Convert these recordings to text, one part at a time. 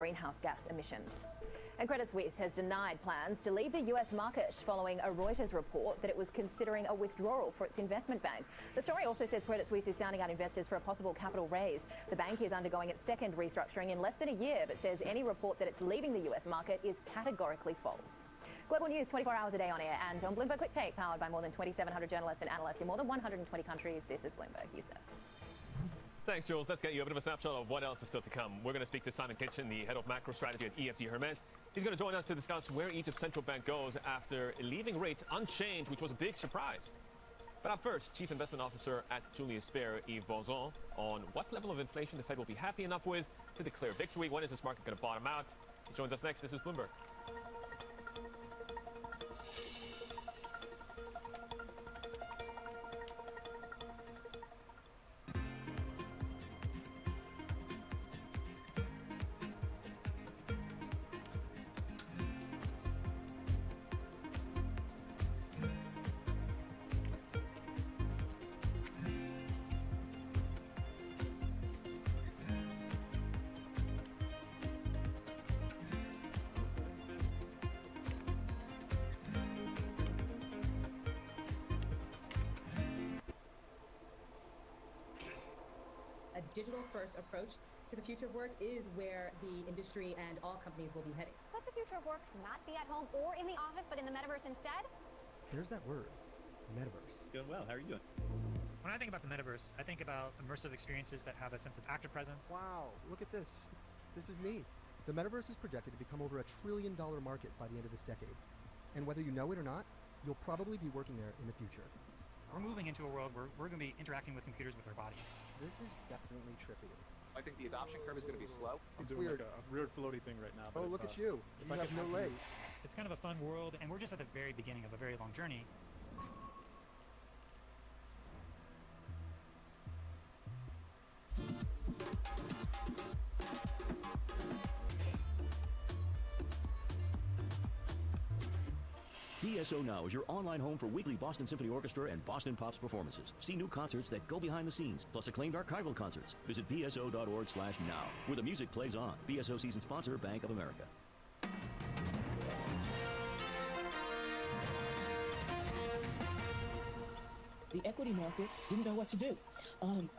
greenhouse gas emissions. And Credit Suisse has denied plans to leave the US market following a Reuters report that it was considering a withdrawal for its investment bank. The story also says Credit Suisse is sounding out investors for a possible capital raise. The bank is undergoing its second restructuring in less than a year, but says any report that it's leaving the US market is categorically false. Global news 24 hours a day on air and on Bloomberg Quick Take, powered by more than 2,700 journalists and analysts in more than 120 countries. This is Bloomberg. Yusuf. Thanks, Jules. Let's get you a bit of a snapshot of what else is still to come. We're going to speak to Simon Kitchen, the head of macro strategy at EFG Hermes. He's going to join us to discuss where Egypt's central bank goes after leaving rates unchanged, which was a big surprise. But up first, Chief Investment Officer at Julius Baer, Yves Bonzon, on what level of inflation the Fed will be happy enough with to declare victory. When is this market going to bottom out? He joins us next. This is Bloomberg. A digital-first approach to the future of work is where the industry and all companies will be heading. Let the future of work not be at home or in the office, but in the metaverse instead? There's that word, metaverse. Doing well. How are you doing? When I think about the metaverse, I think about immersive experiences that have a sense of active presence. Wow, look at this. This is me. The metaverse is projected to become over $1 trillion market by the end of this decade. And whether you know it or not, you'll probably be working there in the future. We're moving into a world where we're going to be interacting with computers with our bodies. This is definitely trippy. I think the adoption curve is going to be slow. It's weird. Like a weird floaty thing right now. Oh, look at you. You have no legs. It's kind of a fun world, and we're just at the very beginning of a very long journey. BSO Now is your online home for weekly Boston Symphony Orchestra and Boston Pops performances. See new concerts that go behind the scenes, plus acclaimed archival concerts. Visit bso.org/now, where the music plays on. BSO season sponsor, Bank of America. The equity market didn't know what to do.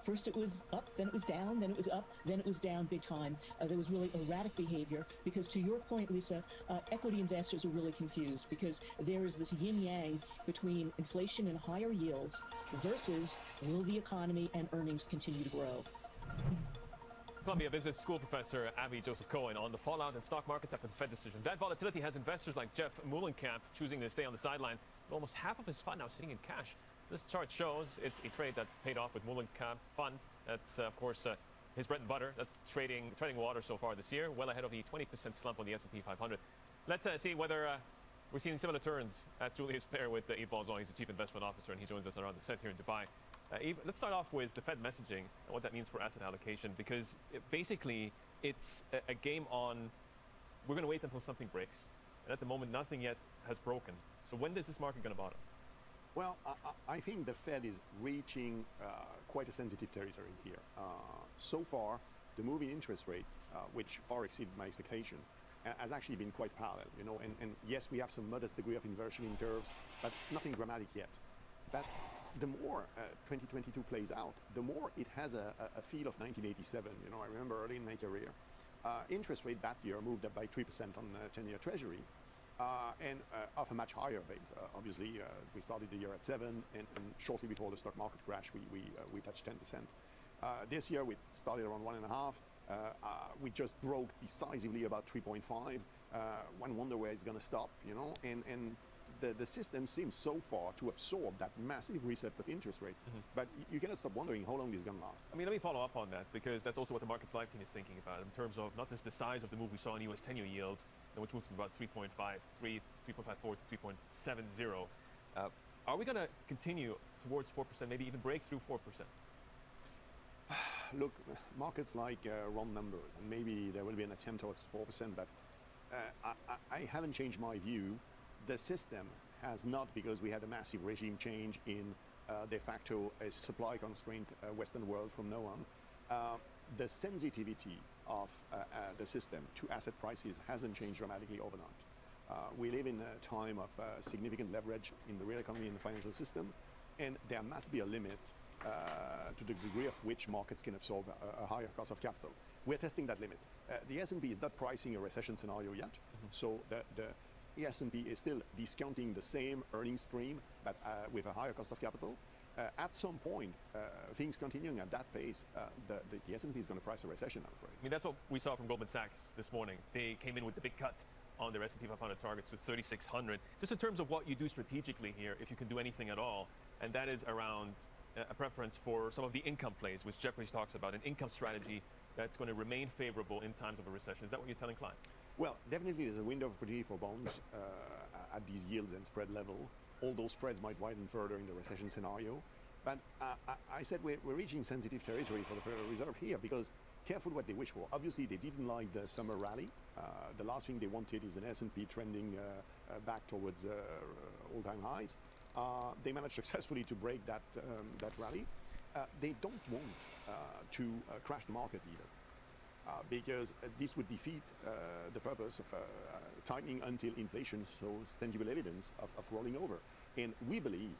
First it was up, then it was down, then it was up, then it was down big time. There was really erratic behavior because, to your point, Lisa, equity investors are really confused because there is this yin-yang between inflation and higher yields versus will the economy and earnings continue to grow. Columbia Business School professor Avi Joseph Cohen on the fallout in stock markets after the Fed decision. That volatility has investors like Jeff Muhlenkamp choosing to stay on the sidelines, with almost half of his fund now sitting in cash. This chart shows it's a trade that's paid off with Muhlenkamp fund. That's, of course, his bread and butter. That's trading water so far this year, well ahead of the 20% slump on the S&P 500. Let's see whether we're seeing similar turns at Julius Baer with Yves Bonzon. He's the Chief Investment Officer, and he joins us around the set here in Dubai. Yves, let's start off with the Fed messaging and what that means for asset allocation, because basically it's a game on we're going to wait until something breaks. And at the moment, nothing yet has broken. So when is this market going to bottom? Well, I think the Fed is reaching quite a sensitive territory here. So far, the move in interest rates, which far exceeded my expectation, has actually been quite parallel. And yes, we have some modest degree of inversion in curves, but nothing dramatic yet. But the more 2022 plays out, the more it has a feel of 1987. I remember early in my career, interest rate that year moved up by 3% on the 10-year Treasury. And off a much higher base. Obviously, we started the year at 7, and shortly before the stock market crash, we touched 10%. This year, we started around 1.5. We just broke decisively about 3.5. One wonder where it's going to stop, and the system seems so far to absorb that massive reset of interest rates. But you cannot stop wondering how long this is going to last. I mean, let me follow up on that, because that's also what the Markets Live team is thinking about in terms of not just the size of the move we saw in U.S. 10-year yields, which moved from about 3.53, 3.54 to 3.70. Are we going to continue towards 4%, maybe even break through 4%? Look, markets like round numbers, and maybe there will be an attempt towards 4%, but I haven't changed my view. The system has not, because we had a massive regime change in de facto a supply-constrained Western world from now on. The sensitivity of the system to asset prices hasn't changed dramatically overnight. We live in a time of significant leverage in the real economy and the financial system, and there must be a limit to the degree of which markets can absorb a higher cost of capital. We're testing that limit. The S&P is not pricing a recession scenario yet, so the S&P is still discounting the same earnings stream, but with a higher cost of capital. At some point, things continuing at that pace, the S&P is going to price a recession, I'm afraid. I mean, that's what we saw from Goldman Sachs this morning. They came in with the big cut on their S&P 500 targets to 3,600. Just in terms of what you do strategically here, if you can do anything at all, and that is around a preference for some of the income plays, which Jeffries talks about, an income strategy that's going to remain favorable in times of a recession. Is that what you're telling clients? Well, definitely there's a window of opportunity for bonds at these yields and spread level. All those spreads might widen further in the recession scenario. But I said we're reaching sensitive territory for the Federal Reserve here, because careful what they wish for. Obviously, they didn't like the summer rally. The last thing they wanted is an S&P trending back towards all-time highs. They managed successfully to break that rally. They don't want to crash the market either, because this would defeat the purpose of tightening until inflation shows tangible evidence of rolling over. And we believe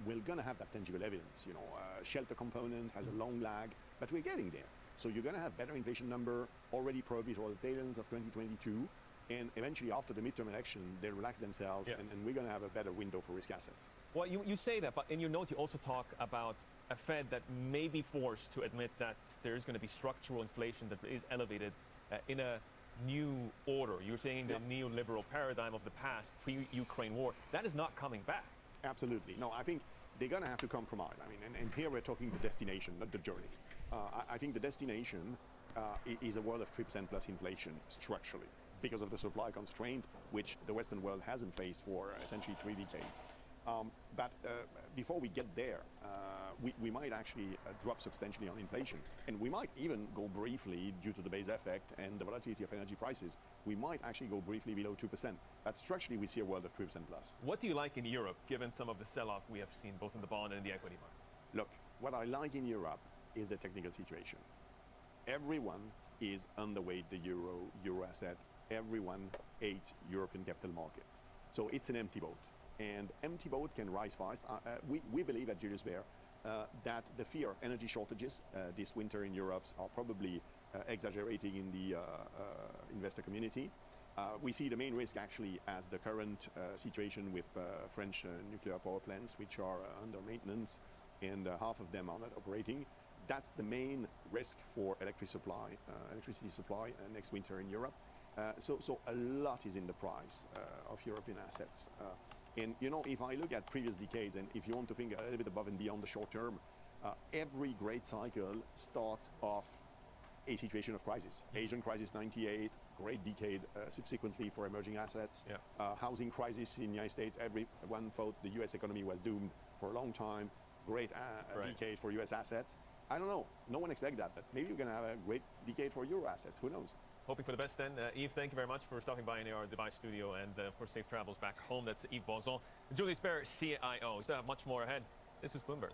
we're going to have that tangible evidence. You know, shelter component has a long lag, but we're getting there. So you're going to have better inflation number already probably toward the tail ends of 2022. And eventually, after the midterm election, they'll relax themselves, and we're going to have a better window for risk assets. Well, you say that, but in your note, you also talk about a Fed that may be forced to admit that there is going to be structural inflation that is elevated in a new order. You're saying the neoliberal paradigm of the past, pre-Ukraine war, that is not coming back. Absolutely. No, I think they're going to have to compromise. I mean, and here we're talking the destination, not the journey. I think the destination is a world of 3% plus inflation structurally, because of the supply constraint, which the Western world hasn't faced for essentially 3 decades. But before we get there, we might actually drop substantially on inflation. And we might even go briefly, due to the base effect and the volatility of energy prices, we might actually go briefly below 2%. But structurally, we see a world of 3% plus. What do you like in Europe, given some of the sell-off we have seen both in the bond and in the equity market? Look, what I like in Europe is the technical situation. Everyone is underweight the euro asset. Everyone hates European capital markets. So it's an empty boat. And empty boat can rise fast. We believe at Julius Baer that the fear of energy shortages this winter in Europe are probably exaggerating in the investor community. We see the main risk actually as the current situation with French nuclear power plants, which are under maintenance, and half of them are not operating. That's the main risk for electricity supply next winter in Europe. So a lot is in the price of European assets. And you know, if I look at previous decades, and if you want to think a little bit above and beyond the short term, every great cycle starts off a situation of crisis. Asian crisis 98, great decade subsequently for emerging assets. Housing crisis in the United States, everyone thought the US economy was doomed for a long time. Great decade for US assets. I don't know, no one expected that, but maybe we're going to have a great decade for Euro assets, who knows? Hoping for the best then. Yves, thank you very much for stopping by in our Dubai studio, and of course, safe travels back home. That's Yves Bonzon, Julius Baer, CIO. We still have much more ahead. This is Bloomberg.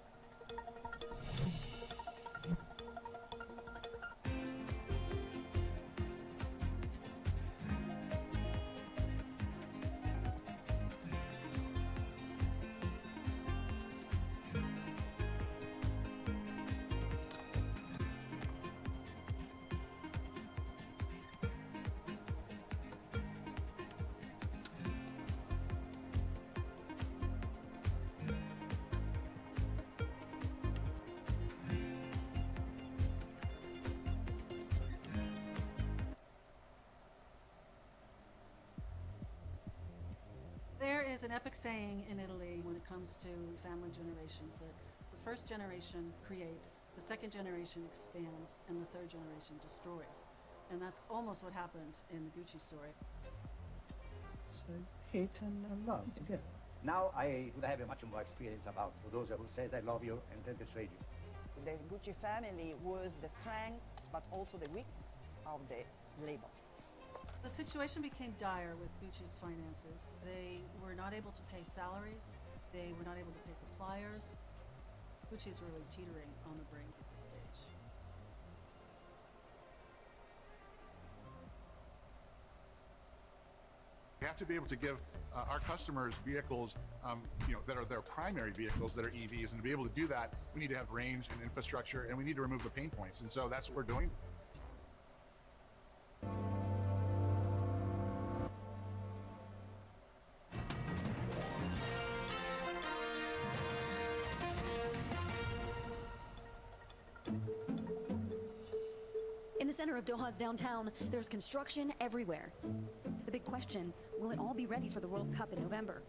There is an epic saying in Italy when it comes to family generations that the first generation creates, the second generation expands, and the third generation destroys. And that's almost what happened in the Gucci story. So hate and love together. Now I would have a much more experience about those who says I love you and then betray you. The Gucci family was the strength, but also the weakness of the label. The situation became dire with Gucci's finances. They were not able to pay salaries. They were not able to pay suppliers. Gucci's really teetering on the brink at this stage. to be able to give our customers vehicles, that are their primary vehicles, that are EVs, and to be able to do that, we need to have range and infrastructure, and we need to remove the pain points. And so that's what we're doing. In the center of Doha's downtown, there's construction everywhere. The big question, will it all be ready for the World Cup in November?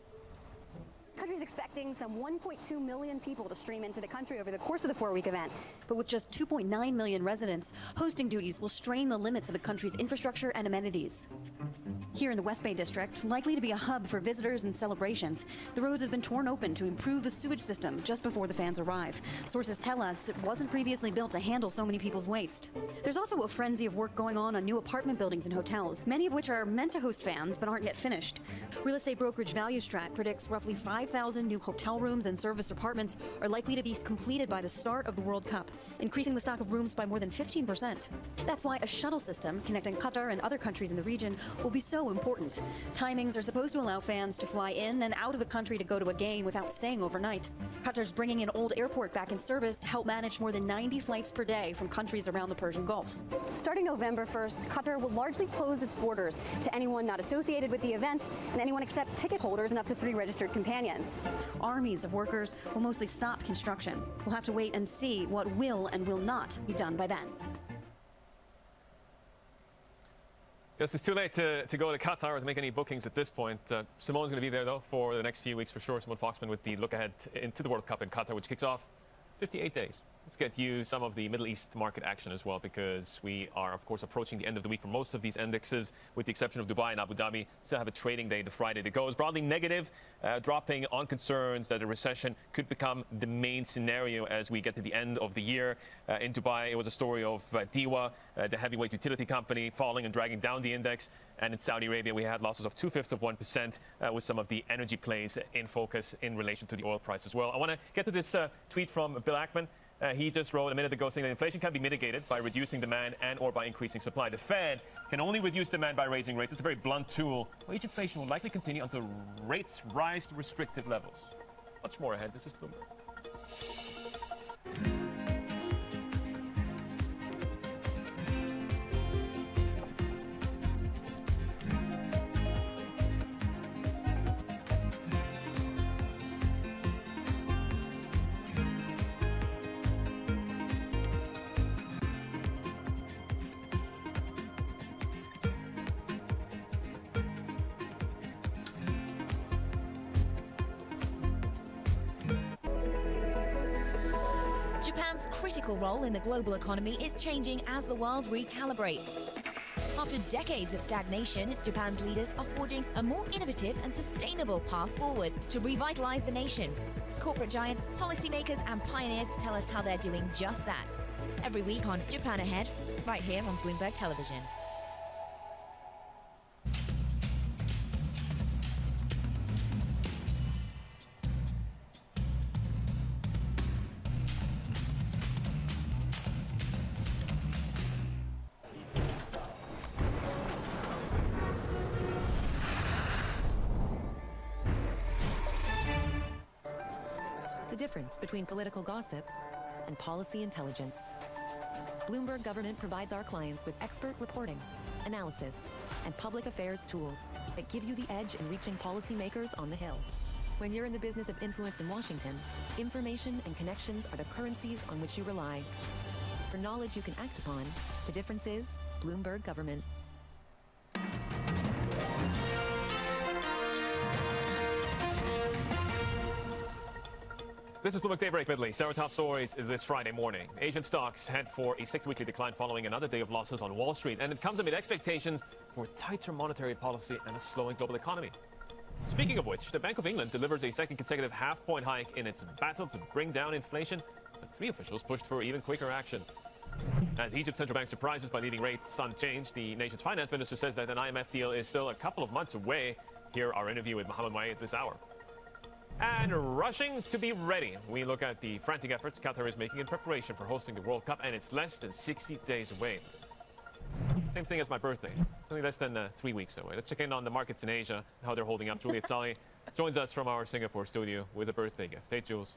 Country's expecting some 1.2 million people to stream into the country over the course of the 4-week event. But with just 2.9 million residents, hosting duties will strain the limits of the country's infrastructure and amenities. Here in the West Bay District, likely to be a hub for visitors and celebrations, the roads have been torn open to improve the sewage system just before the fans arrive. Sources tell us it wasn't previously built to handle so many people's waste. There's also a frenzy of work going on new apartment buildings and hotels, many of which are meant to host fans but aren't yet finished. Real estate brokerage ValueStrat predicts roughly 5,000 new hotel rooms and serviced apartments are likely to be completed by the start of the World Cup, increasing the stock of rooms by more than 15%. That's why a shuttle system connecting Qatar and other countries in the region will be so important. Timings are supposed to allow fans to fly in and out of the country to go to a game without staying overnight. Qatar's bringing an old airport back in service to help manage more than 90 flights per day from countries around the Persian Gulf. Starting November 1st, Qatar will largely close its borders to anyone not associated with the event and anyone except ticket holders and up to 3 registered companions. Armies of workers will mostly stop construction. We'll have to wait and see what will and will not be done by then. Yes, it's too late to go to Qatar or to make any bookings at this point. Simone's going to be there, though, for the next few weeks for sure. Simone Foxman with the look ahead into the World Cup in Qatar, which kicks off 58 days. Let's get you some of the Middle East market action as well, because we are, of course, approaching the end of the week for most of these indexes, with the exception of Dubai and Abu Dhabi. Still have a trading day the Friday to go. It's broadly negative, dropping on concerns that a recession could become the main scenario as we get to the end of the year. In Dubai, it was a story of DEWA, the heavyweight utility company, falling and dragging down the index. And in Saudi Arabia, we had losses of 0.2%, with some of the energy plays in focus in relation to the oil price as well. I want to get to this tweet from Bill Ackman. He just wrote a minute ago saying that inflation can be mitigated by reducing demand and or by increasing supply. The Fed can only reduce demand by raising rates. It's a very blunt tool. Wage inflation will likely continue until rates rise to restrictive levels. Much more ahead. This is Bloomberg. Japan's critical role in the global economy is changing as the world recalibrates. After decades of stagnation, Japan's leaders are forging a more innovative and sustainable path forward to revitalize the nation. Corporate giants, policymakers, and pioneers tell us how they're doing just that. Every week on Japan Ahead, right here on Bloomberg Television. The difference between political gossip and policy intelligence. Bloomberg Government provides our clients with expert reporting, analysis, and public affairs tools that give you the edge in reaching policymakers on the Hill. When you're in the business of influence in Washington, information and connections are the currencies on which you rely. For knowledge you can act upon, the difference is Bloomberg Government. This is Bloomberg Daybreak Middle East. Our top stories this Friday morning. Asian stocks head for a 6th weekly decline following another day of losses on Wall Street, and it comes amid expectations for tighter monetary policy and a slowing global economy. Speaking of which, the Bank of England delivers a second consecutive half-point hike in its battle to bring down inflation, but 3 officials pushed for even quicker action. As Egypt's central bank surprises by leaving rates unchanged, the nation's finance minister says that an IMF deal is still a couple of months away. Here, our interview with Mohammed Moayed this hour. And rushing to be ready, we look at the frantic efforts Qatar is making in preparation for hosting the World Cup, and it's less than 60 days away. Same thing as my birthday. It's only less than 3 weeks away. Let's check in on the markets in Asia and how they're holding up. Juliet Sally joins us from our Singapore studio with a birthday gift. Hey, Jules.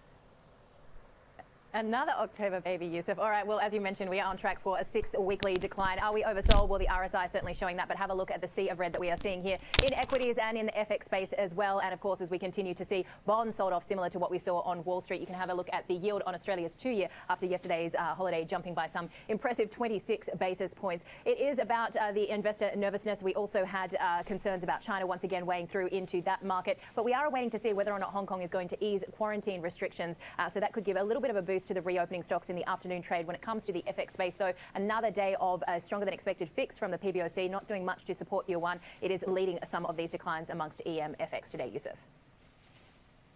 Another October baby, Yusuf. All right, well, as you mentioned, we are on track for a 6th weekly decline. Are we oversold? Well, the RSI certainly showing that, but have a look at the sea of red that we are seeing here in equities and in the FX space as well. And of course, as we continue to see bonds sold off similar to what we saw on Wall Street, you can have a look at the yield on Australia's 2-year after yesterday's holiday jumping by some impressive 26 basis points. It is about the investor nervousness. We also had concerns about China once again weighing through into that market, but we are waiting to see whether or not Hong Kong is going to ease quarantine restrictions. So that could give a little bit of a boost to the reopening stocks in the afternoon trade. When it comes to the FX space, though, another day of a stronger than expected fix from the PBOC, not doing much to support year one. It is leading some of these declines amongst EM FX today, Yusuf.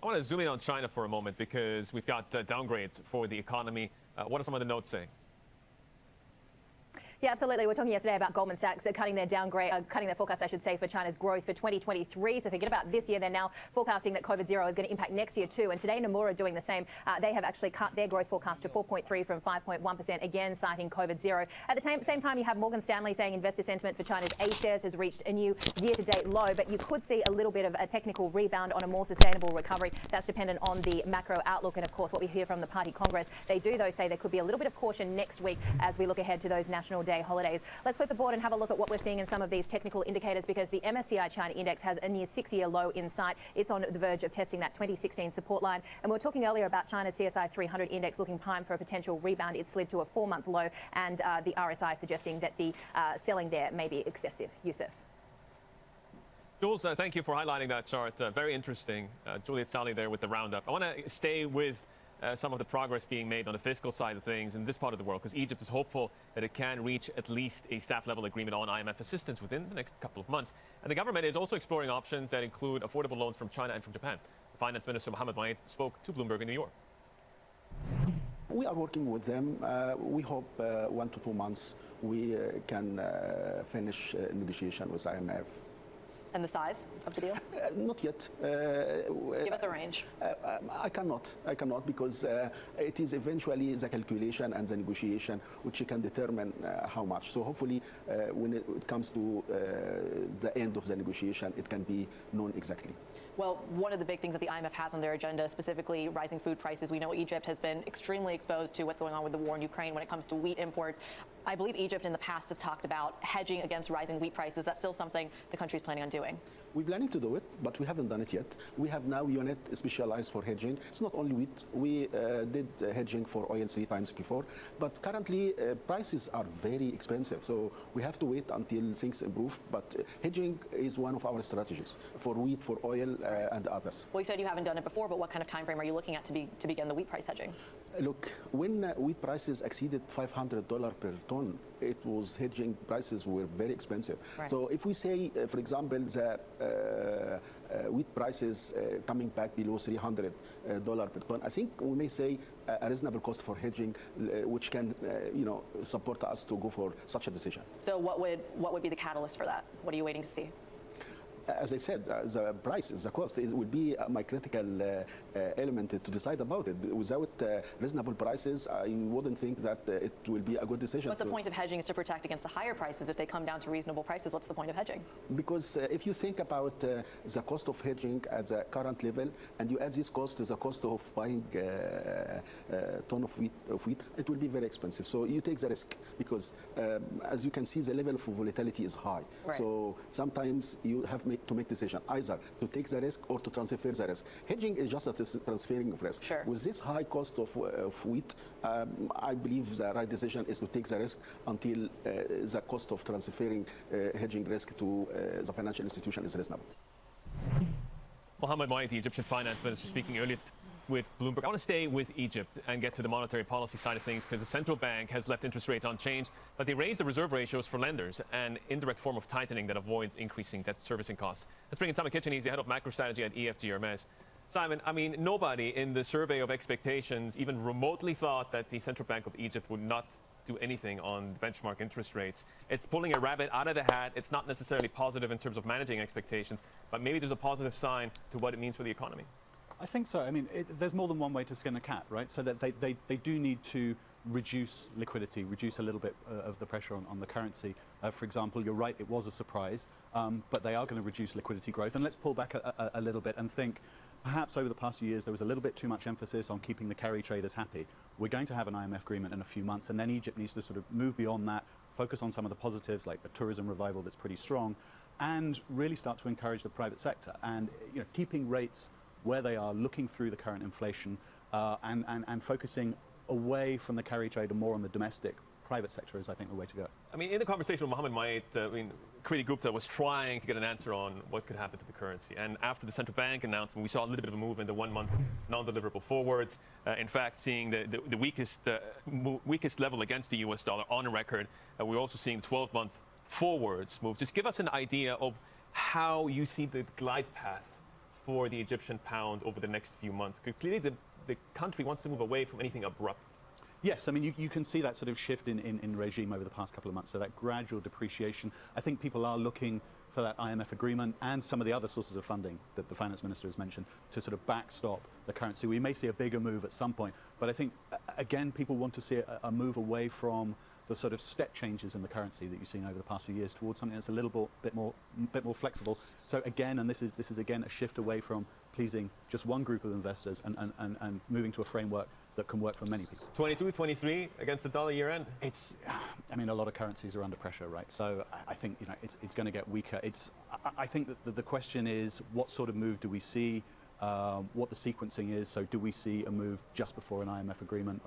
I want to zoom in on China for a moment because we've got downgrades for the economy. What are some of the notes saying? Yeah, absolutely. We were talking yesterday about Goldman Sachs cutting their forecast, I should say, for China's growth for 2023. So forget about this year. They're now forecasting that COVID zero is going to impact next year too. And today, Nomura doing the same. They have actually cut their growth forecast to 4.3 from 5.1%, again citing COVID zero. At the same time, you have Morgan Stanley saying investor sentiment for China's A shares has reached a new year-to-date low, but you could see a little bit of a technical rebound on a more sustainable recovery. That's dependent on the macro outlook and, of course, what we hear from the Party Congress. They do, though, say there could be a little bit of caution next week as we look ahead to those National Day holidays. Let's flip the board and have a look at what we're seeing in some of these technical indicators, because the MSCI China Index has a near 6-year low in sight. It's on the verge of testing that 2016 support line. And we were talking earlier about China's CSI 300 index looking primed for a potential rebound. It slid to a 4-month low, and the RSI suggesting that the selling there may be excessive. Yusuf. Jules, thank you for highlighting that chart. Very interesting. Juliet Sally there with the roundup. I want to stay with some of the progress being made on the fiscal side of things in this part of the world, because Egypt is hopeful that it can reach at least a staff-level agreement on IMF assistance within the next couple of months. And the government is also exploring options that include affordable loans from China and from Japan. Finance Minister Mohammed Moaid spoke to Bloomberg in New York. We are working with them. We hope 1 to 2 months we can finish negotiation with IMF. And the size of the deal? Not yet. Give us a range. I cannot because it is eventually the calculation and the negotiation which can determine how much. So hopefully when it comes to the end of the negotiation, it can be known exactly. Well, one of the big things that the IMF has on their agenda, specifically rising food prices. We know Egypt has been extremely exposed to what's going on with the war in Ukraine when it comes to wheat imports. I believe Egypt in the past has talked about hedging against rising wheat prices. That's still something the country is planning on doing. We're planning to do it, but we haven't done it yet. We have now a unit specialized for hedging. It's not only wheat. We did hedging for oil 3 times before, but currently prices are very expensive. So we have to wait until things improve. But hedging is one of our strategies for wheat, for oil, and others. Well, you said you haven't done it before, but what kind of time frame are you looking at to begin the wheat price hedging? Look, when wheat prices exceeded $500 per ton, it was hedging prices were very expensive. Right. So if we say, for example, the wheat prices coming back below $300 per ton, I think we may say a reasonable cost for hedging, which can, support us to go for such a decision. So what would be the catalyst for that? What are you waiting to see? As I said, the price, the cost would be my critical element to decide about it. Without reasonable prices, I wouldn't think that it will be a good decision. But the point of hedging is to protect against the higher prices. If they come down to reasonable prices, what's the point of hedging? Because if you think about the cost of hedging at the current level, and you add this cost to the cost of buying a ton of wheat, it will be very expensive. So you take the risk because, as you can see, the level of volatility is high. Right. So sometimes you have to make decision either to take the risk or to transfer the risk. Hedging is just a transferring of risk. Sure. With this high cost of wheat, I believe the right decision is to take the risk until the cost of transferring hedging risk to the financial institution is reasonable. Mohammed Moaid, the Egyptian finance minister, speaking earlier with Bloomberg. I want to stay with Egypt and get to the monetary policy side of things, because the central bank has left interest rates unchanged, but they raised the reserve ratios for lenders, an indirect form of tightening that avoids increasing debt servicing costs. Let's bring in Simon Kitchen. He's the head of macro strategy at EFG Hermes. Simon, I mean, nobody in the survey of expectations even remotely thought that the Central Bank of Egypt would not do anything on benchmark interest rates. It's pulling a rabbit out of the hat. It's not necessarily positive in terms of managing expectations, but maybe there's a positive sign to what it means for the economy. I think so. I mean, there's more than one way to skin a cat, right? So that they do need to reduce liquidity, reduce a little bit of the pressure on the currency, For example, you're right, it was a surprise, but they are going to reduce liquidity growth. And let's pull back a little bit and think, perhaps over the past few years there was a little bit too much emphasis on keeping the carry traders happy. We're going to have an IMF agreement in a few months, and then Egypt needs to sort of move beyond that, focus on some of the positives like a tourism revival that's pretty strong, and really start to encourage the private sector. And keeping rates where they are, looking through the current inflation, and focusing away from the carry trade and more on the domestic private sector is, I think, the way to go. I mean, in the conversation with Mohammed Mayet, Kriti Gupta was trying to get an answer on what could happen to the currency. And after the central bank announcement, we saw a little bit of a move in the 1 month non-deliverable forwards. In fact, seeing the weakest level against the US dollar on record. We're also seeing 12-month forwards move. Just give us an idea of how you see the glide path for the Egyptian pound over the next few months. Because clearly the country wants to move away from anything abrupt. Yes, I mean, you can see that sort of shift in regime over the past couple of months, so that gradual depreciation. I think people are looking for that IMF agreement and some of the other sources of funding that the finance minister has mentioned to sort of backstop the currency. We may see a bigger move at some point, but I think, again, people want to see a move away from the sort of step changes in the currency that you've seen over the past few years towards something that's a little bit more flexible. So again, and this is again a shift away from pleasing just one group of investors and moving to a framework that can work for many people. 22, 23 against the dollar year end? I mean, a lot of currencies are under pressure, right? So I think, it's going to get weaker. I think that the question is, what sort of move do we see? What the sequencing is. So do we see a move just before an IMF agreement?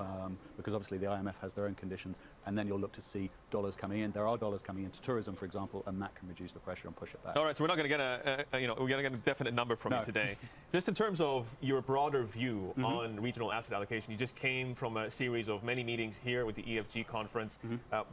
Because obviously the IMF has their own conditions, and then you'll look to see dollars coming in. There are dollars coming into tourism, for example, and that can reduce the pressure and push it back. All right, so we're not going to get we're going to get a definite number from you today. Just in terms of your broader view on regional asset allocation, you just came from a series of many meetings here with the EFG conference.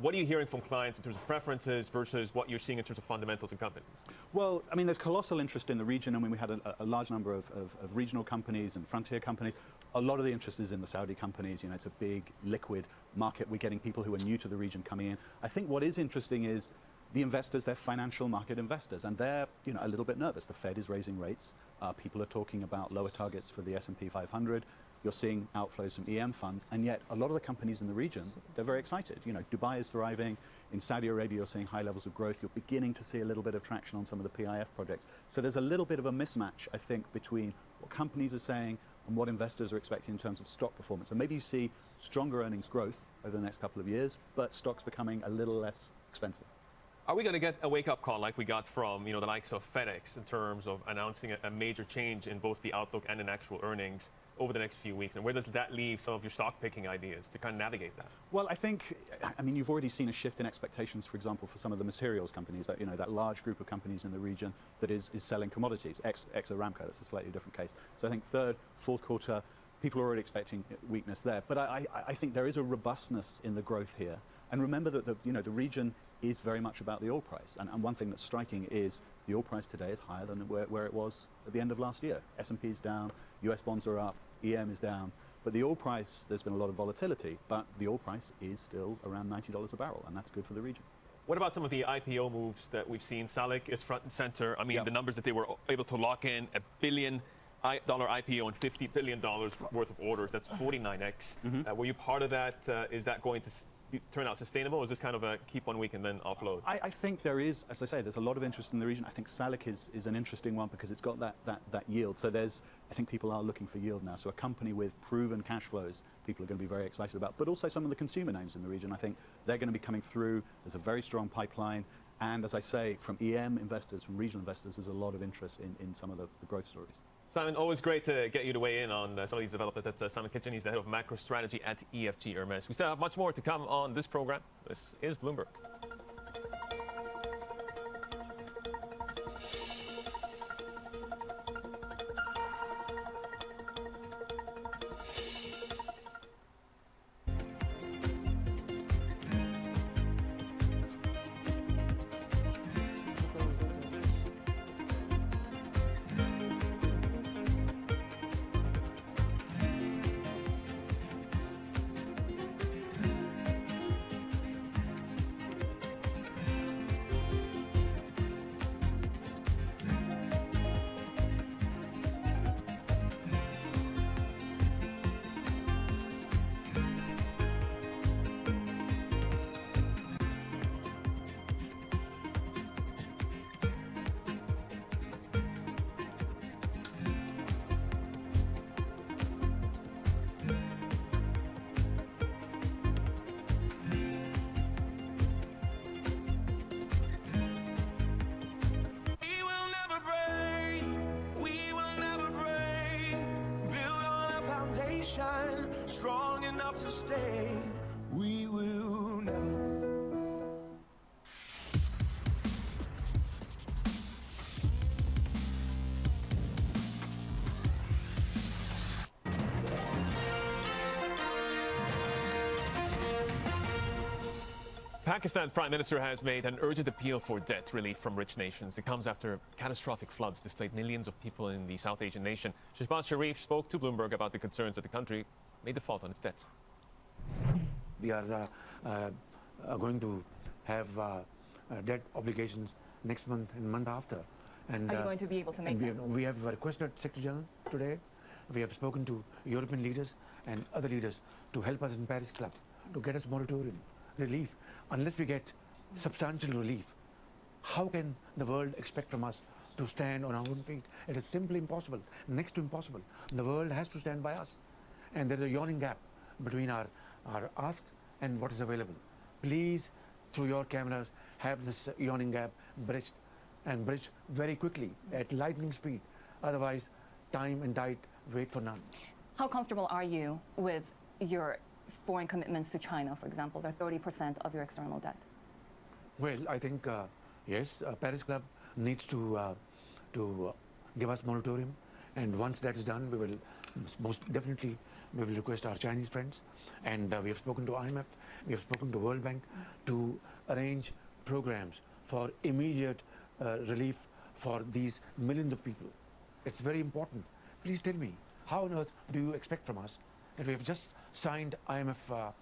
What are you hearing from clients in terms of preferences versus what you're seeing in terms of fundamentals in companies? Well, I mean, there's colossal interest in the region. I mean, we had a large number of regional companies and frontier companies. A lot of the interest is in the Saudi companies. It's a big liquid market. We're getting people who are new to the region coming in. I think what is interesting is the investors, they're financial market investors, and they're a little bit nervous. The Fed is raising rates. People are talking about lower targets for the S&P 500. You're seeing outflows from EM funds, and yet a lot of the companies in the region, they're very excited. Dubai is thriving. In Saudi Arabia, you're seeing high levels of growth. You're beginning to see a little bit of traction on some of the PIF projects. So there's a little bit of a mismatch, I think, between what companies are saying and what investors are expecting in terms of stock performance. And maybe you see stronger earnings growth over the next couple of years, but stocks becoming a little less expensive. Are we going to get a wake-up call like we got from the likes of FedEx in terms of announcing a major change in both the outlook and in actual earnings over the next few weeks? And where does that leave some of your stock picking ideas to kind of navigate that? Well, I mean, you've already seen a shift in expectations, for example, for some of the materials companies, that that large group of companies in the region that is selling commodities, ex Aramco. That's a slightly different case. So I think third, fourth quarter, people are already expecting weakness there. But I think there is a robustness in the growth here. And remember that the region is very much about the oil price. And one thing that's striking is the oil price today is higher than where it was at the end of last year. S&P is down, US bonds are up, EM is down. But the oil price, there's been a lot of volatility, but the oil price is still around $90 a barrel, and that's good for the region. What about some of the IPO moves that we've seen? Salik is front and center. I mean, the numbers that they were able to lock in, $1 billion IPO and $50 billion worth of orders. That's 49x. Were you part of that? Is that going to turn out sustainable, or is this kind of a keep 1 week and then offload? I think there is, as I say, there's a lot of interest in the region. I think Salik is an interesting one because it's got that yield. So I think people are looking for yield now. So a company with proven cash flows, people are going to be very excited about. But also some of the consumer names in the region, I think they're going to be coming through. There's a very strong pipeline. And as I say, from EM investors, from regional investors, there's a lot of interest in some of the growth stories. Simon, always great to get you to weigh in on some of these developments. That's Simon Kitchen. He's the head of macro strategy at EFG Hermes. We still have much more to come on this program. This is Bloomberg. enough to stay. We will never. Pakistan's Prime Minister has made an urgent appeal for debt relief from rich nations. It comes after catastrophic floods displaced millions of people in the South Asian nation. Shehbaz Sharif spoke to Bloomberg about the concerns that the country may default on its debts. We are going to have debt obligations next month and month after. And are you going to be able to make them? We have requested Secretary General today. We have spoken to European leaders and other leaders to help us in Paris Club, to get us moratorium, relief. Unless we get substantial relief, how can the world expect from us to stand on our own feet? It is simply impossible, next to impossible. The world has to stand by us. And there's a yawning gap between our ask and what is available. Please, through your cameras, have this yawning gap bridged, and bridged very quickly at lightning speed. Otherwise, time and tide wait for none. How comfortable are you with your foreign commitments to China, for example? They're 30% of your external debt. Well, I think, yes, Paris Club needs to give us moratorium. And once that is done, we will most definitely request our Chinese friends. And we have spoken to IMF, we have spoken to World Bank to arrange programs for immediate relief for these millions of people. It's very important. Please tell me, how on earth do you expect from us that we have just signed IMF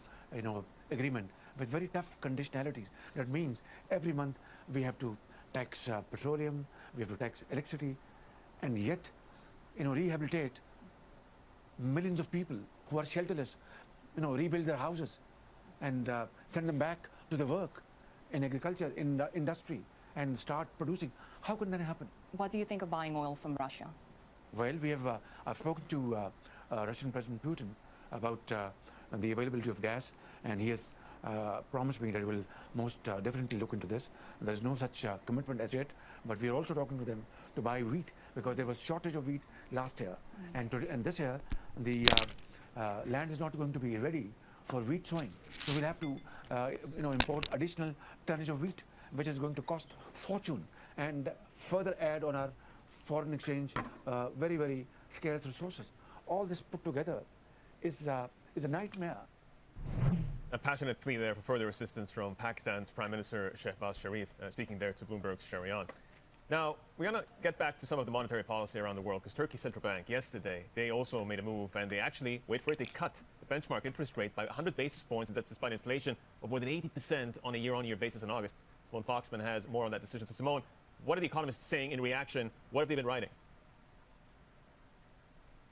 agreement with very tough conditionalities? That means every month we have to tax petroleum, we have to tax electricity, and yet rehabilitate millions of people who are shelterless, rebuild their houses and send them back to the work in agriculture, in the industry, and start producing. How can that happen? What do you think of buying oil from Russia? Well, I've spoken to Russian President Putin about the availability of gas, and he has promised me that he will most definitely look into this. There's no such commitment as yet, but we are also talking to them to buy wheat, because there was shortage of wheat last year, and this year the land is not going to be ready for wheat sowing, so we'll have to import additional tonnage of wheat, which is going to cost fortune and further add on our foreign exchange very, very scarce resources. All this put together is a nightmare. A passionate plea there for further assistance from Pakistan's Prime Minister Shehbaz Sharif, speaking there to Bloomberg's Sharian. Now, we're going to get back to some of the monetary policy around the world, because Turkey's central bank yesterday, they also made a move, and they actually, wait for it, they cut the benchmark interest rate by 100 basis points, and that's despite inflation of more than 80% on a year-on-year basis in August. Simone Foxman has more on that decision. So, Simone, what are the economists saying in reaction? What have they been writing?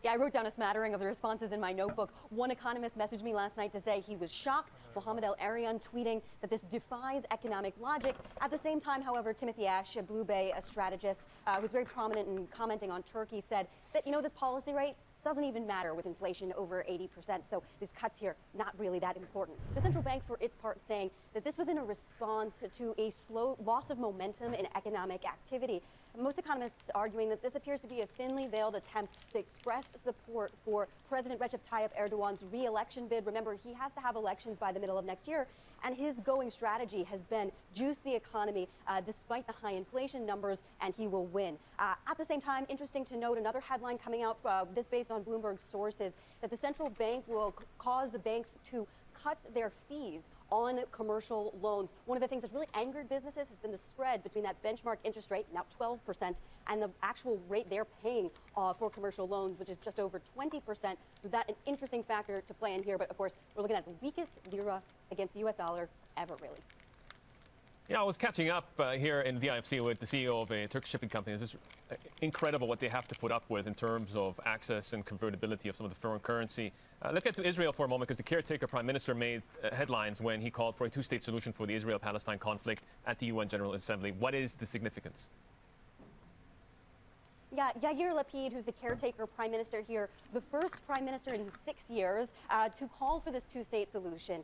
Yeah, I wrote down a smattering of the responses in my notebook. One economist messaged me last night to say he was shocked. Mohammed El-Arian tweeting that this defies economic logic. At the same time, however, Timothy Ash, a Blue Bay, a strategist who's very prominent in commenting on Turkey, said that, this policy rate doesn't even matter with inflation over 80%. So these cuts here, not really that important. The central bank, for its part, saying that this was in a response to a slow loss of momentum in economic activity. Most economists arguing that this appears to be a thinly veiled attempt to express support for President Recep Tayyip Erdogan's re-election bid. Remember, he has to have elections by the middle of next year, and his going strategy has been juice the economy despite the high inflation numbers, and he will win. At the same time, interesting to note, another headline coming out, this based on Bloomberg sources, that the central bank will cause the banks to cut their fees on commercial loans. One of the things that's really angered businesses has been the spread between that benchmark interest rate, now 12%, and the actual rate they're paying for commercial loans, which is just over 20%. So that's an interesting factor to play in here. But of course, we're looking at the weakest lira against the US dollar ever, really. Yeah, I was catching up here in the IFC with the CEO of a Turkish shipping company. It's just incredible what they have to put up with in terms of access and convertibility of some of the foreign currency. Let's get to Israel for a moment, because the caretaker prime minister made headlines when he called for a two-state solution for the Israel-Palestine conflict at the UN General Assembly. What is the significance? Yeah, Yair Lapid, who's the caretaker prime minister here, the first prime minister in 6 years to call for this two-state solution.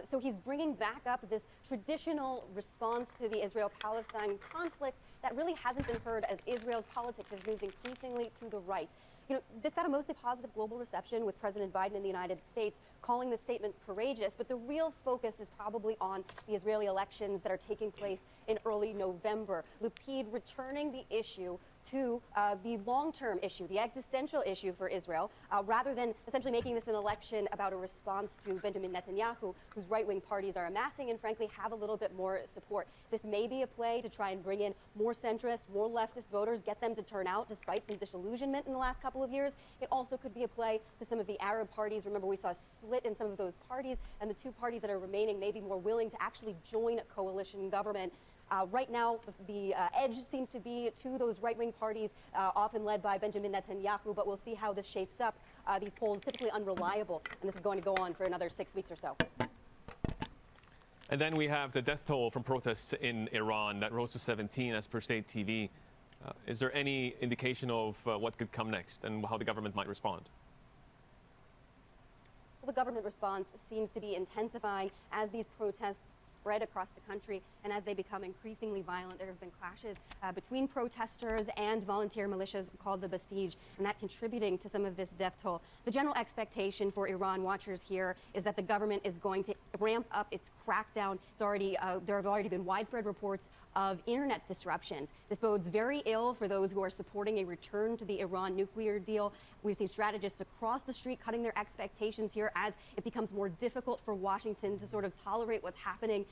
So he's bringing back up this traditional response to the Israel-Palestine conflict that really hasn't been heard as Israel's politics has moved increasingly to the right. This got a mostly positive global reception with President Biden in the United States calling the statement courageous, but the real focus is probably on the Israeli elections that are taking place in early November. Lapid returning the issue to the long-term issue, the existential issue for Israel, rather than essentially making this an election about a response to Benjamin Netanyahu, whose right-wing parties are amassing and frankly have a little bit more support. This may be a play to try and bring in more centrist, more leftist voters, get them to turn out despite some disillusionment in the last couple of years. It also could be a play to some of the Arab parties. Remember, we saw a split in some of those parties, and the two parties that are remaining may be more willing to actually join a coalition government. Right now, the edge seems to be to those right-wing parties, often led by Benjamin Netanyahu, but we'll see how this shapes up. These polls typically unreliable, and this is going to go on for another 6 weeks or so. And then we have the death toll from protests in Iran that rose to 17 as per state TV. Is there any indication of what could come next and how the government might respond? Well, the government response seems to be intensifying as these protests spread across the country, and as they become increasingly violent, there have been clashes between protesters and volunteer militias called the Basij, and that contributing to some of this death toll. The general expectation for Iran watchers here is that the government is going to ramp up its crackdown. It's already there have already been widespread reports of internet disruptions. This bodes very ill for those who are supporting a return to the Iran nuclear deal. We've seen strategists across the street cutting their expectations here as it becomes more difficult for Washington to sort of tolerate what's happening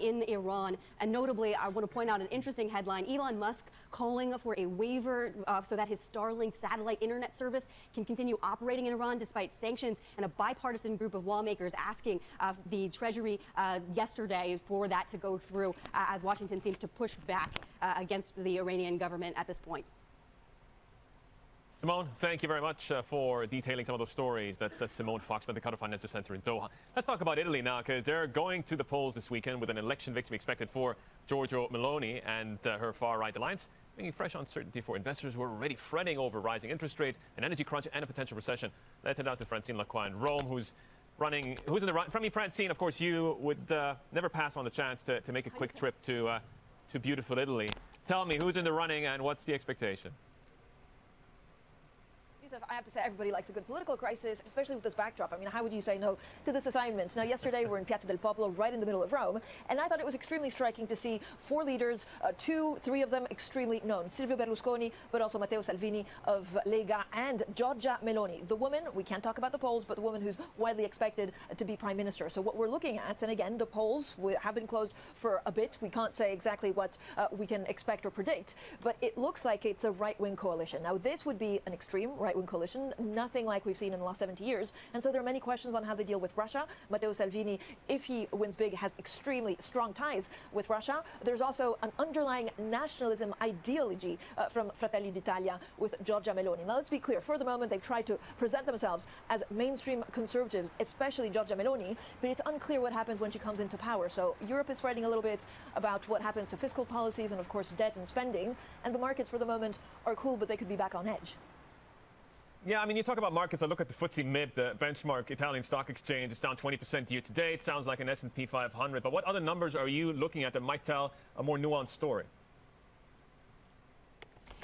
in Iran. And notably, I want to point out an interesting headline: Elon Musk calling for a waiver so that his Starlink satellite internet service can continue operating in Iran despite sanctions, and a bipartisan group of lawmakers asking the Treasury yesterday for that to go through as Washington seems to push back against the Iranian government at this point. Simone, thank you very much for detailing some of those stories. That's Simone Foxman at the Qatar Financial Center in Doha. Let's talk about Italy now, because they're going to the polls this weekend with an election victory expected for Giorgia Meloni and her far-right alliance, bringing fresh uncertainty for investors who are already fretting over rising interest rates, an energy crunch, and a potential recession. Let's head out to Francine Lacroix in Rome, who's in the run. From me, Francine, of course, you would never pass on the chance to make a quick trip to beautiful Italy. Tell me, who's in the running and what's the expectation? I have to say, everybody likes a good political crisis, especially with this backdrop. I mean, how would you say no to this assignment? Now, yesterday we're in Piazza del Popolo, right in the middle of Rome, and I thought it was extremely striking to see four leaders, three of them extremely known: Silvio Berlusconi, but also Matteo Salvini of Lega, and Giorgia Meloni, the woman, we can't talk about the polls, but the woman who's widely expected to be prime minister. So what we're looking at, and again, the polls have been closed for a bit. We can't say exactly what we can expect or predict, but it looks like it's a right-wing coalition. Now, this would be an extreme right-wing coalition, nothing like we've seen in the last 70 years. And so there are many questions on how they deal with Russia. Matteo Salvini, if he wins big, has extremely strong ties with Russia. There's also an underlying nationalism ideology from Fratelli d'Italia with Giorgia Meloni. Now, let's be clear. For the moment, they've tried to present themselves as mainstream conservatives, especially Giorgia Meloni, but it's unclear what happens when she comes into power. So Europe is fretting a little bit about what happens to fiscal policies and, of course, debt and spending. And the markets, for the moment, are cool, but they could be back on edge. Yeah, I mean, you talk about markets. I look at the FTSE MIB, the benchmark Italian stock exchange. It's down 20% year to date. Sounds like an S&P 500. But what other numbers are you looking at that might tell a more nuanced story?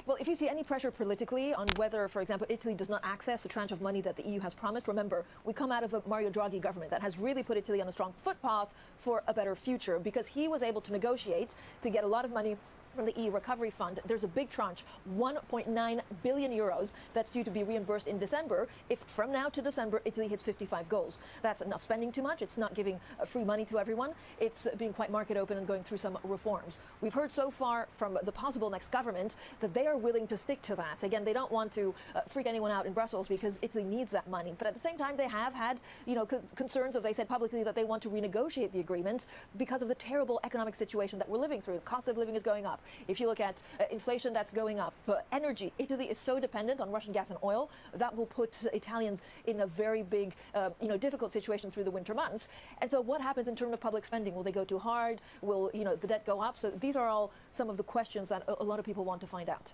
Well, if you see any pressure politically on whether, for example, Italy does not access the tranche of money that the EU has promised, remember, we come out of a Mario Draghi government that has really put Italy on a strong footpath for a better future, because he was able to negotiate to get a lot of money from the EU Recovery Fund. There's a big tranche, 1.9 billion euros, that's due to be reimbursed in December if from now to December Italy hits 55 goals. That's not spending too much, it's not giving free money to everyone, it's being quite market open and going through some reforms. We've heard so far from the possible next government that they are willing to stick to that. Again, they don't want to freak anyone out in Brussels because Italy needs that money. But at the same time, they have had, concerns, or they said publicly that they want to renegotiate the agreement because of the terrible economic situation that we're living through. The cost of living is going up. If you look at inflation, that's going up. Energy, Italy is so dependent on Russian gas and oil that will put Italians in a very big, difficult situation through the winter months. And so what happens in terms of public spending? Will they go too hard? Will, the debt go up? So these are all some of the questions that a lot of people want to find out.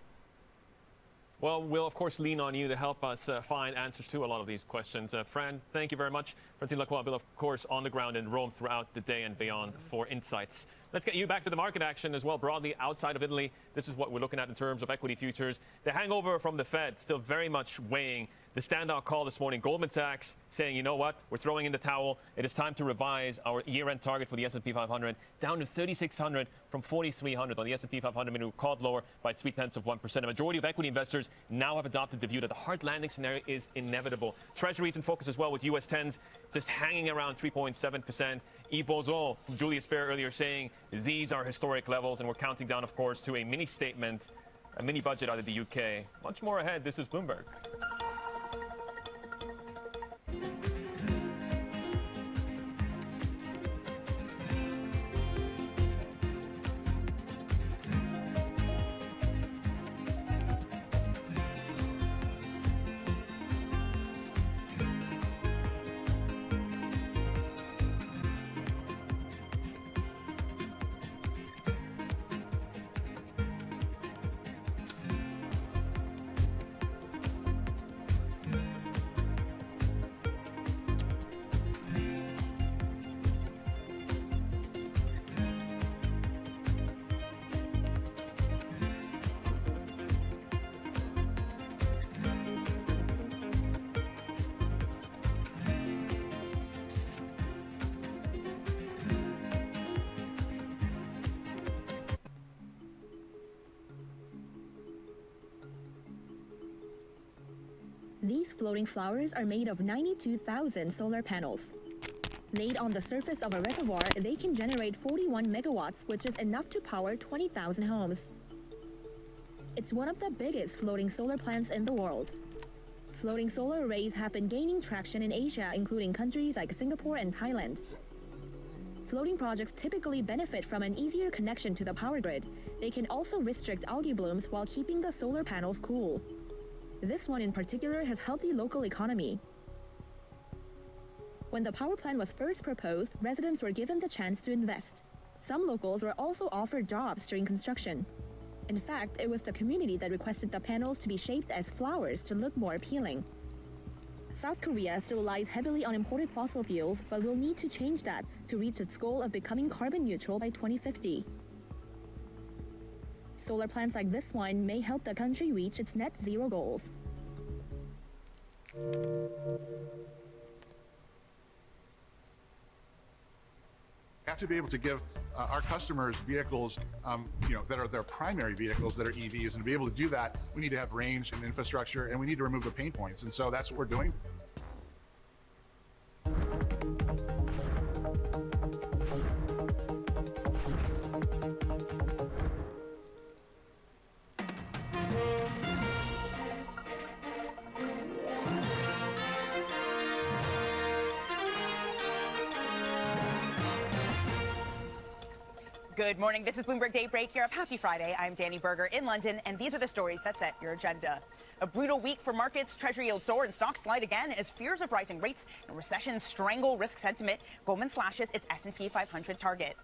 Well, we'll, of course, lean on you to help us find answers to a lot of these questions. Fran, thank you very much. Francine Lacroix, of course, on the ground in Rome throughout the day and beyond for insights. Let's get you back to the market action as well, broadly outside of Italy. This is what we're looking at in terms of equity futures. The hangover from the Fed still very much weighing. The standout call this morning, Goldman Sachs saying, you know what, we're throwing in the towel. It is time to revise our year-end target for the S&P 500 down to 3,600 from 4,300 on the S&P 500, meaning called lower by 0.3%. A majority of equity investors now have adopted the view that the hard landing scenario is inevitable. Treasuries in focus as well, with U.S. 10s just hanging around 3.7%. Yves Bozon from Julius Baer earlier saying these are historic levels, and we're counting down, of course, to a mini statement, a mini budget out of the UK. Much more ahead. This is Bloomberg. These floating flowers are made of 92,000 solar panels. Laid on the surface of a reservoir, they can generate 41 megawatts, which is enough to power 20,000 homes. It's one of the biggest floating solar plants in the world. Floating solar arrays have been gaining traction in Asia, including countries like Singapore and Thailand. Floating projects typically benefit from an easier connection to the power grid. They can also restrict algae blooms while keeping the solar panels cool. This one in particular has helped the local economy. When the power plant was first proposed, residents were given the chance to invest. Some locals were also offered jobs during construction. In fact, it was the community that requested the panels to be shaped as flowers to look more appealing. South Korea still relies heavily on imported fossil fuels, but will need to change that to reach its goal of becoming carbon neutral by 2050. Solar plants like this one may help the country reach its net zero goals. We have to be able to give our customers vehicles, that are their primary vehicles that are EVs, and to be able to do that, we need to have range and infrastructure, and we need to remove the pain points, and so that's what we're doing. Good morning. This is Bloomberg Daybreak here. Happy Friday. I'm Danny Berger in London, and these are the stories that set your agenda. A brutal week for markets. Treasury yields soar and stocks slide again as fears of rising rates and recession strangle risk sentiment. Goldman slashes its S&P 500 target.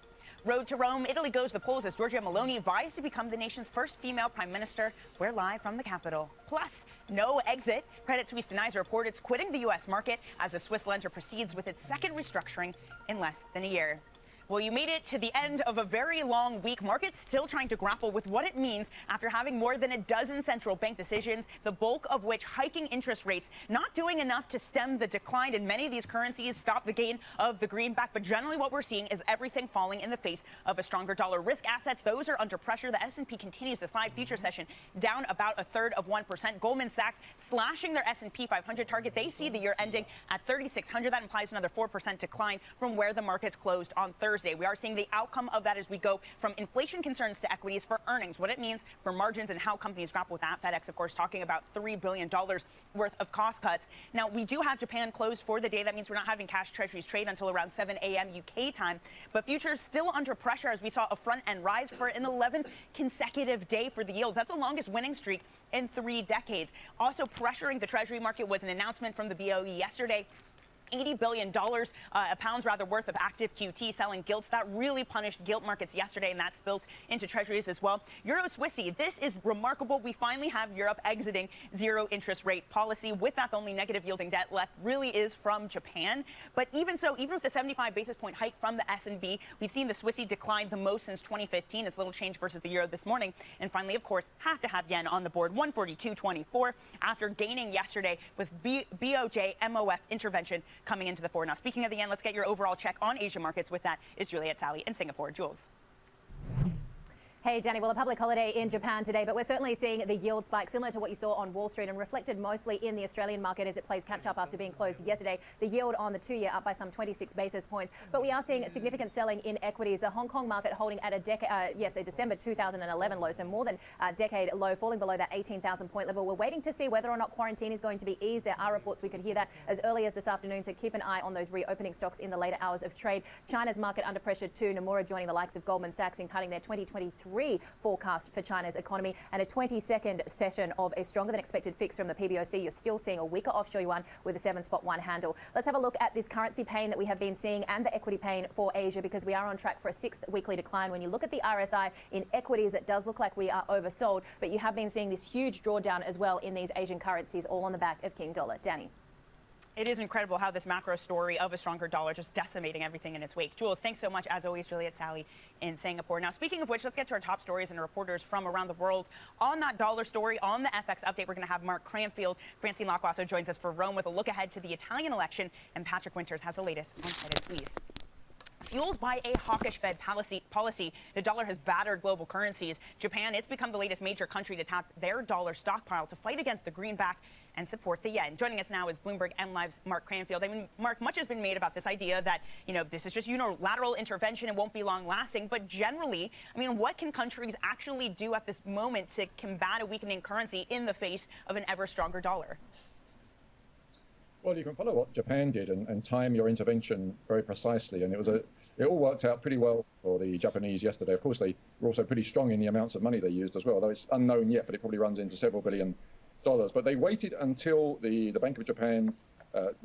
Road to Rome, Italy goes to the polls as Giorgia Meloni vies to become the nation's first female prime minister. We're live from the capital. Plus, no exit. Credit Suisse denies a report it's quitting the U.S. market as the Swiss lender proceeds with its second restructuring in less than a year. Well, you made it to the end of a very long week. Markets still trying to grapple with what it means after having more than a dozen central bank decisions, the bulk of which hiking interest rates, not doing enough to stem the decline in many of these currencies, stop the gain of the greenback. But generally what we're seeing is everything falling in the face of a stronger dollar. Risk assets, those are under pressure. The S&P continues to slide. Future session down about 1/3%. Goldman Sachs slashing their S&P 500 target. They see the year ending at 3,600. That implies another 4% decline from where the markets closed on Thursday. We are seeing the outcome of that as we go from inflation concerns to equities for earnings, what it means for margins and how companies grapple with that. FedEx, of course, talking about $3 billion worth of cost cuts. Now, we do have Japan closed for the day. That means we're not having cash treasuries trade until around 7 a.m. UK time. But futures still under pressure as we saw a front end rise for an 11th consecutive day for the yields. That's the longest winning streak in 3 decades. Also pressuring the treasury market was an announcement from the BOE yesterday $80 billion, pounds rather, worth of active QT selling gilts. That really punished gilt markets yesterday, and that spilled into treasuries as well. Euro Swissy, this is remarkable. We finally have Europe exiting zero interest rate policy. With that, the only negative yielding debt left really is from Japan. But even so, even with the 75 basis point hike from the S&B, we've seen the Swissy decline the most since 2015. It's little change versus the euro this morning. And finally, of course, have to have yen on the board, 142.24, after gaining yesterday with BOJ MOF intervention coming into the fore. Now, speaking of the yen, let's get your overall check on Asia markets. With that is Juliet Sally in Singapore. Jules. Hey, Danny. Well, a public holiday in Japan today, but we're certainly seeing the yield spike similar to what you saw on Wall Street and reflected mostly in the Australian market as it plays catch up after being closed yesterday. The yield on the 2-year up by some 26 basis points. But we are seeing significant selling in equities. The Hong Kong market holding at a December 2011 low, so more than a decade low, falling below that 18,000 point level. We're waiting to see whether or not quarantine is going to be eased. There are reports we could hear that as early as this afternoon, so keep an eye on those reopening stocks in the later hours of trade. China's market under pressure too. Nomura joining the likes of Goldman Sachs in cutting their 2023 forecast for China's economy, and a 22nd session of a stronger than expected fix from the PBOC. You're still seeing a weaker offshore yuan with a 7.1 handle. Let's have a look at this currency pain that we have been seeing and the equity pain for Asia, because we are on track for a 6th weekly decline. When you look at the RSI in equities, it does look like we are oversold, but you have been seeing this huge drawdown as well in these Asian currencies, all on the back of King Dollar. Danny. It is incredible how this macro story of a stronger dollar just decimating everything in its wake. Jules, thanks so much, as always, Juliet Sally in Singapore. Now, speaking of which, let's get to our top stories and reporters from around the world. On that dollar story, on the FX update, we're going to have Mark Cranfield. Francine Locke joins us for Rome with a look ahead to the Italian election, and Patrick Winters has the latest on Credit Suisse. Fueled by a hawkish Fed policy, the dollar has battered global currencies. Japan, it's become the latest major country to tap their dollar stockpile to fight against the greenback and support the yen. Joining us now is Bloomberg MLive's Mark Cranfield. I mean, Mark, much has been made about this idea that, this is just unilateral intervention and won't be long lasting. But generally, I mean, what can countries actually do at this moment to combat a weakening currency in the face of an ever stronger dollar? Well, you can follow what Japan did and time your intervention very precisely, and it all worked out pretty well for the Japanese yesterday. Of course, they were also pretty strong in the amounts of money they used as well, although it's unknown yet, but it probably runs into several $billion. But they waited until the Bank of Japan,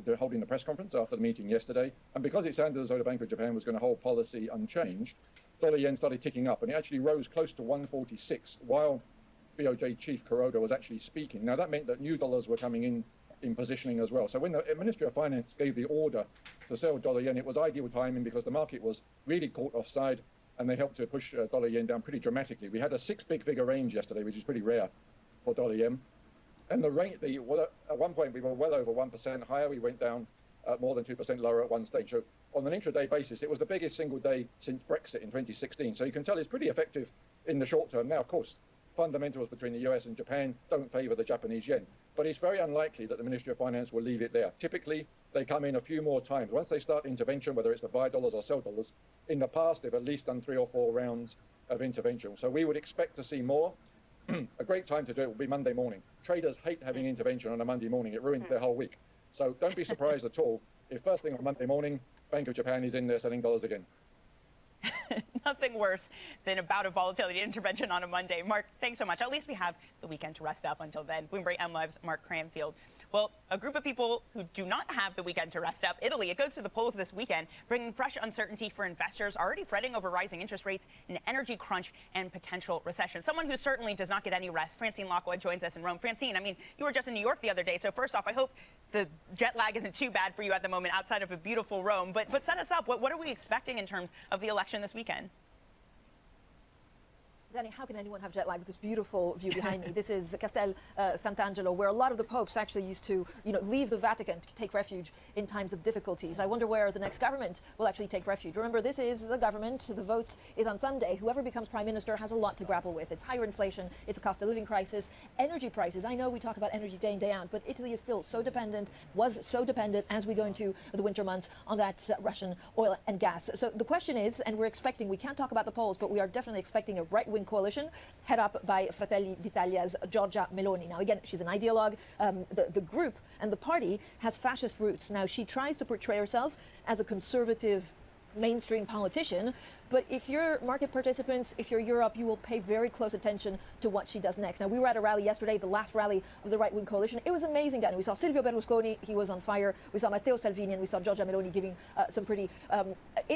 they're holding the press conference after the meeting yesterday, and because it sounded as though the Bank of Japan was going to hold policy unchanged, dollar yen started ticking up, and it actually rose close to 146 while BOJ Chief Kuroda was actually speaking. Now, that meant that new dollars were coming in positioning as well. So when the Ministry of Finance gave the order to sell dollar yen, it was ideal timing because the market was really caught offside, and they helped to push dollar yen down pretty dramatically. We had a 6 big figure range yesterday, which is pretty rare for dollar yen. And at one point we were well over 1% higher. We went down more than 2% lower at one stage. So on an intraday basis, it was the biggest single day since Brexit in 2016. So you can tell it's pretty effective in the short term. Now, of course, fundamentals between the US and Japan don't favor the Japanese yen, but it's very unlikely that the Ministry of Finance will leave it there. Typically, they come in a few more times. Once they start intervention, whether it's to buy dollars or sell dollars, in the past, they've at least done 3 or 4 rounds of intervention. So we would expect to see more. A great time to do it will be Monday morning. Traders hate having intervention on a Monday morning. It ruins their whole week. So don't be surprised at all if first thing on Monday morning, Bank of Japan is in there selling dollars again. Nothing worse than a bout of volatility intervention on a Monday. Mark, thanks so much. At least we have the weekend to rest up until then. Bloomberg MLive's Mark Cranfield. Well, a group of people who do not have the weekend to rest up, Italy, it goes to the polls this weekend, bringing fresh uncertainty for investors already fretting over rising interest rates, an energy crunch, and potential recession. Someone who certainly does not get any rest, Francine Locke joins us in Rome. Francine, I mean, you were just in New York the other day, so first off, I hope the jet lag isn't too bad for you at the moment outside of a beautiful Rome. But set us up. What are we expecting in terms of the election this weekend? Danny, how can anyone have jet lag with this beautiful view behind me? This is Castel Sant'Angelo, where a lot of the popes actually used to, leave the Vatican to take refuge in times of difficulties. I wonder where the next government will actually take refuge. Remember, this is the government. The vote is on Sunday. Whoever becomes prime minister has a lot to grapple with. It's higher inflation. It's a cost of living crisis. Energy prices. I know we talk about energy day in, day out, but Italy is still was so dependent as we go into the winter months on that Russian oil and gas. So the question is, and we can't talk about the polls, but we are definitely expecting a right-wing coalition head up by Fratelli d'Italia's Giorgia Meloni. Now, again, she's an ideologue. The group and the party has fascist roots. Now, she tries to portray herself as a conservative mainstream politician, but if you're market participants, if you're Europe, you will pay very close attention to what she does next. Now, we were at a rally yesterday, the last rally of the right-wing coalition. It was amazing, Danny. We saw Silvio Berlusconi, he was on fire. We saw Matteo Salvini, and we saw Giorgia Meloni giving some pretty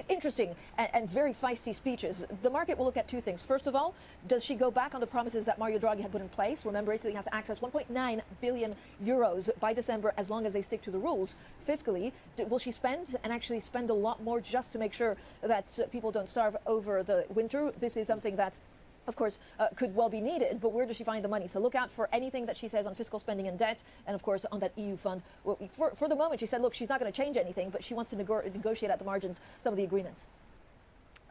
interesting and very feisty speeches. The market will look at two things. First of all, does she go back on the promises that Mario Draghi had put in place? Remember, Italy has to access 1.9 billion euros by December as long as they stick to the rules fiscally. Will she spend and actually spend a lot more just to make sure that people don't starve over the winter? This is something that, of course, could well be needed, but where does she find the money? So look out for anything that she says on fiscal spending and debt, and of course on that EU fund. For the moment, she said, look, she's not going to change anything, but she wants to negotiate at the margins some of the agreements.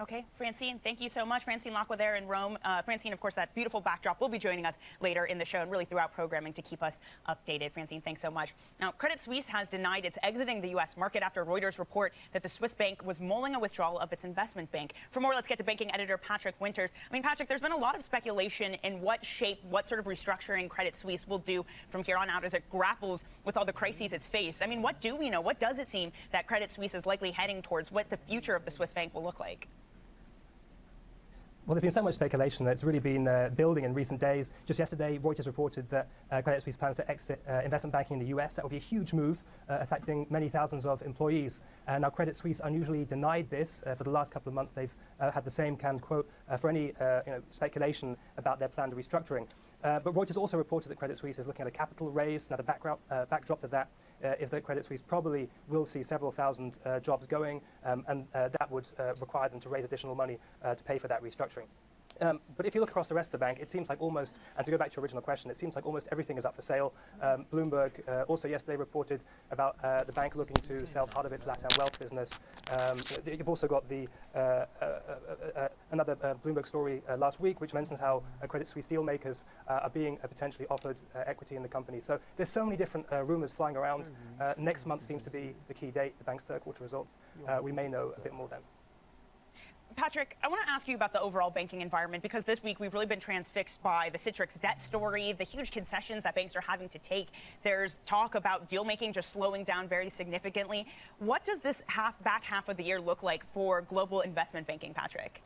Okay, Francine, thank you so much. Francine Lacqua there in Rome. Francine, of course, that beautiful backdrop will be joining us later in the show and really throughout programming to keep us updated. Francine, thanks so much. Now, Credit Suisse has denied it's exiting the U.S. market after Reuters report that the Swiss bank was mulling a withdrawal of its investment bank. For more, let's get to banking editor Patrick Winters. I mean, Patrick, there's been a lot of speculation in what shape, what sort of restructuring Credit Suisse will do from here on out as it grapples with all the crises it's faced. I mean, what do we know? What does it seem that Credit Suisse is likely heading towards? What the future of the Swiss bank will look like? Well, there's been so much speculation that it's really been building in recent days. Just yesterday, Reuters reported that Credit Suisse plans to exit investment banking in the US. That would be a huge move, affecting many thousands of employees. Now, Credit Suisse unusually denied this. For the last couple of months, they've had the same canned quote for any speculation about their planned restructuring. But Reuters also reported that Credit Suisse is looking at a capital raise. Now, the backdrop to that is that Credit Suisse probably will see several thousand jobs going, and that would require them to raise additional money to pay for that restructuring. But if you look across the rest of the bank, it seems like almost, and to go back to your original question, it seems like almost everything is up for sale. Bloomberg also yesterday reported about the bank looking to sell part of its LatAm wealth business. You've also got the another Bloomberg story last week, which mentions how Credit Suisse deal makers are being potentially offered equity in the company. So there's so many different rumors flying around. Next month seems to be the key date, the bank's third quarter results. We may know a bit more then. Patrick, I want to ask you about the overall banking environment, because this week we've really been transfixed by the Citrix debt story, the huge concessions that banks are having to take. There's talk about deal making just slowing down very significantly. What does this back half of the year look like for global investment banking, Patrick?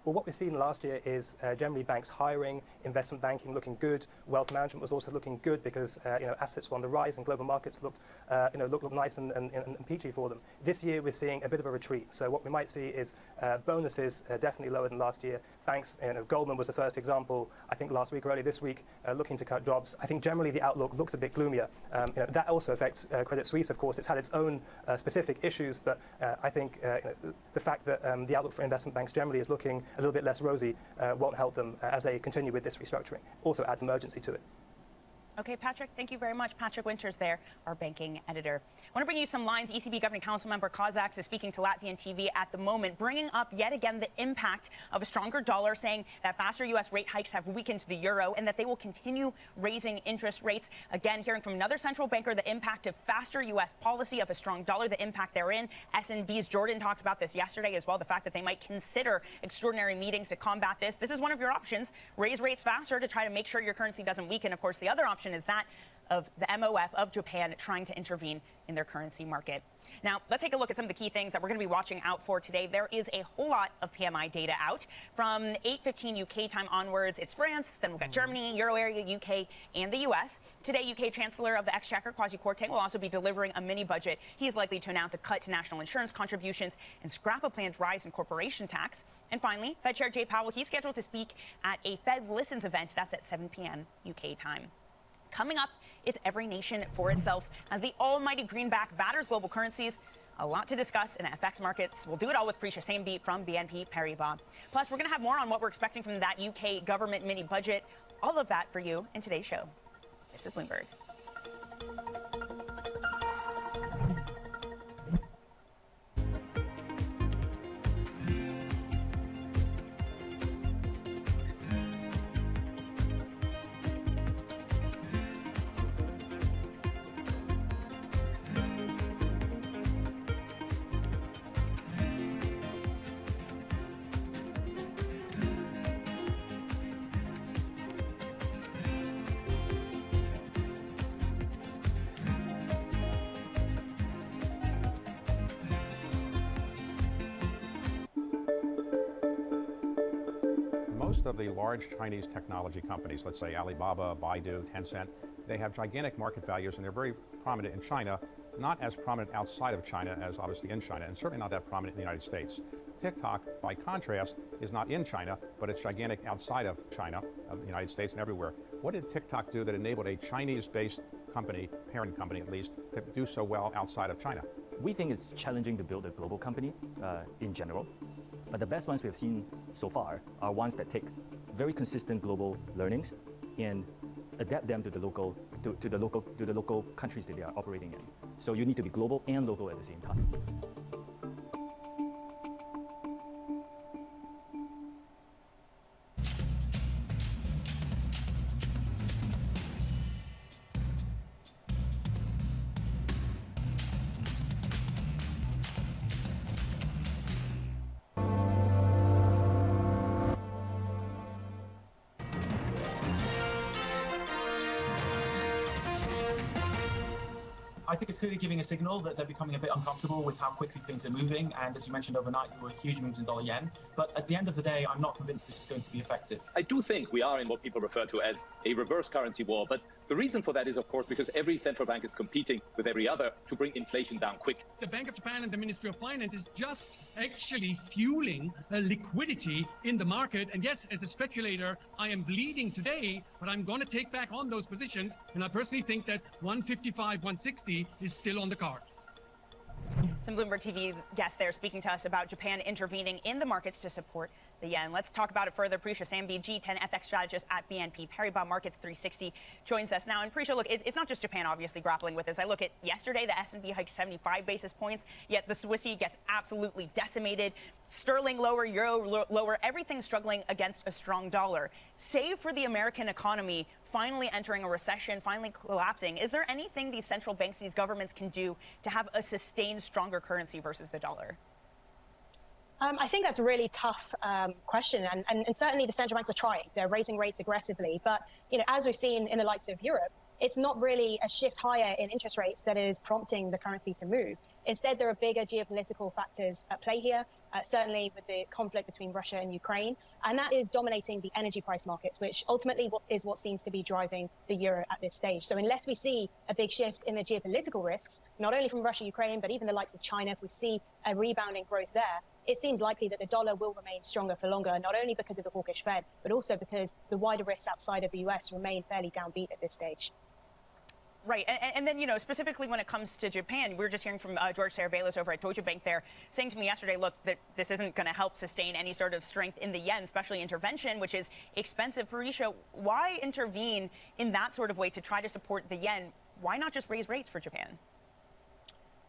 Well, what we've seen last year is generally banks hiring, investment banking looking good, wealth management was also looking good because assets were on the rise and global markets looked nice and peachy for them. This year we're seeing a bit of a retreat. So what we might see is bonuses definitely lower than last year. Banks, Goldman was the first example, I think last week or early this week, looking to cut jobs. I think generally the outlook looks a bit gloomier. That also affects Credit Suisse, of course. It's had its own specific issues, but I think the fact that the outlook for investment banks generally is looking a little bit less rosy won't help them as they continue with this restructuring. Also adds some urgency to it. Okay, Patrick, thank you very much. Patrick Winters there, our banking editor. I want to bring you some lines. ECB Governing Council member Kazaks is speaking to Latvian TV at the moment, bringing up yet again the impact of a stronger dollar, saying that faster U.S. rate hikes have weakened the euro and that they will continue raising interest rates. Again, hearing from another central banker the impact of faster U.S. policy, of a strong dollar, the impact therein. SNB's Jordan talked about this yesterday as well, the fact that they might consider extraordinary meetings to combat this. This is one of your options. Raise rates faster to try to make sure your currency doesn't weaken. Of course, the other option is that of the MOF of Japan trying to intervene in their currency market. Now, let's take a look at some of the key things that we're going to be watching out for today. There is a whole lot of PMI data out. From 8:15 UK time onwards, it's France, then we've got Germany, Euro area, UK, and the US. Today, UK Chancellor of the Exchequer, Kwasi Kwarteng, will also be delivering a mini budget. He is likely to announce a cut to national insurance contributions and scrap a planned rise in corporation tax. And finally, Fed Chair Jay Powell, he's scheduled to speak at a Fed Listens event. That's at 7 p.m. UK time. Coming up, it's every nation for itself as the almighty greenback batters global currencies. A lot to discuss in FX markets. We'll do it all with Prisha Samebeat from BNP Paribas. Plus, we're going to have more on what we're expecting from that UK government mini budget. All of that for you in today's show. This is Bloomberg. most of the large Chinese technology companies, let's say Alibaba, Baidu, Tencent, they have gigantic market values and they're very prominent in China, not as prominent outside of China as obviously in China, and certainly not that prominent in the United States. TikTok, by contrast, is not in China, but it's gigantic outside of China, of the United States and everywhere. What did TikTok do that enabled a Chinese-based company, parent company at least, to do so well outside of China? We think it's challenging to build a global company in general, but the best ones we have seen so far are ones that take very consistent global learnings and adapt them to the local countries that they are operating in. So you need to be global and local at the same time. I think it's clearly giving a signal that they're becoming a bit uncomfortable with how quickly things are moving. And as you mentioned, overnight, there were huge moves in dollar yen. But at the end of the day, I'm not convinced this is going to be effective. I do think we are in what people refer to as a reverse currency war. But the reason for that is, of course, because every central bank is competing with every other to bring inflation down quick. The Bank of Japan and the Ministry of Finance is just actually fueling liquidity in the market. And yes, as a speculator, I am bleeding today, but I'm going to take back on those positions. And I personally think that 155, 160 is still on the card. Some Bloomberg TV guests there speaking to us about Japan intervening in the markets to support the yen. Let's talk about it further. Prisha Sambi, G10 FX strategist at BNP Paribas Markets 360, joins us now. And Prisha, look, it's not just Japan obviously grappling with this. I look at yesterday, the S&P hiked 75 basis points, yet the Swissy gets absolutely decimated. Sterling lower, euro lower, everything struggling against a strong dollar. Save for the American economy finally entering a recession, finally collapsing. Is there anything these central banks, these governments can do to have a sustained stronger currency versus the dollar? I think that's a really tough question, and certainly the central banks are trying. They're raising rates aggressively, but as we've seen in the likes of Europe, it's not really a shift higher in interest rates that is prompting the currency to move. Instead, there are bigger geopolitical factors at play here, certainly with the conflict between Russia and Ukraine, and that is dominating the energy price markets, which ultimately is what seems to be driving the euro at this stage. So unless we see a big shift in the geopolitical risks, not only from Russia, Ukraine, but even the likes of China, if we see a rebounding growth there, it seems likely that the dollar will remain stronger for longer, not only because of the hawkish Fed, but also because the wider risks outside of the US remain fairly downbeat at this stage. Right. And then, specifically when it comes to Japan, we were just hearing from George Saravelis over at Deutsche Bank there, saying to me yesterday, look, that this isn't going to help sustain any sort of strength in the yen, especially intervention, which is expensive. Parisha, why intervene in that sort of way to try to support the yen? Why not just raise rates for Japan?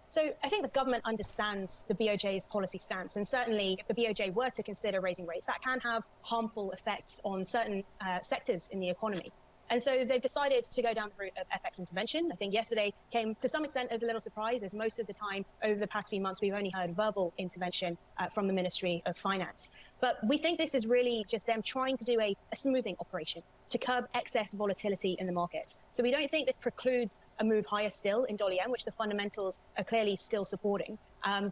So I think the government understands the BOJ's policy stance, and certainly if the BOJ were to consider raising rates, that can have harmful effects on certain sectors in the economy. And so they've decided to go down the route of FX intervention. I think yesterday came to some extent as a little surprise, as most of the time over the past few months, we've only heard verbal intervention from the Ministry of Finance. But we think this is really just them trying to do a smoothing operation to curb excess volatility in the markets. So we don't think this precludes a move higher still in dollar yen, which the fundamentals are clearly still supporting.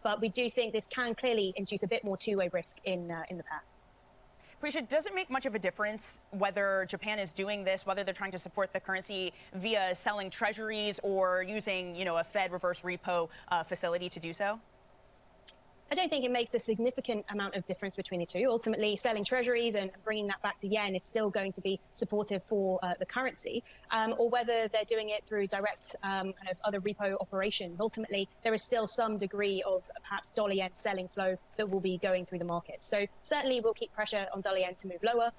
But we do think this can clearly induce a bit more two-way risk in the path. Prisha, does it make much of a difference whether Japan is doing this, whether they're trying to support the currency via selling treasuries or using, a Fed reverse repo facility to do so? I don't think it makes a significant amount of difference between the two. Ultimately, selling treasuries and bringing that back to yen is still going to be supportive for the currency, or whether they're doing it through direct kind of other repo operations. Ultimately, there is still some degree of perhaps dollar yen selling flow that will be going through the market. So certainly we'll keep pressure on dollar yen to move lower,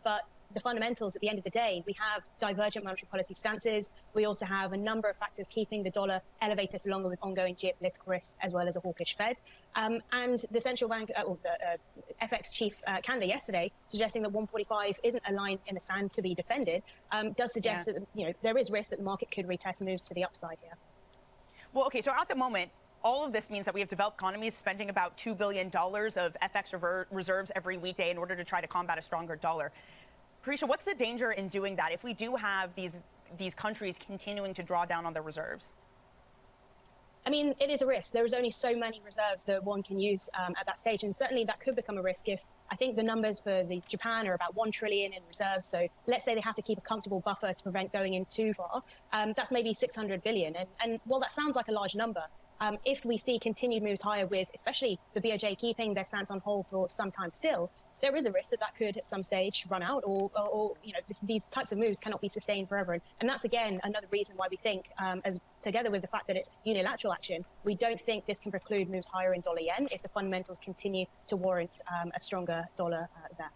but the fundamentals at the end of the day, we have divergent monetary policy stances. We also have a number of factors keeping the dollar elevated for longer with ongoing geopolitical risks, as well as a hawkish Fed. And the central bank, or the FX chief candidate yesterday, suggesting that 145 isn't a line in the sand to be defended, does suggest that there is risk that the market could retest moves to the upside here. Well, okay, so at the moment, all of this means that we have developed economies spending about $2 billion of FX reserves every weekday in order to try to combat a stronger dollar. Parisha, what's the danger in doing that if we do have these countries continuing to draw down on their reserves? I mean, it is a risk. There is only so many reserves that one can use at that stage. And certainly that could become a risk if I think the numbers for Japan are about 1 trillion in reserves. So let's say they have to keep a comfortable buffer to prevent going in too far. That's maybe 600 billion. And while that sounds like a large number, if we see continued moves higher with especially the BOJ keeping their stance on hold for some time still, there is a risk that that could at some stage run out, or you know, these types of moves cannot be sustained forever. And that's again another reason why we think, as together with the fact that it's unilateral action, we don't think this can preclude moves higher in dollar yen if the fundamentals continue to warrant a stronger dollar there.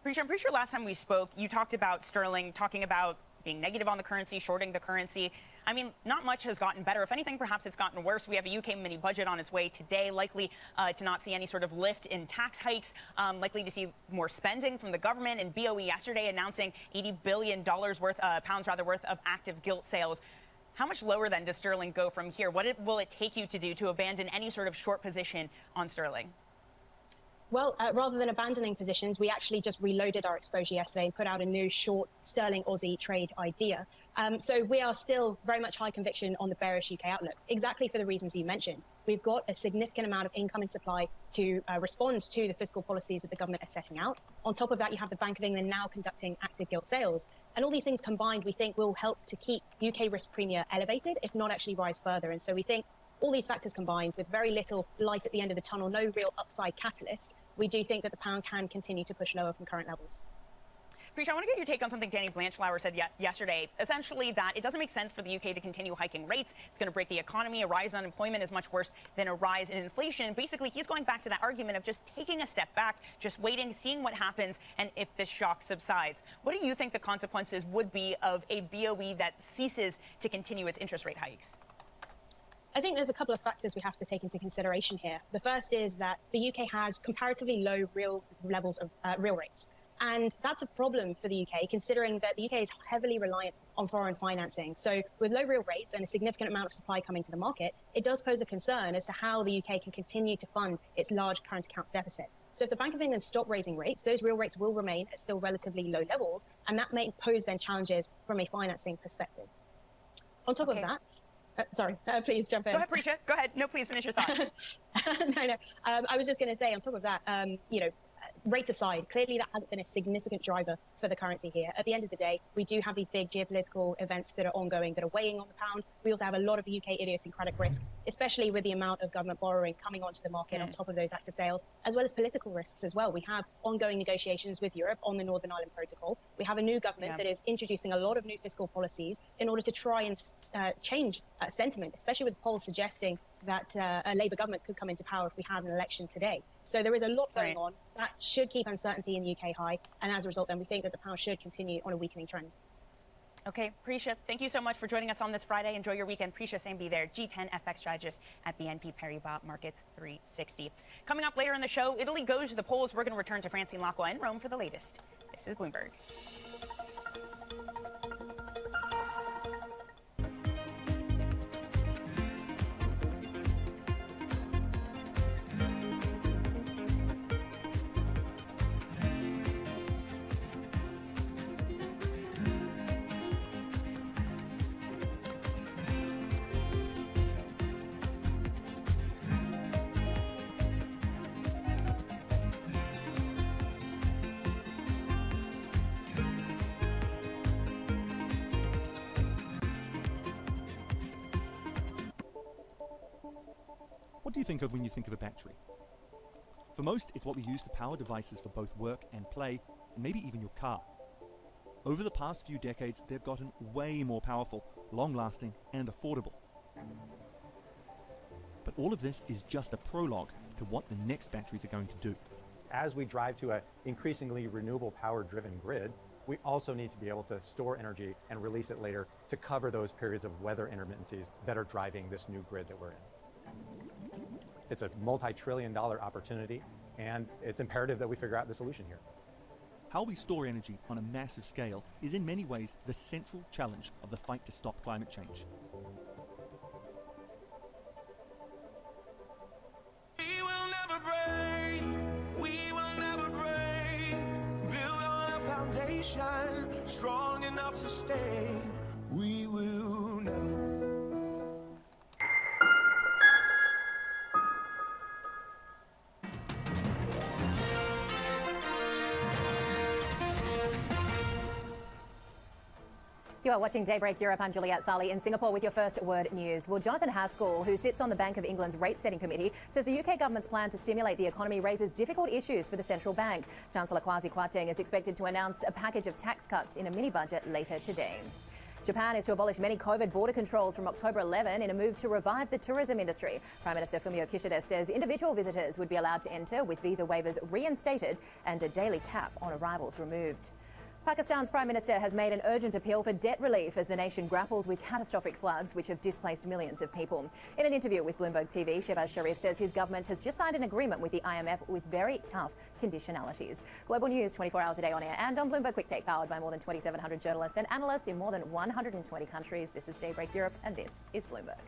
I'm pretty sure last time we spoke, you talked about sterling, talking about being negative on the currency, shorting the currency. I mean, not much has gotten better. If anything, perhaps it's gotten worse. We have a UK mini budget on its way today, likely to not see any sort of lift in tax hikes, likely to see more spending from the government. And BOE yesterday announcing $80 billion worth, pounds rather, worth of active gilt sales. How much lower then does sterling go from here? What will it take you to do to abandon any sort of short position on sterling? Well, rather than abandoning positions, we actually just reloaded our exposure yesterday and put out a new short sterling Aussie trade idea. So we are still very much high conviction on the bearish UK outlook, exactly for the reasons you mentioned. We've got a significant amount of incoming supply to respond to the fiscal policies that the government is setting out. On top of that, you have the Bank of England now conducting active gilt sales. And all these things combined, we think will help to keep UK risk premia elevated, if not actually rise further. And so we think all these factors combined with very little light at the end of the tunnel, no real upside catalyst, we do think that the pound can continue to push lower from current levels. Preach, I want to get your take on something Danny Blanchflower said yesterday, essentially that it doesn't make sense for the UK to continue hiking rates. It's going to break the economy. A rise in unemployment is much worse than a rise in inflation. And basically, he's going back to that argument of just taking a step back, just waiting, seeing what happens, and if this shock subsides. What do you think the consequences would be of a BOE that ceases to continue its interest rate hikes? I think there's a couple of factors we have to take into consideration here. The first is that the UK has comparatively low real levels of real rates. And that's a problem for the UK, considering that the UK is heavily reliant on foreign financing. So with low real rates and a significant amount of supply coming to the market, it does pose a concern as to how the UK can continue to fund its large current account deficit. So if the Bank of England stop raising rates, those real rates will remain at still relatively low levels, and that may pose then challenges from a financing perspective. On top of that, sorry, please jump in. Go ahead, Prisha. Go ahead. No, please finish your thought. No. I was just going to say, on top of that, you know, rates aside, clearly that hasn't been a significant driver for the currency here. At the end of the day, we do have these big geopolitical events that are ongoing, that are weighing on the pound. We also have a lot of UK idiosyncratic risk, especially with the amount of government borrowing coming onto the market on top of those active sales, as well as political risks as well. We have ongoing negotiations with Europe on the Northern Ireland Protocol. We have a new government that is introducing a lot of new fiscal policies in order to try and change sentiment, especially with polls suggesting that a Labour government could come into power if we had an election today. So there is a lot going on that should keep uncertainty in the UK high. And as a result, then we think that the pound should continue on a weakening trend. Okay, Prisha, thank you so much for joining us on this Friday. Enjoy your weekend. Prisha Sambi there, G10 FX strategist at BNP Paribas Markets 360. Coming up later in the show, Italy goes to the polls. We're going to return to Francine Lacqua in Rome for the latest. This is Bloomberg. What do you think of when you think of a battery? For most, it's what we use to power devices for both work and play, and maybe even your car. Over the past few decades, they've gotten way more powerful, long-lasting, and affordable. But all of this is just a prologue to what the next batteries are going to do. As we drive to an increasingly renewable power-driven grid, we also need to be able to store energy and release it later to cover those periods of weather intermittencies that are driving this new grid that we're in. It's a multi-trillion-dollar opportunity, and it's imperative that we figure out the solution here. How we store energy on a massive scale is in many ways the central challenge of the fight to stop climate change. We will never break, we will never break. Build on a foundation strong enough to stay. We will never. You are watching Daybreak Europe. I'm Juliette Sali in Singapore with your first word news. Well, Jonathan Haskell, who sits on the Bank of England's rate-setting committee, says the UK government's plan to stimulate the economy raises difficult issues for the central bank. Chancellor Kwasi Kwarteng is expected to announce a package of tax cuts in a mini-budget later today. Japan is to abolish many COVID border controls from October 11 in a move to revive the tourism industry. Prime Minister Fumio Kishida says individual visitors would be allowed to enter with visa waivers reinstated and a daily cap on arrivals removed. Pakistan's Prime Minister has made an urgent appeal for debt relief as the nation grapples with catastrophic floods which have displaced millions of people. In an interview with Bloomberg TV, Shehbaz Sharif says his government has just signed an agreement with the IMF with very tough conditionalities. Global news 24 hours a day on air and on Bloomberg Quick Take, powered by more than 2,700 journalists and analysts in more than 120 countries. This is Daybreak Europe and this is Bloomberg.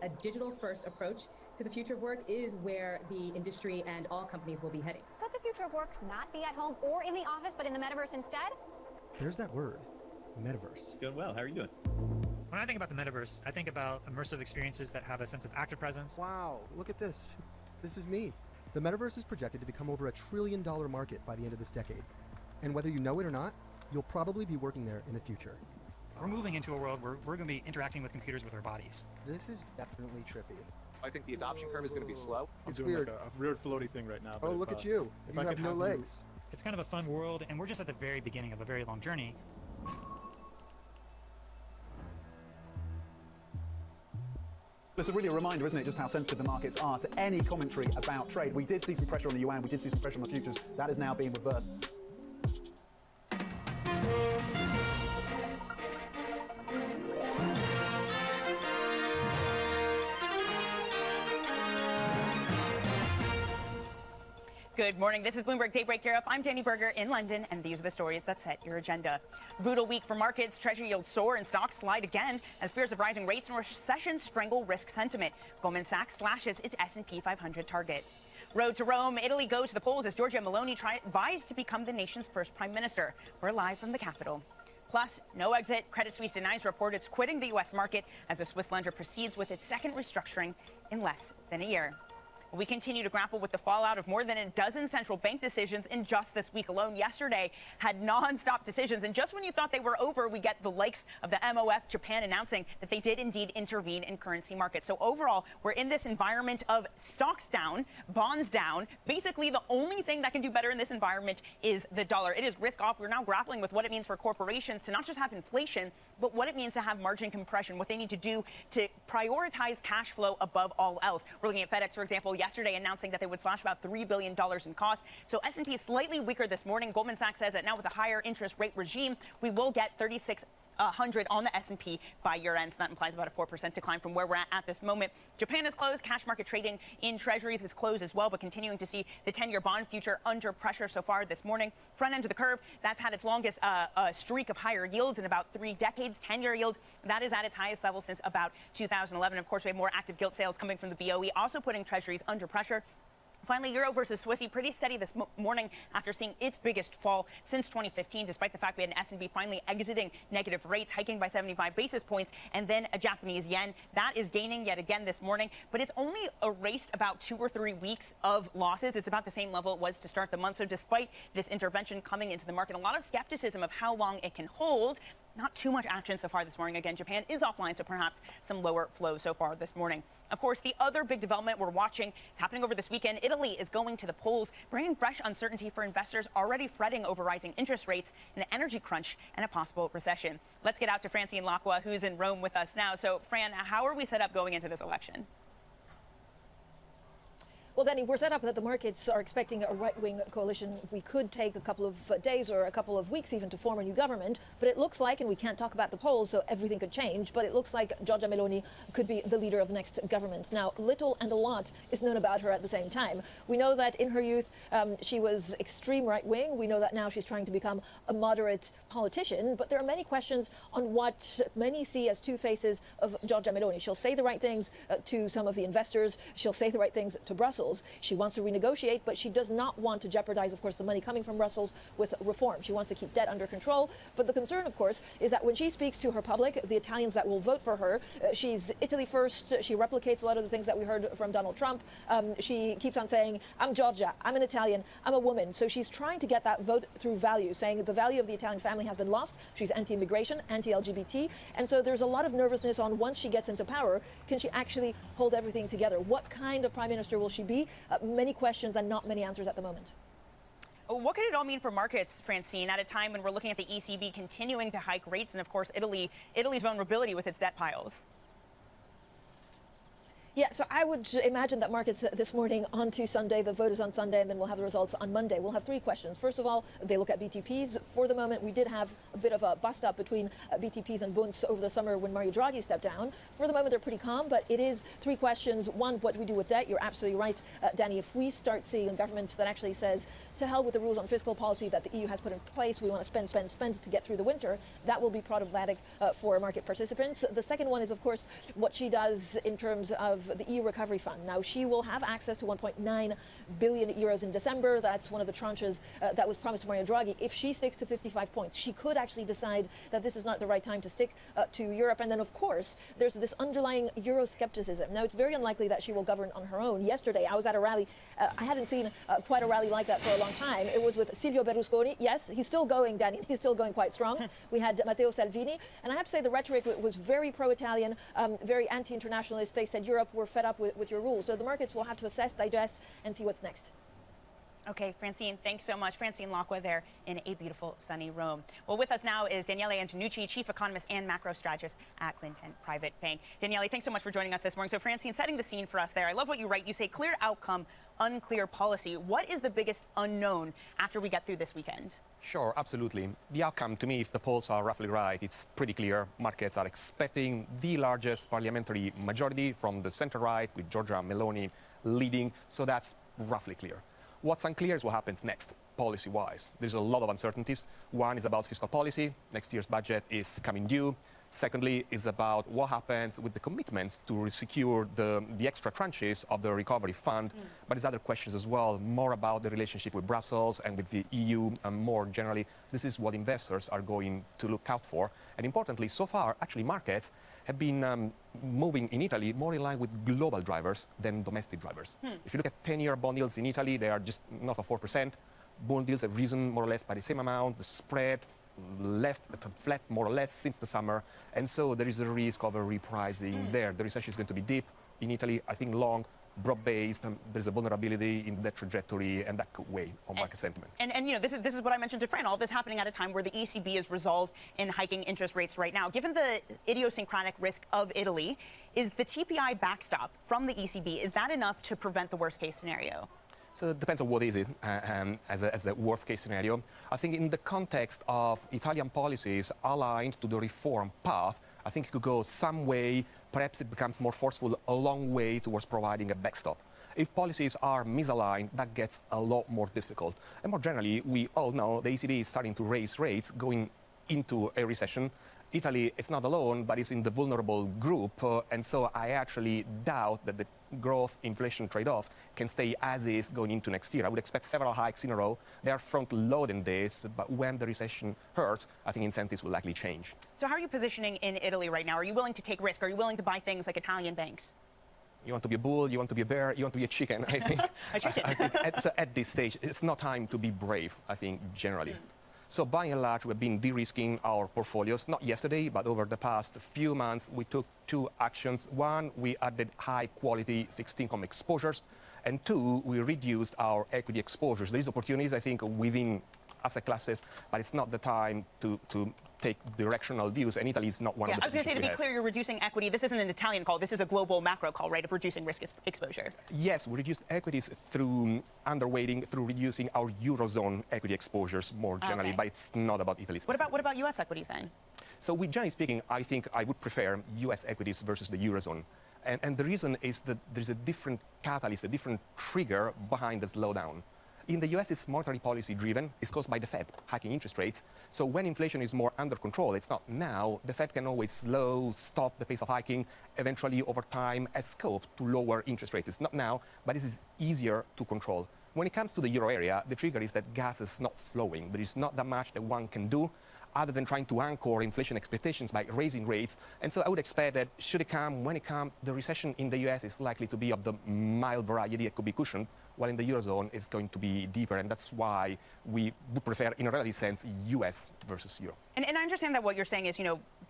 A digital-first approach to the future of work is where the industry and all companies will be heading. Could the future of work not be at home or in the office, but in the metaverse instead? There's that word, metaverse. Doing well. How are you doing? When I think about the metaverse, I think about immersive experiences that have a sense of active presence. Wow, look at this. This is me. The metaverse is projected to become over $1 trillion market by the end of this decade. And whether you know it or not, you'll probably be working there in the future. We're moving into a world where we're going to be interacting with computers with our bodies. This is definitely trippy. I think the adoption curve is going to be slow. It's weird. Like a weird floaty thing right now. Oh, look at you. You have no legs. It's kind of a fun world, and we're just at the very beginning of a very long journey. It's really a reminder, isn't it, just how sensitive the markets are to any commentary about trade. We did see some pressure on the yuan, we did see some pressure on the futures. That is now being reversed. Good morning. This is Bloomberg Daybreak Europe. I'm Danny Berger in London, and these are the stories that set your agenda. Brutal week for markets. Treasury yields soar and stocks slide again as fears of rising rates and recession strangle risk sentiment. Goldman Sachs slashes its S&P 500 target. Road to Rome, Italy goes to the polls as Giorgia Meloni vies to become the nation's first prime minister. We're live from the capital. Plus, no exit. Credit Suisse denies report it's quitting the U.S. market as the Swiss lender proceeds with its second restructuring in less than a year. We continue to grapple with the fallout of more than a dozen central bank decisions in just this week alone. Yesterday had non-stop decisions, and just when you thought they were over, we get the likes of the MOF Japan announcing that they did indeed intervene in currency markets. So overall, we're in this environment of stocks down, bonds down. Basically, the only thing that can do better in this environment is the dollar. It is risk off. We're now grappling with what it means for corporations to not just have inflation, but what it means to have margin compression, what they need to do to prioritize cash flow above all else. We're looking at FedEx, for example, yesterday announcing that they would slash about $3 billion in costs. So S&P is slightly weaker this morning. Goldman Sachs says that now with a higher interest rate regime, we will get 3,600 on the S&P by year end. So that implies about a 4% decline from where we're at this moment. Japan is closed. Cash market trading in treasuries is closed as well, but continuing to see the 10-year bond future under pressure so far this morning. Front end of the curve, that's had its longest streak of higher yields in about 3 decades. 10-year yield, that is at its highest level since about 2011. Of course, we have more active gilt sales coming from the BOE, also putting treasuries under pressure. Finally, Euro versus Swissy, pretty steady this morning after seeing its biggest fall since 2015, despite the fact we had an S&P finally exiting negative rates, hiking by 75 basis points, and then a Japanese yen. That is gaining yet again this morning, but it's only erased about 2 or 3 weeks of losses. It's about the same level it was to start the month. So despite this intervention coming into the market, a lot of skepticism of how long it can hold. Not too much action so far this morning. Again, Japan is offline, so perhaps some lower flow so far this morning. Of course, the other big development we're watching is happening over this weekend. Italy is going to the polls, bringing fresh uncertainty for investors already fretting over rising interest rates, an energy crunch, and a possible recession. Let's get out to Francine Lacqua, who's in Rome with us now. So, Fran, how are we set up going into this election? Well, Danny, we're set up that the markets are expecting a right-wing coalition. We could take a couple of days or a couple of weeks even to form a new government, but it looks like, and we can't talk about the polls, so everything could change, but it looks like Giorgia Meloni could be the leader of the next government. Now, little and a lot is known about her at the same time. We know that in her youth, she was extreme right-wing. We know that now she's trying to become a moderate politician, but there are many questions on what many see as two faces of Giorgia Meloni. She'll say the right things to some of the investors. She'll say the right things to Brussels. She wants to renegotiate, but she does not want to jeopardize, of course, the money coming from Brussels with reform. She wants to keep debt under control. But the concern, of course, is that when she speaks to her public, the Italians that will vote for her, she's Italy first. She replicates a lot of the things that we heard from Donald Trump. She keeps on saying, I'm Giorgia, I'm an Italian, I'm a woman. So she's trying to get that vote through value, saying the value of the Italian family has been lost. She's anti-immigration, anti-LGBT. And so there's a lot of nervousness on once she gets into power, can she actually hold everything together? What kind of prime minister will she be? Many questions and not many answers at the moment. What could it all mean for markets, Francine, at a time when we're looking at the ECB continuing to hike rates and, of course, Italy's vulnerability with its debt piles? Yeah, so I would imagine that markets this morning on to Sunday, the vote is on Sunday, and then we'll have the results on Monday. We'll have three questions. First of all, they look at BTPs. For the moment, we did have a bit of a bust-up between BTPs and bunds over the summer when Mario Draghi stepped down. For the moment, they're pretty calm, but it is three questions. One, what do we do with debt? You're absolutely right, Danny. If we start seeing a government that actually says, to hell with the rules on fiscal policy that the EU has put in place, we want to spend, spend, spend to get through the winter, that will be problematic for market participants. The second one is, of course, what she does in terms of the EU recovery fund. Now, she will have access to 1.9 billion euros in December. That's one of the tranches that was promised to Mario Draghi. If she sticks to 55 points, she could actually decide that this is not the right time to stick to Europe. And then, of course, there's this underlying Euroscepticism. Now, it's very unlikely that she will govern on her own. Yesterday, I was at a rally. I hadn't seen quite a rally like that for a long time. It was with Silvio Berlusconi. Yes, he's still going, Danny. He's still going quite strong. We had Matteo Salvini. And I have to say the rhetoric was very pro-Italian, very anti-internationalist. They said, Europe, we're fed up with your rules. So the markets will have to assess, digest, and see what's next. Okay, Francine, thanks so much. Francine Lacqua there in a beautiful sunny Rome. Well, with us now is Daniele Antonucci, Chief Economist and Macro Strategist at Clinton Private Bank. Daniele, thanks so much for joining us this morning. So, Francine, setting the scene for us there. I love what you write. You say clear outcome, unclear policy. What is the biggest unknown after we get through this weekend? Sure, absolutely. The outcome, to me, if the polls are roughly right, it's pretty clear. Markets are expecting the largest parliamentary majority from the center-right, with Giorgia Meloni leading, so that's roughly clear. What's unclear is what happens next, policy-wise. There's a lot of uncertainties. One is about fiscal policy. Next year's budget is coming due. Secondly, is about what happens with the commitments to secure the extra tranches of the recovery fund. But there's other questions as well, more about the relationship with Brussels and with the EU, and more generally, this is what investors are going to look out for. And importantly, so far, actually, markets have been moving in Italy more in line with global drivers than domestic drivers. If you look at 10-year bond yields in Italy, they are just north of 4%. Bond yields have risen more or less by the same amount. The spread left flat more or less since the summer, and so there is a risk of a repricing there. The recession is going to be deep in Italy, I think long, broad-based, there's a vulnerability in that trajectory, and that could weigh on market sentiment. And you know, this is what I mentioned to Fran, all this happening at a time where the ECB is resolved in hiking interest rates right now. Given the idiosyncratic risk of Italy, is the TPI backstop from the ECB, is that enough to prevent the worst-case scenario? So it depends on what is it as a worst-case scenario. I think in the context of Italian policies aligned to the reform path, I think it could go some way. Perhaps it becomes more forceful a long way towards providing a backstop. If policies are misaligned, that gets a lot more difficult. And more generally, we all know the ECB is starting to raise rates going into a recession. Italy is not alone, but it's in the vulnerable group. And so I actually doubt that the growth-inflation trade-off can stay as is going into next year. I would expect several hikes in a row. They are front-loading this, but when the recession hurts, I think incentives will likely change. So how are you positioning in Italy right now? Are you willing to take risk? Are you willing to buy things like Italian banks? You want to be a bull, you want to be a bear, you want to be a chicken, I think. A chicken. I think at this stage, it's not time to be brave, I think, generally. So by and large, we've been de-risking our portfolios, not yesterday, but over the past few months, we took two actions. One, we added high-quality fixed income exposures, and two, we reduced our equity exposures. There is opportunities, I think, within asset classes, but it's not the time to take directional views, and Italy is not one of the I was going to say, to be clear, you're reducing equity. This isn't an Italian call. This is a global macro call, right, of reducing risk exposure. Yes, we reduced equities through underweighting, through reducing our Eurozone equity exposures more generally, but it's not about Italy specifically. What about U.S. equities then? So generally speaking, I think I would prefer U.S. equities versus the Eurozone. And the reason is that there's a different catalyst, a different trigger behind the slowdown. In the US, it's monetary policy driven. It's caused by the Fed hiking interest rates. So when inflation is more under control, it's not now, the Fed can always stop the pace of hiking, eventually over time has scope to lower interest rates. It's not now, but this is easier to control. When it comes to the euro area, the trigger is that gas is not flowing. There is not that much that one can do other than trying to anchor inflation expectations by raising rates. And so I would expect that should it come, when it comes, the recession in the US is likely to be of the mild variety. It could be cushioned, while in the Eurozone it's going to be deeper. And that's why we would prefer, in a relative sense, US versus Euro. And I understand that what you're saying is,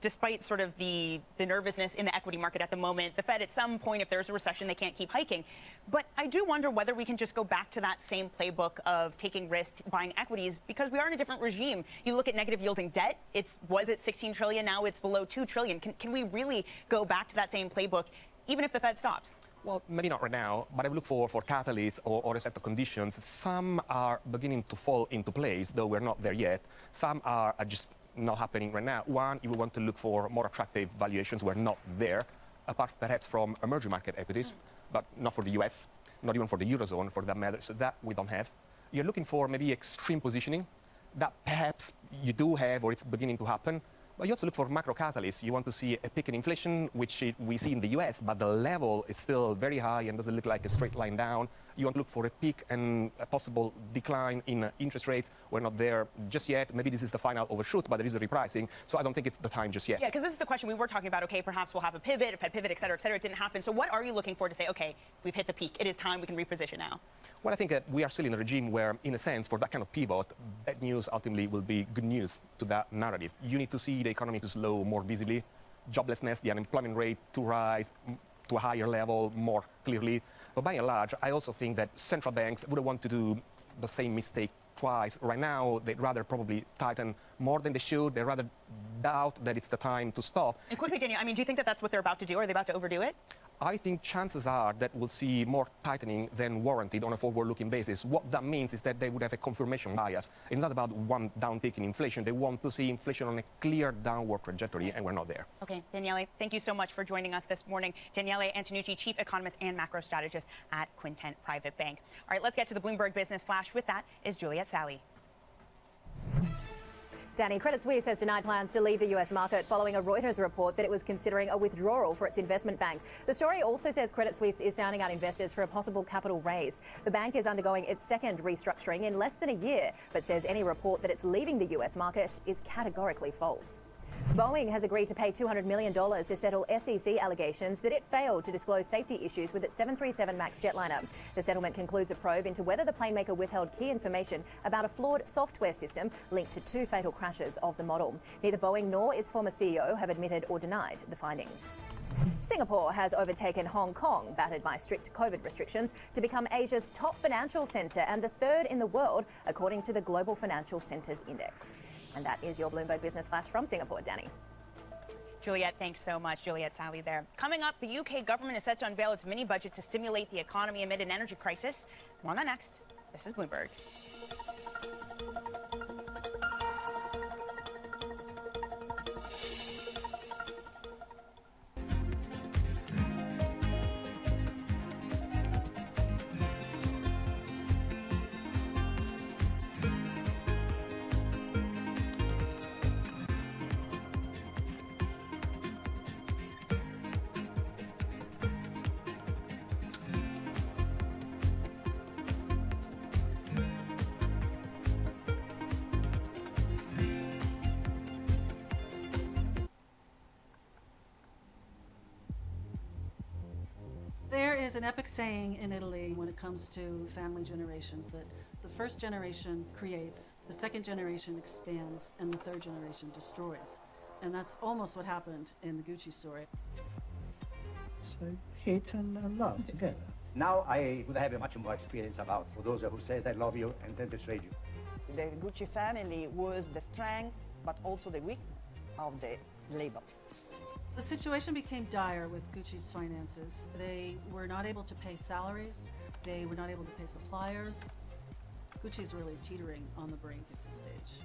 despite sort of the nervousness in the equity market at the moment, the Fed at some point, if there's a recession, they can't keep hiking. But I do wonder whether we can just go back to that same playbook of taking risk, buying equities, because we are in a different regime. You look at negative yielding debt, was it 16 trillion, now it's below 2 trillion. Can we really go back to that same playbook, even if the Fed stops? Well, maybe not right now, but I would look for catalysts or a set of conditions. Some are beginning to fall into place, though we're not there yet. Some are just not happening right now. One, if we want to look for more attractive valuations, we're not there, apart perhaps from emerging market equities, but not for the US, not even for the Eurozone for that matter, so that we don't have. You're looking for maybe extreme positioning that perhaps you do have or it's beginning to happen. But you also look for macro catalysts. You want to see a peak in inflation, which we see in the US, but the level is still very high and doesn't look like a straight line down. You want to look for a peak and a possible decline in interest rates. We're not there just yet. Maybe this is the final overshoot, but there is a repricing. So I don't think it's the time just yet. Yeah, because this is the question we were talking about. Okay, perhaps we'll have a pivot, a Fed pivot, et cetera, et cetera. It didn't happen. So what are you looking for to say, okay, we've hit the peak. It is time we can reposition now? Well, I think that we are still in a regime where, in a sense, for that kind of pivot, bad news ultimately will be good news to that narrative. You need to see the economy to slow more visibly, joblessness, the unemployment rate to rise to a higher level more clearly. But by and large, I also think that central banks wouldn't want to do the same mistake twice. Right now, they'd rather probably tighten more than they should. They'd rather doubt that it's the time to stop. And quickly, Daniel, do you think that that's what they're about to do? Are they about to overdo it? I think chances are that we'll see more tightening than warranted on a forward-looking basis. What that means is that they would have a confirmation bias. It's not about one downtick in inflation. They want to see inflation on a clear downward trajectory, and we're not there. Okay, Daniele, thank you so much for joining us this morning. Daniele Antonucci, Chief Economist and Macro Strategist at Quintet Private Bank. All right, let's get to the Bloomberg Business Flash. With that is Juliet Sally. Danny, Credit Suisse has denied plans to leave the US market following a Reuters report that it was considering a withdrawal for its investment bank. The story also says Credit Suisse is sounding out investors for a possible capital raise. The bank is undergoing its second restructuring in less than a year, but says any report that it's leaving the US market is categorically false. Boeing has agreed to pay $200 million to settle SEC allegations that it failed to disclose safety issues with its 737 MAX jetliner. The settlement concludes a probe into whether the plane maker withheld key information about a flawed software system linked to 2 fatal crashes of the model. Neither Boeing nor its former CEO have admitted or denied the findings. Singapore has overtaken Hong Kong, battered by strict COVID restrictions, to become Asia's top financial centre and the third in the world, according to the Global Financial Centres Index. And that is your Bloomberg Business Flash from Singapore, Danny. Juliet, thanks so much. Juliet Sally there. Coming up, the UK government is set to unveil its mini budget to stimulate the economy amid an energy crisis. More on that next. This is Bloomberg. There is an epic saying in Italy when it comes to family generations that the first generation creates, the second generation expands, and the third generation destroys. And that's almost what happened in the Gucci story. So hate and love together. Now I would have a much more experience about for those who says I love you and then betrayed you. the Gucci family was the strength, but also the weakness of the label. The situation became dire with Gucci's finances. They were not able to pay salaries. They were not able to pay suppliers. Gucci's really teetering on the brink at this stage.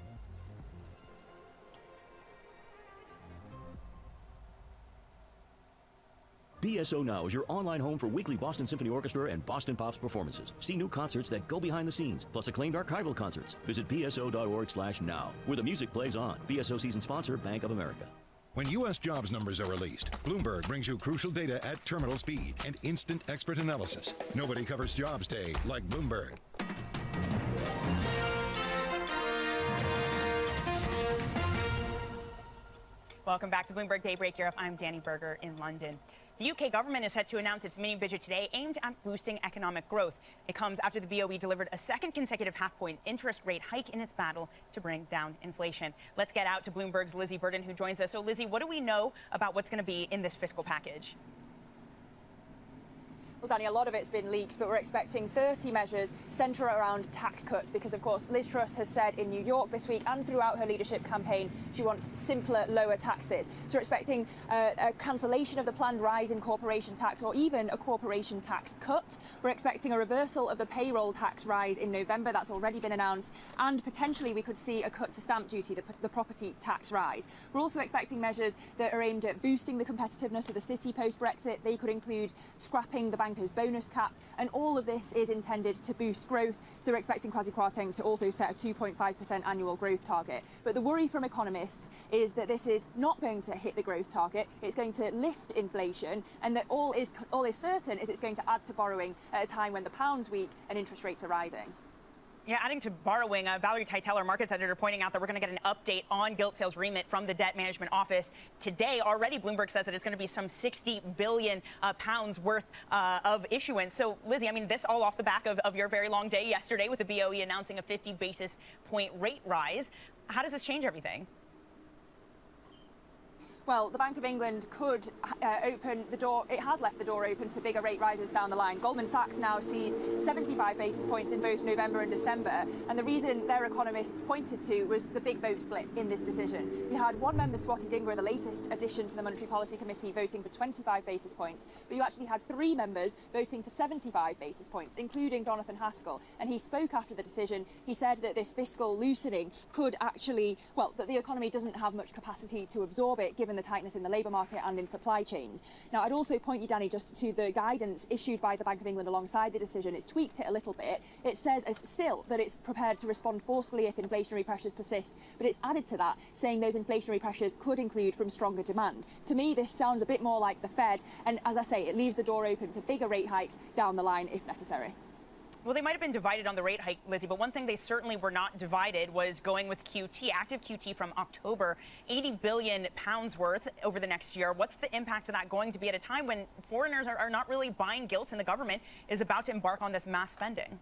BSO Now is your online home for weekly Boston Symphony Orchestra and Boston Pops performances. See new concerts that go behind the scenes, plus acclaimed archival concerts. Visit bso.org/now, where the music plays on. BSO season sponsor, Bank of America. When U.S. jobs numbers are released, Bloomberg brings you crucial data at terminal speed and instant expert analysis. Nobody covers jobs day like Bloomberg. Welcome back to Bloomberg Daybreak Europe. I'm Danny Berger in London. The UK government is set to announce its mini budget today aimed at boosting economic growth. It comes after the BOE delivered a second consecutive half-point interest rate hike in its battle to bring down inflation. Let's get out to Bloomberg's Lizzie Burden, who joins us. So, Lizzie, what do we know about what's going to be in this fiscal package? Well, Danny, a lot of it's been leaked, but we're expecting 30 measures centre around tax cuts because, of course, Liz Truss has said in New York this week and throughout her leadership campaign she wants simpler, lower taxes. So we're expecting a cancellation of the planned rise in corporation tax or even a corporation tax cut. We're expecting a reversal of the payroll tax rise in November. That's already been announced. And potentially we could see a cut to stamp duty, the property tax rise. We're also expecting measures that are aimed at boosting the competitiveness of the city post-Brexit. They could include scrapping the banker's bonus cap, and all of this is intended to boost growth. So we're expecting Kwasi Kwarteng to also set a 2.5% annual growth target. But the worry from economists is that this is not going to hit the growth target. It's going to lift inflation, and that all is certain is it's going to add to borrowing at a time when the pound's weak and interest rates are rising. Yeah, adding to borrowing, Valerie Teitel, our markets editor, pointing out that we're going to get an update on gilt sales remit from the Debt Management Office today. Already, Bloomberg says that it's going to be some 60 billion pounds worth of issuance. So, Lizzie, I mean, this all off the back of your very long day yesterday with the BOE announcing a 50 basis point rate rise. How does this change everything? Well, the Bank of England could open the door. It has left the door open to bigger rate rises down the line. Goldman Sachs now sees 75 basis points in both November and December. And the reason their economists pointed to was the big vote split in this decision. You had one member, Swati Dhingra, the latest addition to the Monetary Policy Committee, voting for 25 basis points. But you actually had 3 members voting for 75 basis points, including Jonathan Haskell. And he spoke after the decision. He said that this fiscal loosening could actually, well, that the economy doesn't have much capacity to absorb it, given the tightness in the labour market and in supply chains. Now, I'd also point you, Danny, just to the guidance issued by the Bank of England alongside the decision. It's tweaked it a little bit. It says still that it's prepared to respond forcefully if inflationary pressures persist, but it's added to that, saying those inflationary pressures could include from stronger demand. To me, this sounds a bit more like the Fed, and as I say, it leaves the door open to bigger rate hikes down the line if necessary. Well, they might have been divided on the rate hike, Lizzie, but one thing they certainly were not divided was going with QT, active QT from October, 80 billion pounds worth over the next year. What's the impact of that going to be at a time when foreigners are not really buying gilts and the government is about to embark on this mass spending?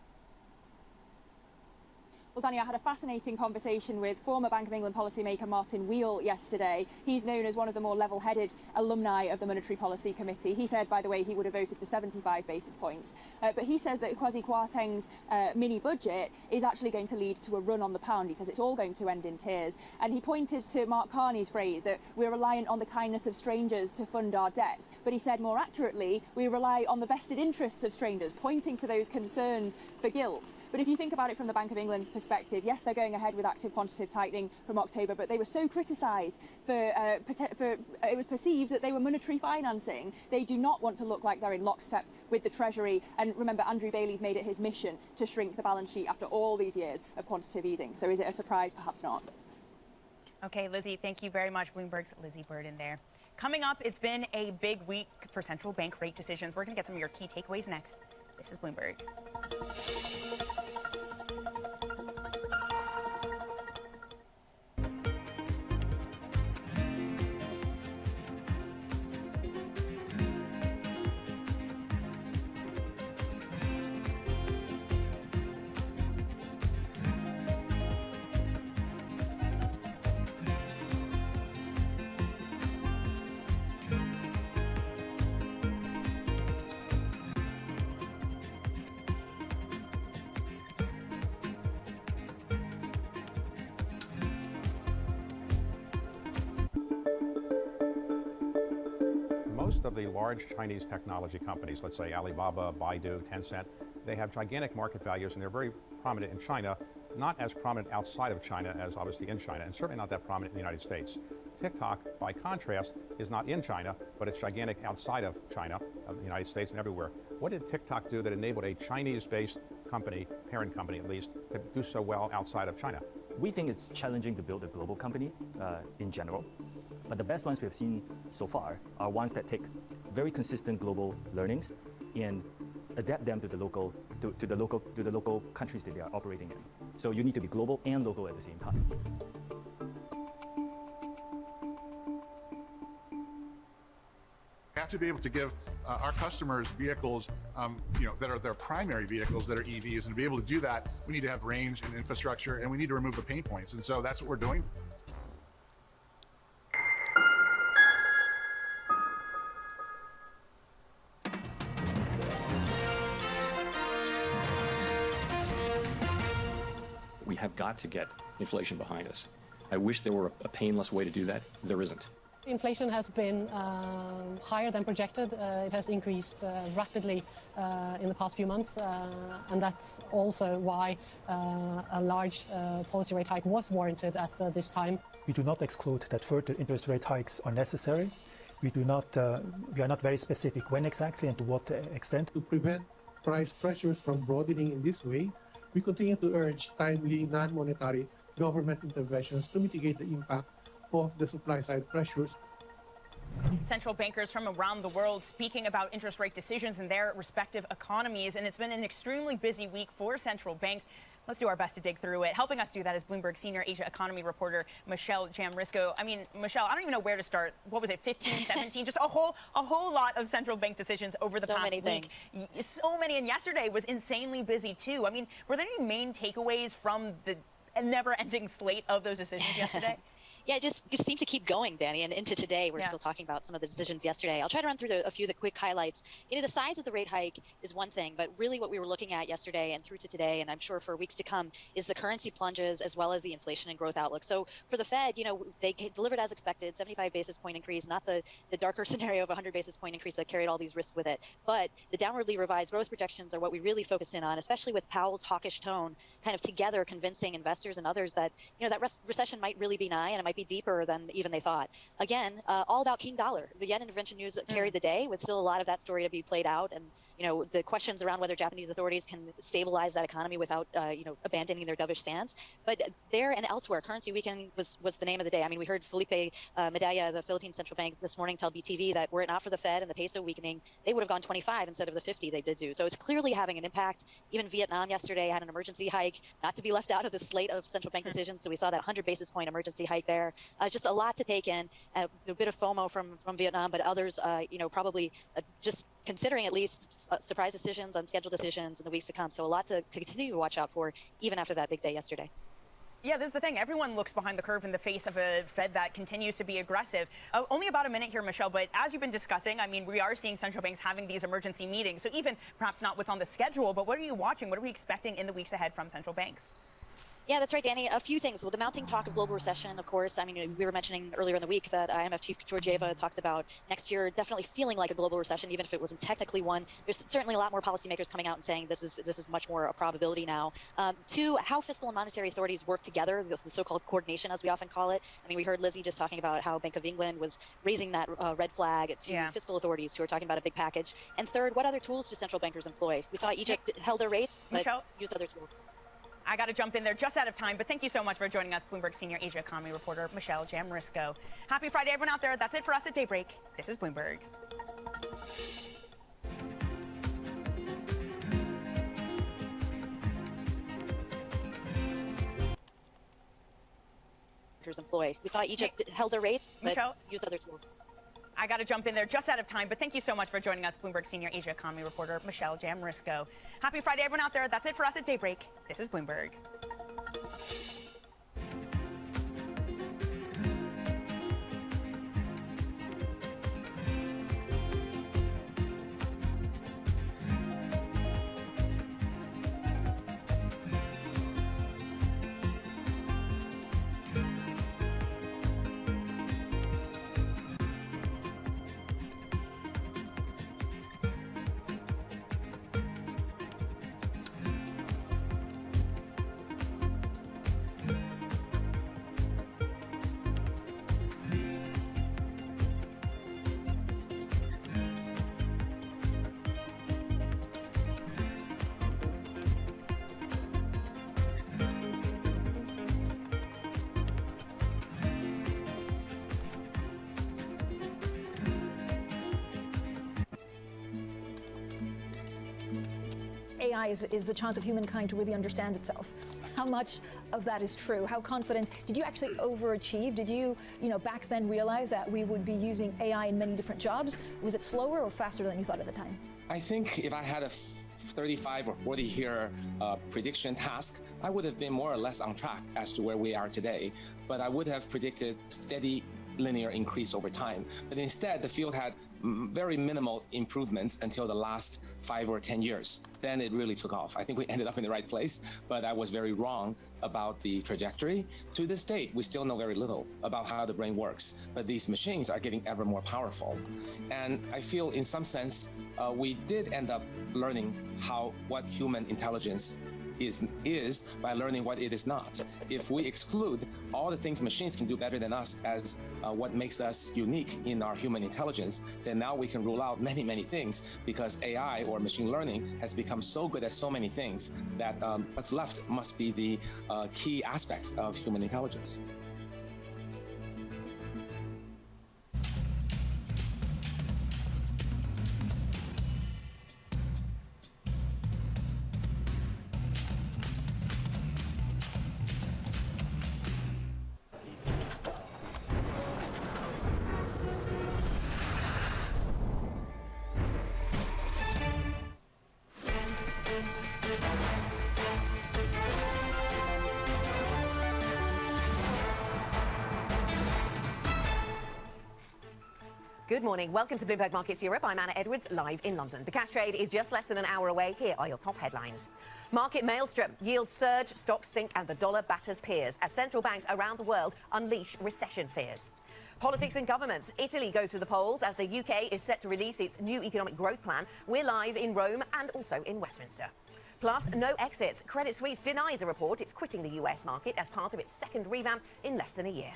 Well, Danny, I had a fascinating conversation with former Bank of England policymaker Martin Wheel yesterday. He's known as one of the more level-headed alumni of the Monetary Policy Committee. He said, by the way, he would have voted for 75 basis points. But he says that Kwasi Kwarteng's mini-budget is actually going to lead to a run on the pound. He says it's all going to end in tears. And he pointed to Mark Carney's phrase that we're reliant on the kindness of strangers to fund our debts. But he said more accurately, we rely on the vested interests of strangers, pointing to those concerns for gilts. But if you think about it from the Bank of England's perspective, yes, they're going ahead with active quantitative tightening from October, but they were so criticised for it was perceived that they were monetary financing. They do not want to look like they're in lockstep with the Treasury. And remember, Andrew Bailey's made it his mission to shrink the balance sheet after all these years of quantitative easing. So is it a surprise? Perhaps not. Okay, Lizzie, thank you very much. Bloomberg's Lizzie Burden there. Coming up, it's been a big week for central bank rate decisions. We're going to get some of your key takeaways next. This is Bloomberg. most of the large Chinese technology companies, let's say Alibaba, Baidu, Tencent, they have gigantic market values and they're very prominent in China, not as prominent outside of China as obviously in China, and certainly not that prominent in the United States. TikTok, by contrast, is not in China, but it's gigantic outside of China, of the United States and everywhere. What did TikTok do that enabled a Chinese-based company, parent company at least, to do so well outside of China? We think it's challenging to build a global company in general, but the best ones we have seen so far are ones that take very consistent global learnings and adapt them to the local countries that they are operating in. So you need to be global and local at the same time. We have to be able to give our customers vehicles, that are their primary vehicles that are EVs, and to be able to do that, we need to have range and infrastructure, and we need to remove the pain points, and so that's what we're doing. We have got to get inflation behind us. I wish there were a painless way to do that. There isn't. Inflation has been higher than projected. It has increased rapidly in the past few months, and that's also why a large policy rate hike was warranted at this time. We do not exclude that further interest rate hikes are necessary. We are not very specific when exactly and to what extent. To prevent price pressures from broadening in this way, we continue to urge timely non-monetary government interventions to mitigate the impact of the supply side pressures. Central bankers from around the world speaking about interest rate decisions in their respective economies, and it's been an extremely busy week for central banks. Let's do our best to dig through it. Helping us do that is Bloomberg senior Asia economy reporter Michelle Jamrisco. I mean, Michelle, I don't even know where to start. What was it, 15, 17? Just a whole lot of central bank decisions over the past week. So many, and yesterday was insanely busy too. I mean, were there any main takeaways from the never-ending slate of those decisions yesterday? Yeah, it just seemed to keep going, Danny, and into today. We're still talking about some of the decisions yesterday. I'll try to run through a few of the quick highlights. The size of the rate hike is one thing, but really what we were looking at yesterday and through to today, and I'm sure for weeks to come, is the currency plunges as well as the inflation and growth outlook. So for the Fed, they delivered as expected, 75 basis point increase, not the darker scenario of 100 basis point increase that carried all these risks with it. But the downwardly revised growth projections are what we really focus in on, especially with Powell's hawkish tone kind of together convincing investors and others that, that recession might really be nigh and it might be deeper than even they thought. Again, all about King Dollar. The yen intervention news carried the day, with still a lot of that story to be played out, and the questions around whether Japanese authorities can stabilize that economy without abandoning their dovish stance. But there and elsewhere, currency weakening was the name of the day. I mean, we heard Felipe Medalla, the Philippine Central Bank, this morning tell BTV that were it not for the Fed and the peso weakening, they would have gone 25 instead of the 50 they did do. So it's clearly having an impact. Even Vietnam yesterday had an emergency hike, not to be left out of the slate of central bank decisions. So we saw that 100 basis point emergency hike there. Just a lot to take in, a bit of FOMO from Vietnam, but others, probably just considering at least surprise decisions, unscheduled decisions in the weeks to come. So a lot to continue to watch out for, even after that big day yesterday. Yeah, this is the thing. Everyone looks behind the curve in the face of a Fed that continues to be aggressive. Only about a minute here, Michelle, but as you've been discussing, I mean, we are seeing central banks having these emergency meetings. So even perhaps not what's on the schedule, but what are you watching? What are we expecting in the weeks ahead from central banks? Yeah, that's right, Danny. A few things. Well, the mounting talk of global recession, of course. I mean, we were mentioning earlier in the week that IMF Chief Georgieva talked about next year definitely feeling like a global recession, even if it wasn't technically one. There's certainly a lot more policymakers coming out and saying this is much more a probability now. Two, how fiscal and monetary authorities work together, the so-called coordination, as we often call it. I mean, we heard Lizzie just talking about how Bank of England was raising that red flag to fiscal authorities who are talking about a big package. And third, what other tools do central bankers employ? We saw Egypt held their rates, but used other tools. I got to jump in there, just out of time, but thank you so much for joining us, Bloomberg senior Asia economy reporter Michelle Jamrisco. Happy Friday, everyone out there. That's it for us at Daybreak. This is Bloomberg. Employ. We saw Egypt held their rates, but used other tools. I got to jump in there, just out of time, but thank you so much for joining us, Bloomberg senior Asia economy reporter Michelle Jamrisco. Happy Friday, everyone out there. That's it for us at Daybreak. This is Bloomberg. AI is the chance of humankind to really understand itself. How much of that is true? How confident? Did you actually overachieve? Did you, back then realize that we would be using AI in many different jobs? Was it slower or faster than you thought at the time? I think if I had a 35 or 40 year prediction task, I would have been more or less on track as to where we are today. But I would have predicted steady linear increase over time. But instead, the field had very minimal improvements until the last 5 or 10 years. Then it really took off. I think we ended up in the right place, but I was very wrong about the trajectory. To this date, we still know very little about how the brain works, but these machines are getting ever more powerful. And I feel in some sense, we did end up learning what human intelligence is by learning what it is not. If we exclude all the things machines can do better than us as what makes us unique in our human intelligence, then now we can rule out many, many things, because AI or machine learning has become so good at so many things that what's left must be the key aspects of human intelligence. Good morning. Welcome to Bloomberg Markets Europe. I'm Anna Edwards, live in London. The cash trade is just less than an hour away. Here are your top headlines. Market maelstrom, yields surge, stocks sink, and the dollar batters peers as central banks around the world unleash recession fears. Politics and governments. Italy goes to the polls as the UK is set to release its new economic growth plan. We're live in Rome and also in Westminster. Plus, no exits. Credit Suisse denies a report it's quitting the US market as part of its second revamp in less than a year.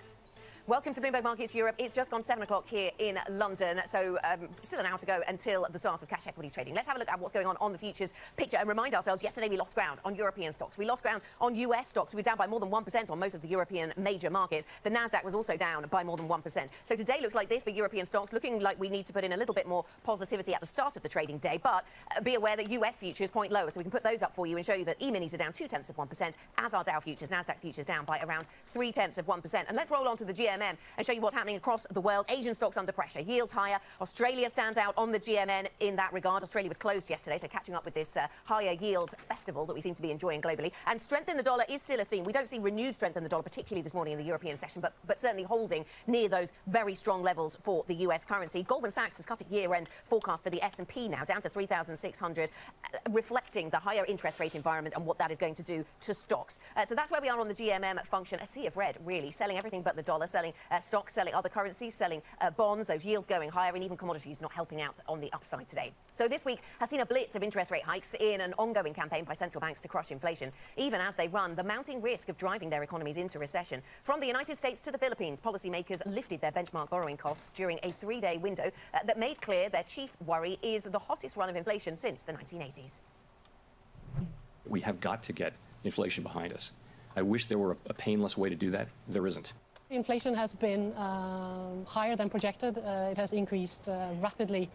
Welcome to Bloomberg Markets Europe. It's just gone 7 o'clock here in London, so still an hour to go until the start of cash equities trading. Let's have a look at what's going on the futures picture and remind ourselves, yesterday we lost ground on European stocks. We lost ground on US stocks. We were down by more than 1% on most of the European major markets. The Nasdaq was also down by more than 1%. So today looks like this for European stocks, looking like we need to put in a little bit more positivity at the start of the trading day. But be aware that US futures point lower, so we can put those up for you and show you that E-minis are down 0.2%, as are Dow futures. Nasdaq futures down by around 0.3%. And let's roll on to the GMM and show you what's happening across the world. Asian stocks under pressure, yields higher. Australia stands out on the GMN in that regard. Australia was closed yesterday, so catching up with this higher yields festival that we seem to be enjoying globally. And strength in the dollar is still a theme. We don't see renewed strength in the dollar, particularly this morning in the European session, but certainly holding near those very strong levels for the US currency. Goldman Sachs has cut its year-end forecast for the S&P now down to 3,600, reflecting the higher interest rate environment and what that is going to do to stocks. So that's where we are on the GMM function. A sea of red, really, selling everything but the dollar, selling stocks, selling other currencies, selling bonds, those yields going higher, and even commodities not helping out on the upside today. So this week has seen a blitz of interest rate hikes in an ongoing campaign by central banks to crush inflation, even as they run the mounting risk of driving their economies into recession. From the United States to the Philippines, policymakers lifted their benchmark borrowing costs during a 3-day window that made clear their chief worry is the hottest run of inflation since the 1980s. We have got to get inflation behind us. I wish there were a painless way to do that. There isn't. Inflation has been higher than projected. It has increased rapidly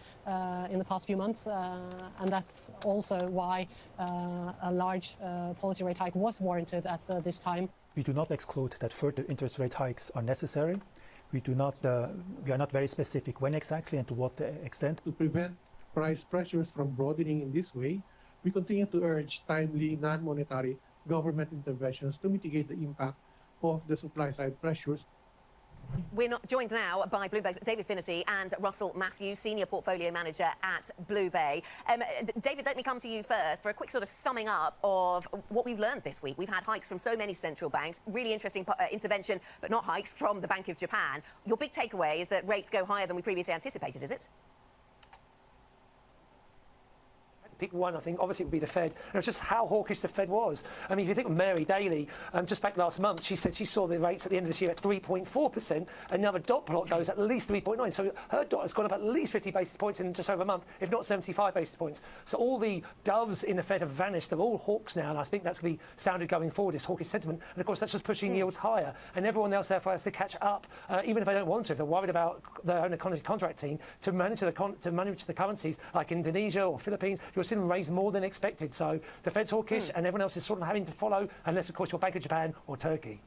in the past few months, and that's also why a large policy rate hike was warranted at this time. We do not exclude that further interest rate hikes are necessary. We are not very specific when exactly and to what extent. To prevent price pressures from broadening in this way, we continue to urge timely non-monetary government interventions to mitigate the impact of the supply-side pressures. We're not joined now by Bloomberg's David Finnerty and Russell Matthews, Senior Portfolio Manager at Blue Bay. David, let me come to you first for a quick sort of summing up of what we've learned this week. We've had hikes from so many central banks, really interesting intervention, but not hikes from the Bank of Japan. Your big takeaway is that rates go higher than we previously anticipated, is it? Pick one, I think, obviously it would be the Fed. And it was just how hawkish the Fed was. I mean, if you think of Mary Daly, just back last month, she said she saw the rates at the end of this year at 3.4%, and now the dot plot goes at least 3.9. So her dot has gone up at least 50 basis points in just over a month, if not 75 basis points. So all the doves in the Fed have vanished. They're all hawks now, and I think that's going to be sounded going forward, this hawkish sentiment. And of course, that's just pushing yields higher. And everyone else, therefore, has to catch up, even if they don't want to, if they're worried about their own economy contracting, to manage the currencies like Indonesia or Philippines. You're seen them raise more than expected. So the Fed's hawkish and everyone else is sort of having to follow, unless, of course, you're Bank of Japan or Turkey.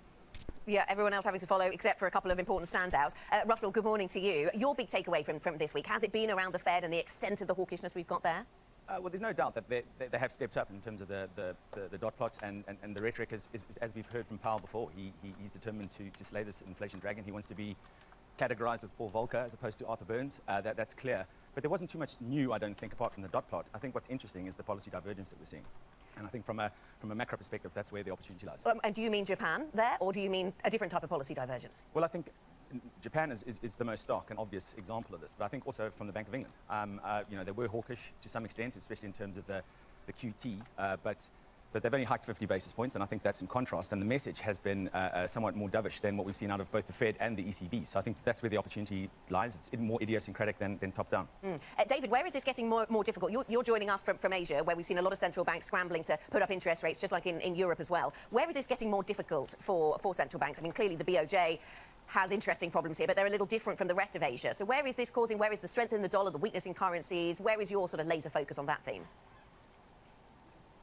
Yeah, everyone else having to follow, except for a couple of important standouts. Russell, good morning to you. Your big takeaway from this week, has it been around the Fed and the extent of the hawkishness we've got there? Well, there's no doubt that they have stepped up in terms of the dot plot and the rhetoric, is, as we've heard from Powell before. He's determined to slay this inflation dragon. He wants to be categorized with Paul Volcker as opposed to Arthur Burns. That's clear. But there wasn't too much new, I don't think, apart from the dot plot. I think what's interesting is the policy divergence that we're seeing. And I think from a macro perspective, that's where the opportunity lies. And do you mean Japan there, or do you mean a different type of policy divergence? Well, I think Japan is the most stark and obvious example of this, but I think also from the Bank of England. You know, they were hawkish to some extent, especially in terms of the QT, but they've only hiked 50 basis points, and I think that's in contrast. And the message has been somewhat more dovish than what we've seen out of both the Fed and the ECB. So I think that's where the opportunity lies. It's more idiosyncratic than top-down. David, where is this getting more difficult? You're joining us from Asia, where we've seen a lot of central banks scrambling to put up interest rates, just like in Europe as well. Where is this getting more difficult for central banks? I mean, clearly the BOJ has interesting problems here, but they're a little different from the rest of Asia. So where is this causing, where is the strength in the dollar, the weakness in currencies? Where is your sort of laser focus on that theme?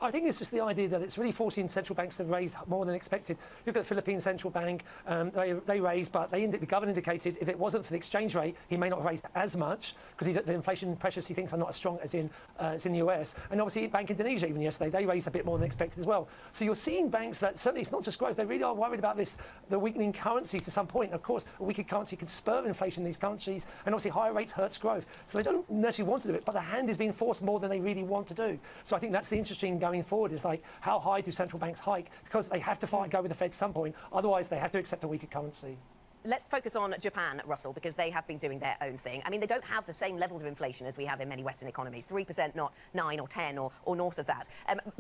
I think it's just the idea that it's really forcing central banks to raise more than expected. Look at the Philippine Central Bank. They raised, but the governor indicated if it wasn't for the exchange rate, he may not have raised as much because the inflation pressures he thinks are not as strong as in the US. And obviously Bank Indonesia, even yesterday, they raised a bit more than expected as well. So you're seeing banks that certainly it's not just growth. They really are worried about the weakening currencies to some point. Of course, a weaker currency can spur inflation in these countries, and obviously higher rates hurts growth. So they don't necessarily want to do it, but the hand is being forced more than they really want to do. So I think that's the interesting going forward, is like, how high do central banks hike? Because they have to go with the Fed at some point. Otherwise, they have to accept a weaker currency. Let's focus on Japan, Russell, because they have been doing their own thing. I mean, they don't have the same levels of inflation as we have in many Western economies, 3%, not 9 or 10 or north of that.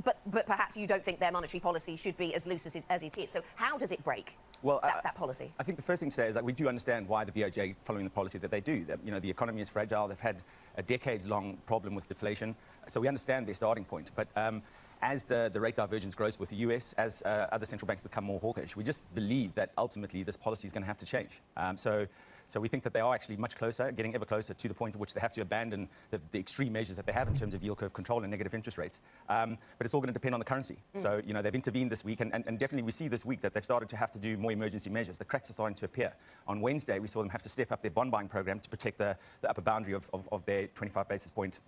But perhaps you don't think their monetary policy should be as loose as it is. So how does it break, that policy? I think the first thing to say is that we do understand why the BOJ following the policy that they do. That, you know, the economy is fragile. They've had a decades-long problem with deflation. So we understand their starting point. But as the rate divergence grows with the US, as other central banks become more hawkish, we just believe that ultimately this policy is going to have to change. So we think that they are actually much closer, getting ever closer to the point at which they have to abandon the extreme measures that they have in terms of yield curve control and negative interest rates. But it's all going to depend on the currency. So, you know, they've intervened this week, and definitely we see this week that they've started to have to do more emergency measures. The cracks are starting to appear. On Wednesday, we saw them have to step up their bond buying program to protect the upper boundary of their 25 basis point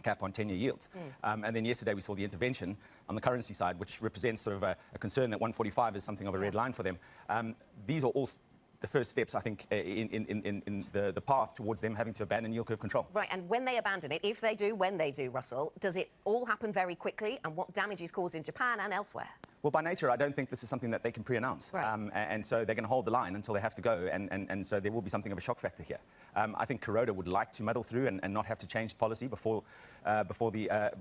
cap on 10-year yields. And then yesterday we saw the intervention on the currency side, which represents sort of a concern that 145 is something of a red line for them. These are all the first steps, I think, in the path towards them having to abandon yield curve control. Right, and when they abandon it, if they do, when they do, Russell, does it all happen very quickly? And what damage is caused in Japan and elsewhere? Well, by nature, I don't think this is something that they can pre-announce. Right. And so they're going to hold the line until they have to go, and so there will be something of a shock factor here. I think Kuroda would like to muddle through and not have to change policy before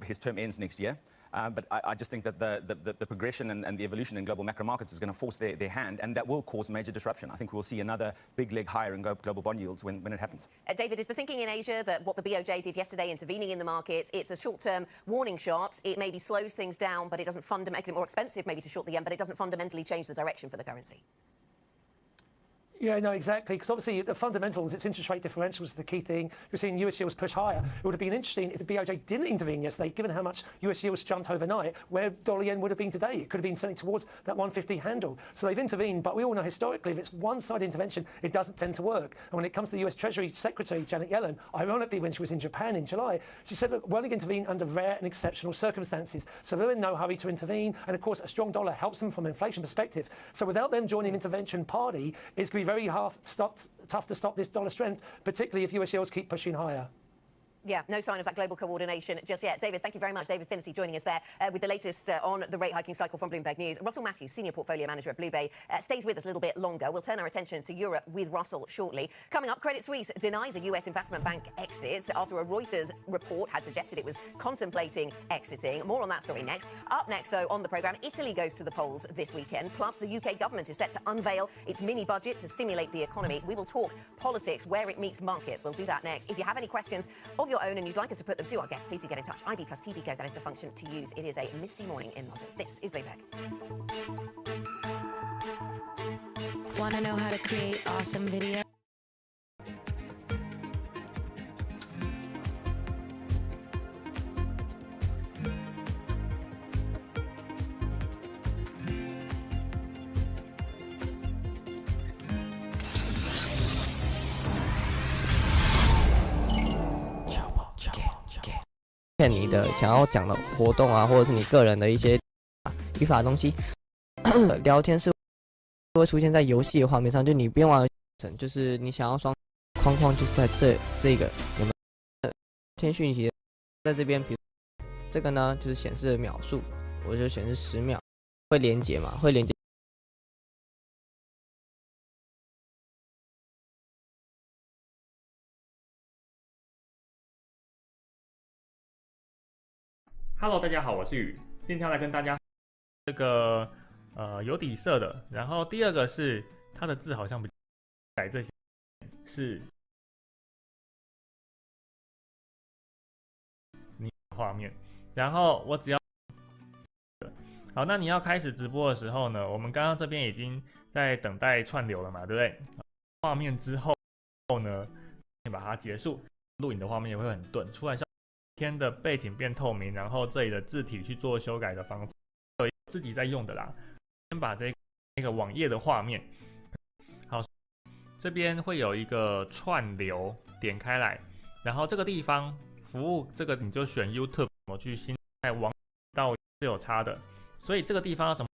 his term ends next year. But I just think that the progression and the evolution in global macro markets is going to force their hand, and that will cause major disruption. I think we'll see another big leg higher in global bond yields when it happens. David, is the thinking in Asia that what the BOJ did yesterday, intervening in the markets, it's a short-term warning shot? It maybe slows things down, but it doesn't make it more expensive maybe to short the yen, but it doesn't fundamentally change the direction for the currency? Yeah, no, exactly, because obviously the fundamentals, its interest rate differential is the key thing. You're seeing US yields push higher. It would have been interesting if the BOJ didn't intervene yesterday, given how much US yields jumped overnight, where dollar yen would have been today. It could have been something towards that 150 handle. So they've intervened, but we all know historically, if it's one-side intervention, it doesn't tend to work. And when it comes to the US Treasury Secretary, Janet Yellen, ironically, when she was in Japan in July, she said, look, we're only going to intervene under rare and exceptional circumstances. So they're in no hurry to intervene. And of course, a strong dollar helps them from an inflation perspective. So without them joining intervention party, it's going to be very tough to stop this dollar strength, particularly if US yields keep pushing higher. Yeah, no sign of that global coordination just yet. David, thank you very much. David Finney joining us there with the latest on the rate hiking cycle from Bloomberg News. Russell Matthews, Senior Portfolio Manager at Blue Bay, stays with us a little bit longer. We'll turn our attention to Europe with Russell shortly. Coming up, Credit Suisse denies a US investment bank exit after a Reuters report had suggested it was contemplating exiting. More on that story next. Up next, though, on the programme, Italy goes to the polls this weekend. Plus, the UK government is set to unveil its mini budget to stimulate the economy. We will talk politics, where it meets markets. We'll do that next. If you have any questions of your own and you'd like us to put them to our guests, please do get in touch. IB plus TV Go, that is the function to use. It is a misty morning in London. This is Bloomberg. Want to know how to create awesome video? 你的想要讲的活动啊，或者是你个人的一些语法的东西，聊天是会出现在游戏的画面上，就你不用玩，就是你想要双框框就是在这个我们天讯息在这边，比如这个呢就是显示秒数，我就显示10秒，会连接嘛，会连接。Hello， 大家好，我是宇，今天要来跟大家这个有底色的，然后第二个是它的字好像不改这些是你画面，然后我只要好，那你要开始直播的时候呢，我们刚刚这边已经在等待串流了嘛，对不对？画面之后呢，先把它结束，录影的画面也会很钝，出来天的背景变透明，然后这里的字体去做修改的方法，有自己在用的啦。先把这个网页的画面，好，这边会有一个串流，点开来，然后这个地方服务这个你就选 YouTube， 我去新在网道是有差的，所以这个地方要怎么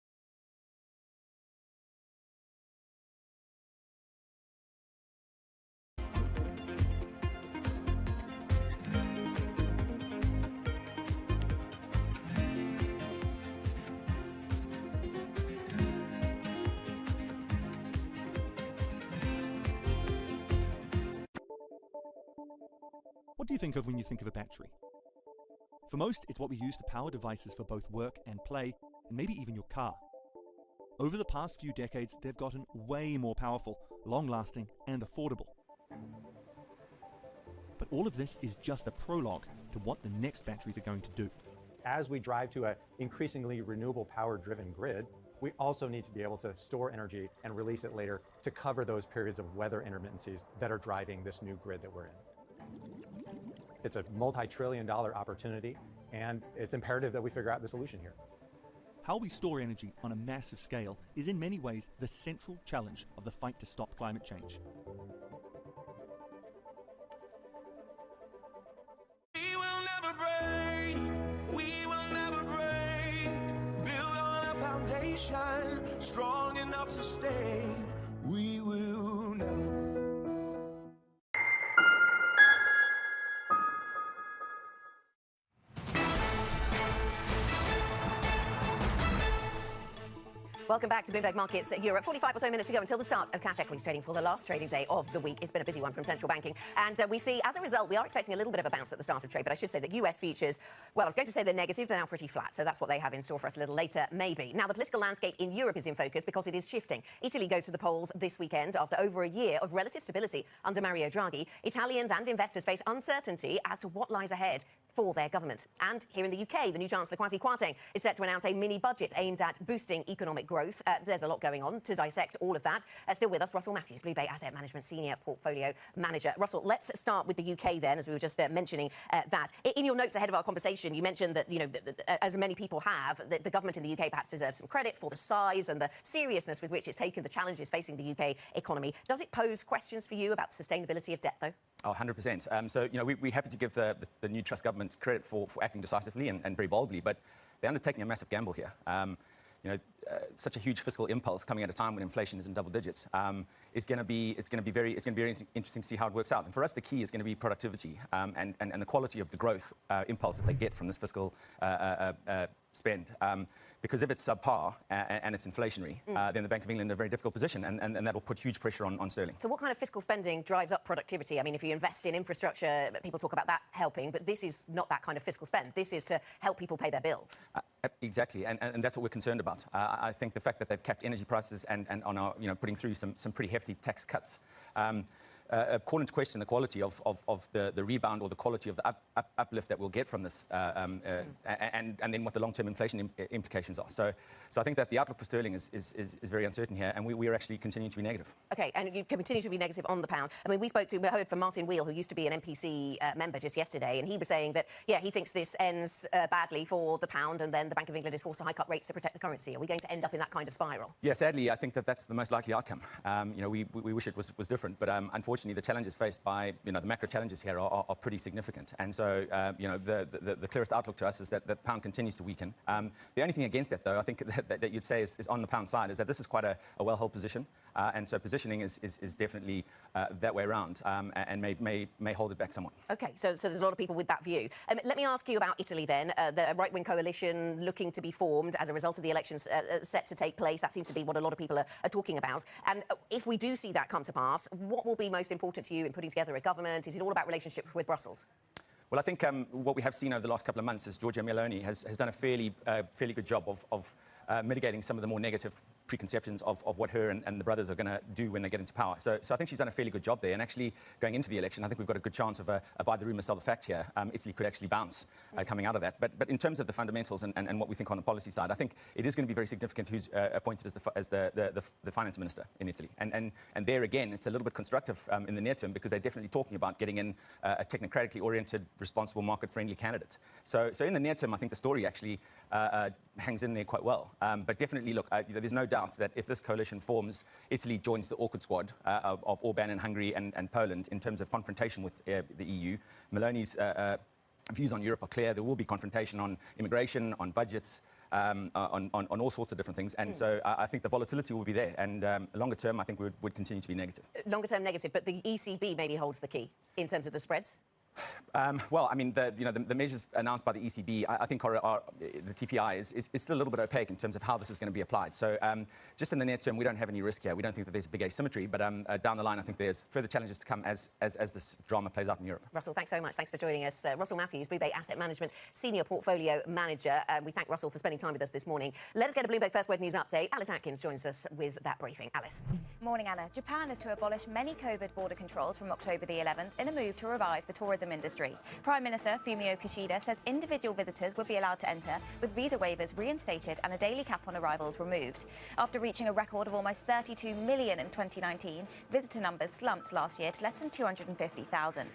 ？What do you think of when you think of a battery? For most, it's what we use to power devices for both work and play, and maybe even your car. Over the past few decades, they've gotten way more powerful, long-lasting, and affordable. But all of this is just a prologue to what the next batteries are going to do. As we drive to an increasingly renewable power-driven grid, we also need to be able to store energy and release it later to cover those periods of weather intermittencies that are driving this new grid that we're in. It's a multi-trillion-dollar opportunity, and it's imperative that we figure out the solution here. How we store energy on a massive scale is in many ways the central challenge of the fight to stop climate change. We will never break, we will never break, build on a foundation strong enough to stay. We will never. Welcome back to Bloomberg Markets Europe. 45 or so minutes to go until the start of cash equities trading for the last trading day of the week. It's been a busy one from central banking. And we see, as a result, we are expecting a little bit of a bounce at the start of trade. But I should say that US futures, well, I was going to say they're negative. They're now pretty flat. So that's what they have in store for us a little later, maybe. Now, the political landscape in Europe is in focus because it is shifting. Italy goes to the polls this weekend after over a year of relative stability under Mario Draghi. Italians and investors face uncertainty as to what lies ahead for their government. And here in the UK, the new Chancellor Kwasi Kwarteng is set to announce a mini budget aimed at boosting economic growth. There's a lot going on to dissect all of that. Still with us, Russell Matthews, Blue Bay Asset Management Senior Portfolio Manager. Russell, let's start with the UK then, as we were just mentioning that. In your notes ahead of our conversation, you mentioned that, you know, as many people have, that the government in the UK perhaps deserves some credit for the size and the seriousness with which it's taken the challenges facing the UK economy. Does it pose questions for you about the sustainability of debt, though? Oh, 100%. So, you know, we're happy to give the new Truss government credit for acting decisively and very boldly, but they're undertaking a massive gamble here. You know, such a huge fiscal impulse coming at a time when inflation is in double digits is going to be very interesting to see how it works out. And for us, the key is going to be productivity and the quality of the growth impulse that they get from this fiscal spend. Because if it's subpar and it's inflationary, then the Bank of England is in a very difficult position, and that will put huge pressure on sterling. So what kind of fiscal spending drives up productivity? I mean, if you invest in infrastructure, people talk about that helping, but this is not that kind of fiscal spend. This is to help people pay their bills. Exactly, and that's what we're concerned about. I think the fact that they've capped energy prices and are, you know, putting through some pretty hefty tax cuts call into question the quality of the rebound or the quality of the uplift that we'll get from this, and then what the long-term inflation implications are. So I think that the outlook for sterling is very uncertain here, and we are actually continuing to be negative. Okay, and you continue to be negative on the pound. I mean, we heard from Martin Wheel, who used to be an MPC member just yesterday, and he was saying that, yeah, he thinks this ends badly for the pound, and then the Bank of England is forced to hike up rates to protect the currency. Are we going to end up in that kind of spiral? Yeah, sadly, I think that that's the most likely outcome. You know, we wish it was different, but unfortunately, unfortunately, the challenges faced by, the macro challenges here are pretty significant. And so, the clearest outlook to us is that the pound continues to weaken. The only thing against that, though, I think that you'd say is on the pound side, is that this is quite a well-held position. And so positioning is definitely that way around, and may hold it back somewhat. OK, so there's a lot of people with that view. Let me ask you about Italy then. The right-wing coalition looking to be formed as a result of the elections set to take place. That seems to be what a lot of people are talking about. And if we do see that come to pass, what will be most important to you in putting together a government? Is it all about relationship with Brussels? Well, I think what we have seen over the last couple of months is Giorgia Meloni has done a fairly good job of mitigating some of the more negative preconceptions of what her and the brothers are going to do when they get into power. So I think she's done a fairly good job there. And actually, going into the election, I think we've got a good chance of a buy the rumour, sell the fact here. Italy could actually bounce coming out of that. But in terms of the fundamentals and what we think on the policy side, I think it is going to be very significant who's appointed as the finance minister in Italy. And there again, it's a little bit constructive in the near term because they're definitely talking about getting in a technocratically oriented, responsible, market-friendly candidate. So in the near term, I think the story actually hangs in there quite well. But definitely, look, there's no doubt that if this coalition forms, Italy joins the awkward squad of Orban and Hungary and Poland in terms of confrontation with the EU. Meloni's views on Europe are clear. There will be confrontation on immigration, on budgets, on all sorts of different things. And so I think the volatility will be there. And longer term, I think would continue to be negative. Longer term negative, but the ECB maybe holds the key in terms of the spreads? Well, I mean, the measures announced by the ECB, I think the TPI is still a little bit opaque in terms of how this is going to be applied. So just in the near term, we don't have any risk here. We don't think that there's a big asymmetry, but down the line, I think there's further challenges to come as this drama plays out in Europe. Russell, thanks so much. Thanks for joining us. Russell Matthews, Bloomberg Asset Management Senior Portfolio Manager. We thank Russell for spending time with us this morning. Let us get a Bloomberg First Word News update. Alice Atkins joins us with that briefing. Alice. Morning, Anna. Japan is to abolish many COVID border controls from October the 11th in a move to revive the tourism industry. Prime Minister Fumio Kishida says individual visitors would be allowed to enter, with visa waivers reinstated and a daily cap on arrivals removed. After reaching a record of almost 32 million in 2019, visitor numbers slumped last year to less than 250,000.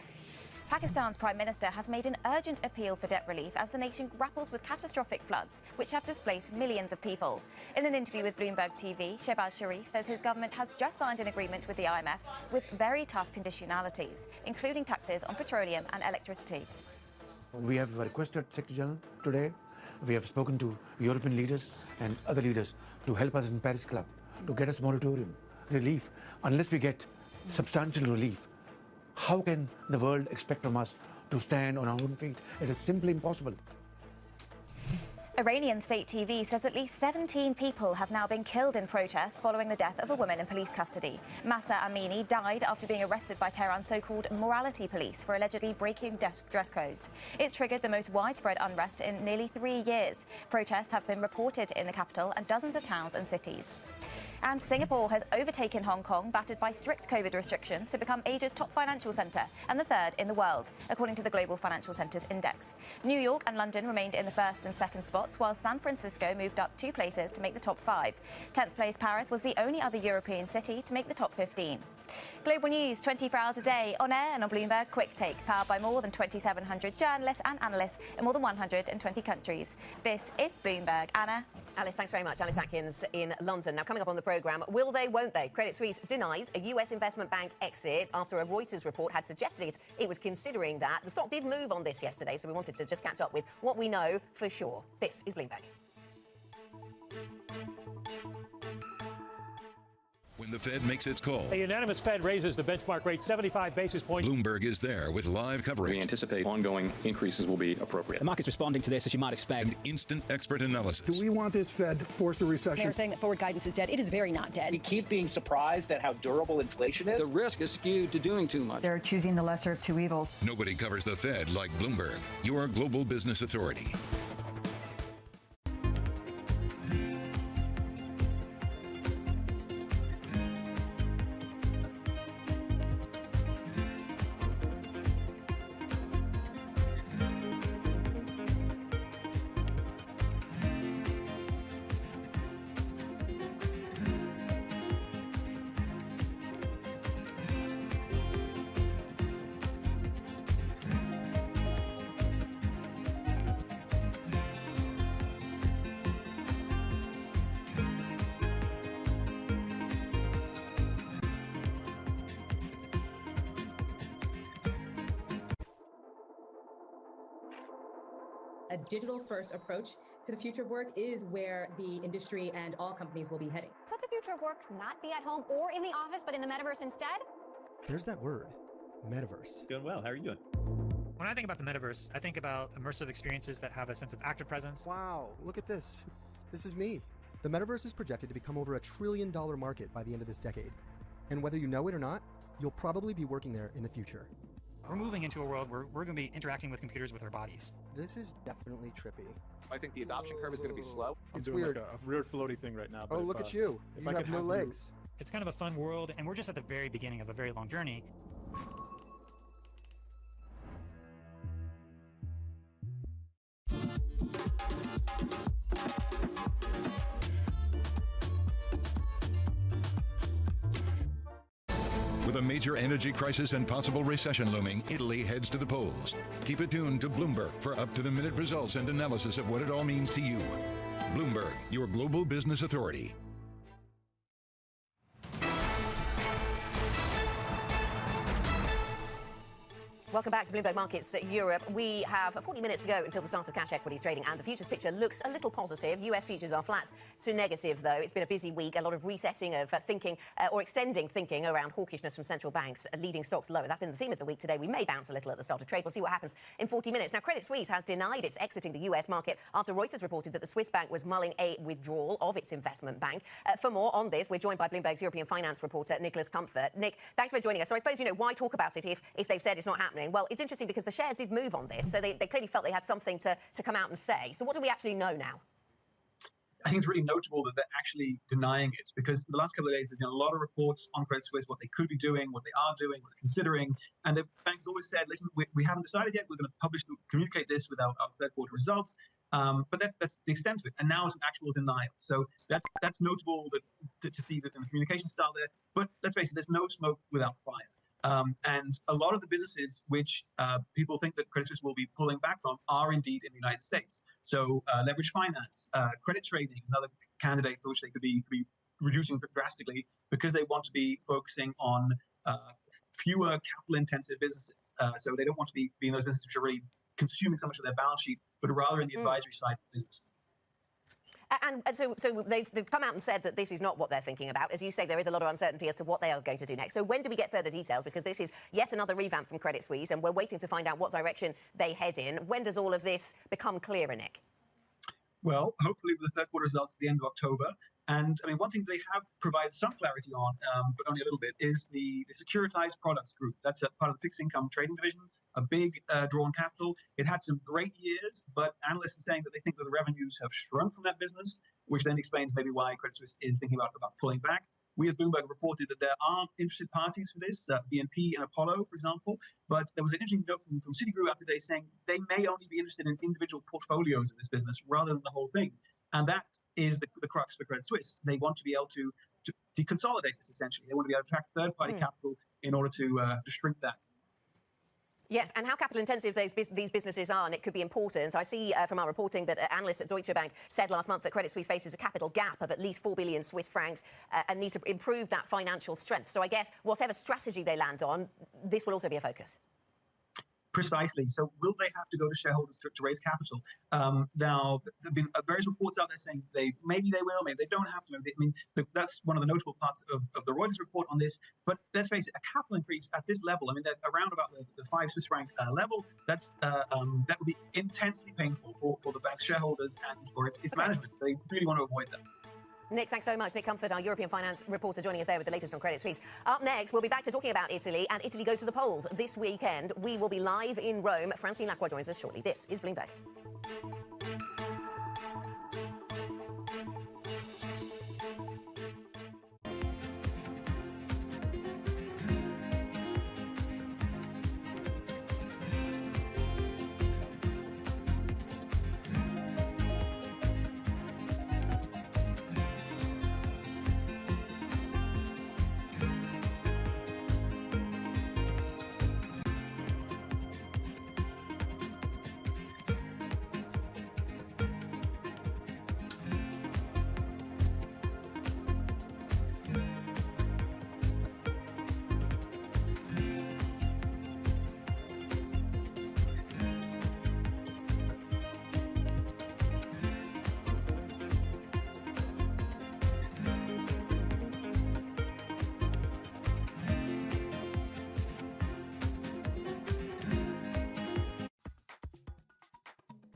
Pakistan's Prime Minister has made an urgent appeal for debt relief as the nation grapples with catastrophic floods, which have displaced millions of people. In an interview with Bloomberg TV, Shehbaz Sharif says his government has just signed an agreement with the IMF with very tough conditionalities, including taxes on petroleum and electricity. We have requested Secretary General today. We have spoken to European leaders and other leaders to help us in Paris Club, to get us moratorium, relief. Unless we get substantial relief, how can the world expect from us to stand on our own feet? It is simply impossible. Iranian state TV says at least 17 people have now been killed in protests following the death of a woman in police custody. Mahsa Amini died after being arrested by Tehran's so-called morality police for allegedly breaking dress codes. It's triggered the most widespread unrest in nearly 3 years. Protests have been reported in the capital and dozens of towns and cities. And Singapore has overtaken Hong Kong, battered by strict COVID restrictions, to become Asia's top financial centre and the third in the world, according to the Global Financial Centres Index. New York and London remained in the first and second spots, while San Francisco moved up 2 places to make the top 5. 10th place Paris was the only other European city to make the top 15. Global news 24 hours a day, on air and on Bloomberg Quick Take, powered by more than 2,700 journalists and analysts in more than 120 countries. This is Bloomberg. Anna. Alice, thanks very much. Alice Atkins in London. Now, coming up on the programme, will they, won't they? Credit Suisse denies a US investment bank exit after a Reuters report had suggested it was considering that. The stock did move on this yesterday, so we wanted to just catch up with what we know for sure. This is Bloomberg. When the Fed makes its call, a unanimous Fed raises the benchmark rate 75 basis points. Bloomberg is there with live coverage. We anticipate ongoing increases will be appropriate. The market's responding to this, as you might expect. And instant expert analysis. Do we want this Fed to force a recession? They're saying that forward guidance is dead. It is very not dead. We keep being surprised at how durable inflation is. The risk is skewed to doing too much. They're choosing the lesser of two evils. Nobody covers the Fed like Bloomberg, your global business authority. a digital-first approach to the future of work is where the industry and all companies will be heading. Could the future of work not be at home or in the office, but in the metaverse instead? There's that word, metaverse. Doing well. How are you doing? When I think about the metaverse, I think about immersive experiences that have a sense of active presence. Wow, look at this. This is me. The metaverse is projected to become over $1 trillion market by the end of this decade. And whether you know it or not, you'll probably be working there in the future. We're moving into a world where we're going to be interacting with computers with our bodies. This is definitely trippy. I think the adoption curve is going to be slow. It's weird. Like a weird floaty thing right now. Oh, look at you. You have no legs. It's kind of a fun world, and we're just at the very beginning of a very long journey. With a major energy crisis and possible recession looming, Italy heads to the polls. Keep it tuned to Bloomberg for up-to-the-minute results and analysis of what it all means to you. Bloomberg, your global business authority. Welcome back to Bloomberg Markets Europe. We have 40 minutes to go until the start of cash equities trading, and the futures picture looks a little positive. US futures are flat to negative, though. It's been a busy week, a lot of resetting of thinking or extending thinking around hawkishness from central banks, leading stocks lower. That's been the theme of the week today. We may bounce a little at the start of trade. We'll see what happens in 40 minutes. Now, Credit Suisse has denied it's exiting the US market after Reuters reported that the Swiss bank was mulling a withdrawal of its investment bank. For more on this, we're joined by Bloomberg's European finance reporter, Nicholas Comfort. Nick, thanks for joining us. So I suppose, why talk about it if they've said it's not happening? Well, it's interesting because the shares did move on this, so they clearly felt they had something to come out and say. So what do we actually know now? I think it's really notable that they're actually denying it, because the last couple of days there's been a lot of reports on Credit Suisse, what they could be doing, what they are doing, what they're considering, and the bank's always said, listen, we haven't decided yet, we're going to communicate this with our third quarter results, but that's the extent of it, and now it's an actual denial. So that's notable to see that in the communication style there, but let's face it, there's no smoke without fire. And a lot of the businesses which people think that Credit Suisse will be pulling back from are indeed in the United States. So leverage finance, credit trading is another candidate for which they could be reducing drastically, because they want to be focusing on fewer capital-intensive businesses. So they don't want to be in those businesses which are really consuming so much of their balance sheet, but rather in the advisory side of the business. And so they've come out and said that this is not what they're thinking about. As you say, there is a lot of uncertainty as to what they are going to do next. So when do we get further details? Because this is yet another revamp from Credit Suisse, and we're waiting to find out what direction they head in. When does all of this become clearer, Nick? Well, hopefully with the third quarter results at the end of October. And I mean, one thing they have provided some clarity on, but only a little bit, is the securitized products group. That's a part of the fixed income trading division, a big draw on capital. It had some great years, but analysts are saying that they think that the revenues have shrunk from that business, which then explains maybe why Credit Suisse is thinking about pulling back. We at Bloomberg reported that there are interested parties for this, BNP and Apollo, for example. But there was an interesting note from Citigroup out today saying they may only be interested in individual portfolios of this business rather than the whole thing. And that is the crux for Credit Suisse. They want to be able to deconsolidate this, essentially. They want to be able to attract third-party capital in order to shrink that. Yes, and how capital intensive these businesses are, and it could be important. I see from our reporting that analysts at Deutsche Bank said last month that Credit Suisse faces a capital gap of at least 4 billion Swiss francs and needs to improve that financial strength. So I guess whatever strategy they land on, this will also be a focus. Precisely. So will they have to go to shareholders to raise capital? Now, there have been various reports out there saying maybe they will, maybe they don't have to. I mean, that's one of the notable parts of the Reuters report on this. But let's face it, a capital increase at this level, I mean, they're around about the 5 Swiss franc level. That would be intensely painful for the bank's shareholders and for its management. So they really want to avoid that. Nick, thanks so much. Nick Comfort, our European finance reporter, joining us there with the latest on Credit Suisse. Up next, we'll be back to talking about Italy, and Italy goes to the polls this weekend. We will be live in Rome. Francine Lacroix joins us shortly. This is Bloomberg.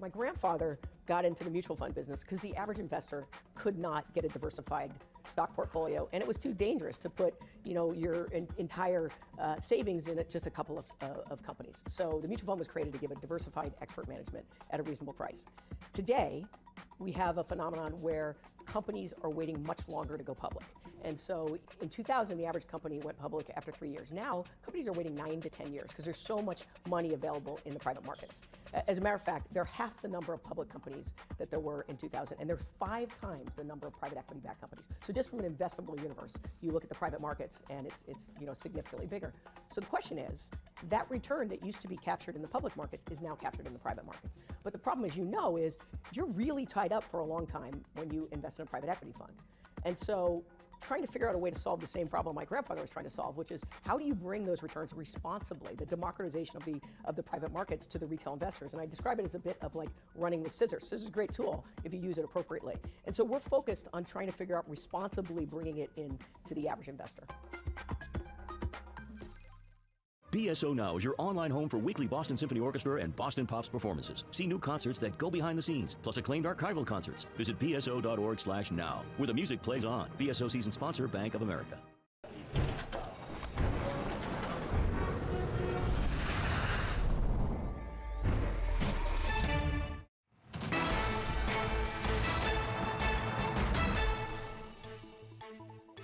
My grandfather got into the mutual fund business because the average investor could not get a diversified stock portfolio, and it was too dangerous to put, your entire savings in just a couple of companies. So the mutual fund was created to give a diversified expert management at a reasonable price. Today, we have a phenomenon where companies are waiting much longer to go public. And so in 2000, the average company went public after 3 years. Now, companies are waiting 9 to 10 years because there's so much money available in the private markets. As a matter of fact, they're half the number of public companies that there were in 2000, and they're 5 times the number of private equity-backed companies. So just from an investable universe, you look at the private markets, and it's significantly bigger. So the question is, that return that used to be captured in the public markets is now captured in the private markets. But the problem, as you know, is you're really tied up for a long time when you invest in a private equity fund. And so trying to figure out a way to solve the same problem my grandfather was trying to solve, which is how do you bring those returns responsibly, the democratization of the private markets to the retail investors. And I describe it as a bit of like running with scissors. Scissors is a great tool if you use it appropriately. And so we're focused on trying to figure out responsibly bringing it in to the average investor. BSO Now is your online home for weekly Boston Symphony Orchestra and Boston Pops performances. See new concerts that go behind the scenes, plus acclaimed archival concerts. Visit bso.org/now, where the music plays on. BSO season sponsor, Bank of America.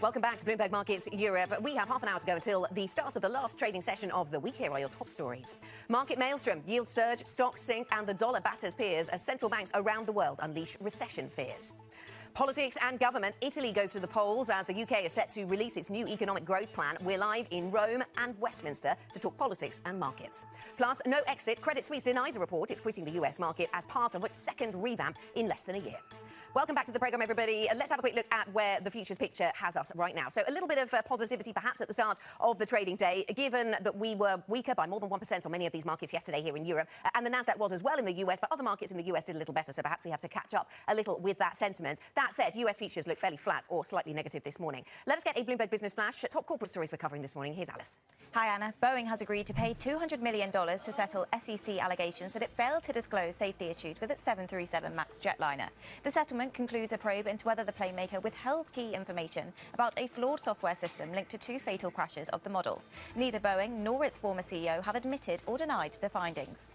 Welcome back to Bloomberg Markets Europe. We have half an hour to go until the start of the last trading session of the week. Here are your top stories. Market maelstrom, yield surge, stocks sink, and the dollar batters peers as central banks around the world unleash recession fears. Politics and government. Italy goes to the polls as the UK is set to release its new economic growth plan. We're live in Rome and Westminster to talk politics and markets. Plus, no exit. Credit Suisse denies a report it's quitting the US market as part of its second revamp in less than a year. Welcome back to the programme, everybody. Let's have a quick look at where the futures picture has us right now. So a little bit of positivity perhaps at the start of the trading day, given that we were weaker by more than 1% on many of these markets yesterday here in Europe. And the Nasdaq was as well in the US, but other markets in the US did a little better. So perhaps we have to catch up a little with that sentiment. That said, US futures look fairly flat or slightly negative this morning. Let us get a Bloomberg Business Flash. Top corporate stories we're covering this morning. Here's Alice. Hi, Anna. Boeing has agreed to pay $200 million to settle SEC allegations that it failed to disclose safety issues with its 737 MAX jetliner. The settlement concludes a probe into whether the plane maker withheld key information about a flawed software system linked to 2 fatal crashes of the model. Neither Boeing nor its former CEO have admitted or denied the findings.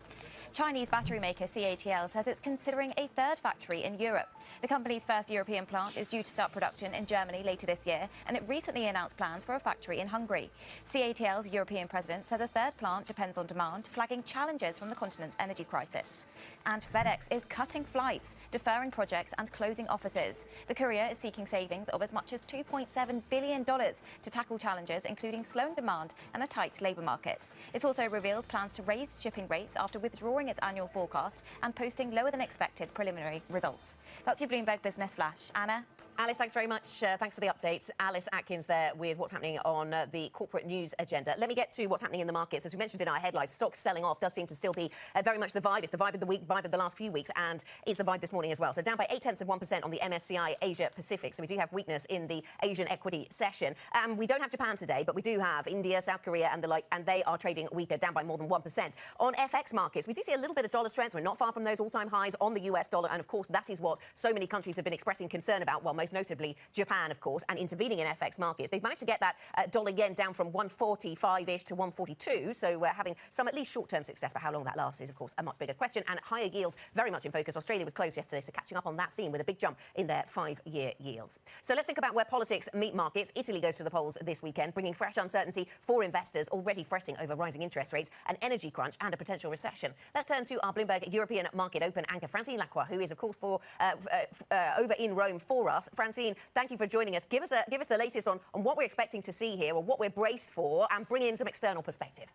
Chinese battery maker CATL says it's considering a third factory in Europe. The company's first European plant is due to start production in Germany later this year, and it recently announced plans for a factory in Hungary. CATL's European president says a third plant depends on demand, flagging challenges from the continent's energy crisis. And FedEx is cutting flights, deferring projects and closing offices. The courier is seeking savings of as much as $2.7 billion to tackle challenges including slowing demand and a tight labour market. It's also revealed plans to raise shipping rates after withdrawing its annual forecast and posting lower than expected preliminary results. That's your Bloomberg Business Flash. Anna? Alice, thanks very much. Thanks for the updates. Alice Atkins there with what's happening on the corporate news agenda. Let me get to what's happening in the markets. As we mentioned in our headlines, stocks selling off does seem to still be very much the vibe. It's the vibe of the week, vibe of the last few weeks, and it's the vibe this morning as well. So down by 0.8% on the MSCI Asia Pacific. So we do have weakness in the Asian equity session. We don't have Japan today, but we do have India, South Korea and the like, and they are trading weaker, down by more than 1%. On FX markets, we do see a little bit of dollar strength. We're not far from those all-time highs on the US dollar, and of course that is what so many countries have been expressing concern about, well, most notably Japan, of course, and intervening in FX markets. They've managed to get that dollar-yen down from 145-ish to 142, so we're having some at least short-term success, but how long that lasts is, of course, a much bigger question. And higher yields very much in focus. Australia was closed yesterday, so catching up on that theme with a big jump in their 5-year yields. So let's think about where politics meet markets. Italy goes to the polls this weekend, bringing fresh uncertainty for investors already fretting over rising interest rates, an energy crunch and a potential recession. Let's turn to our Bloomberg European Market Open anchor, Francine Lacroix, who is, of course, over in Rome for us. Francine, thank you for joining us. Give us the latest on what we're expecting to see here, or what we're braced for, and bring in some external perspective.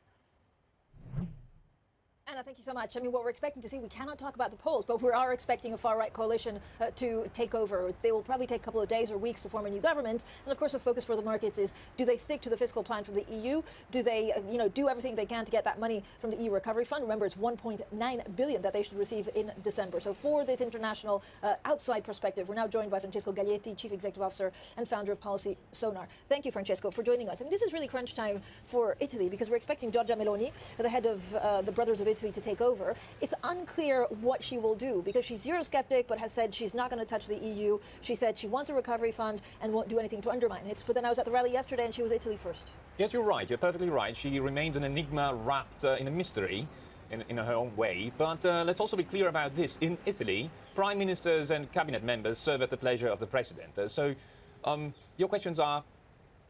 Anna, thank you so much. I mean, what we're expecting to see, we cannot talk about the polls, but we are expecting a far-right coalition to take over. They will probably take a couple of days or weeks to form a new government. And of course, the focus for the markets is, do they stick to the fiscal plan from the EU? Do they, do everything they can to get that money from the EU Recovery Fund? Remember, it's 1.9 billion that they should receive in December. So for this international outside perspective, we're now joined by Francesco Gaglietti, Chief Executive Officer and founder of Policy Sonar. Thank you, Francesco, for joining us. I mean, this is really crunch time for Italy, because we're expecting Giorgia Meloni, the head of the Brothers of Italy, Italy to take over. It's unclear what she will do because she's Eurosceptic but has said she's not going to touch the EU. She said she wants a recovery fund and won't do anything to undermine it. But then I was at the rally yesterday and she was Italy first. Yes, you're right. You're perfectly right. She remains an enigma wrapped in a mystery in her own way. But let's also be clear about this. In Italy, prime ministers and cabinet members serve at the pleasure of the president. So your questions are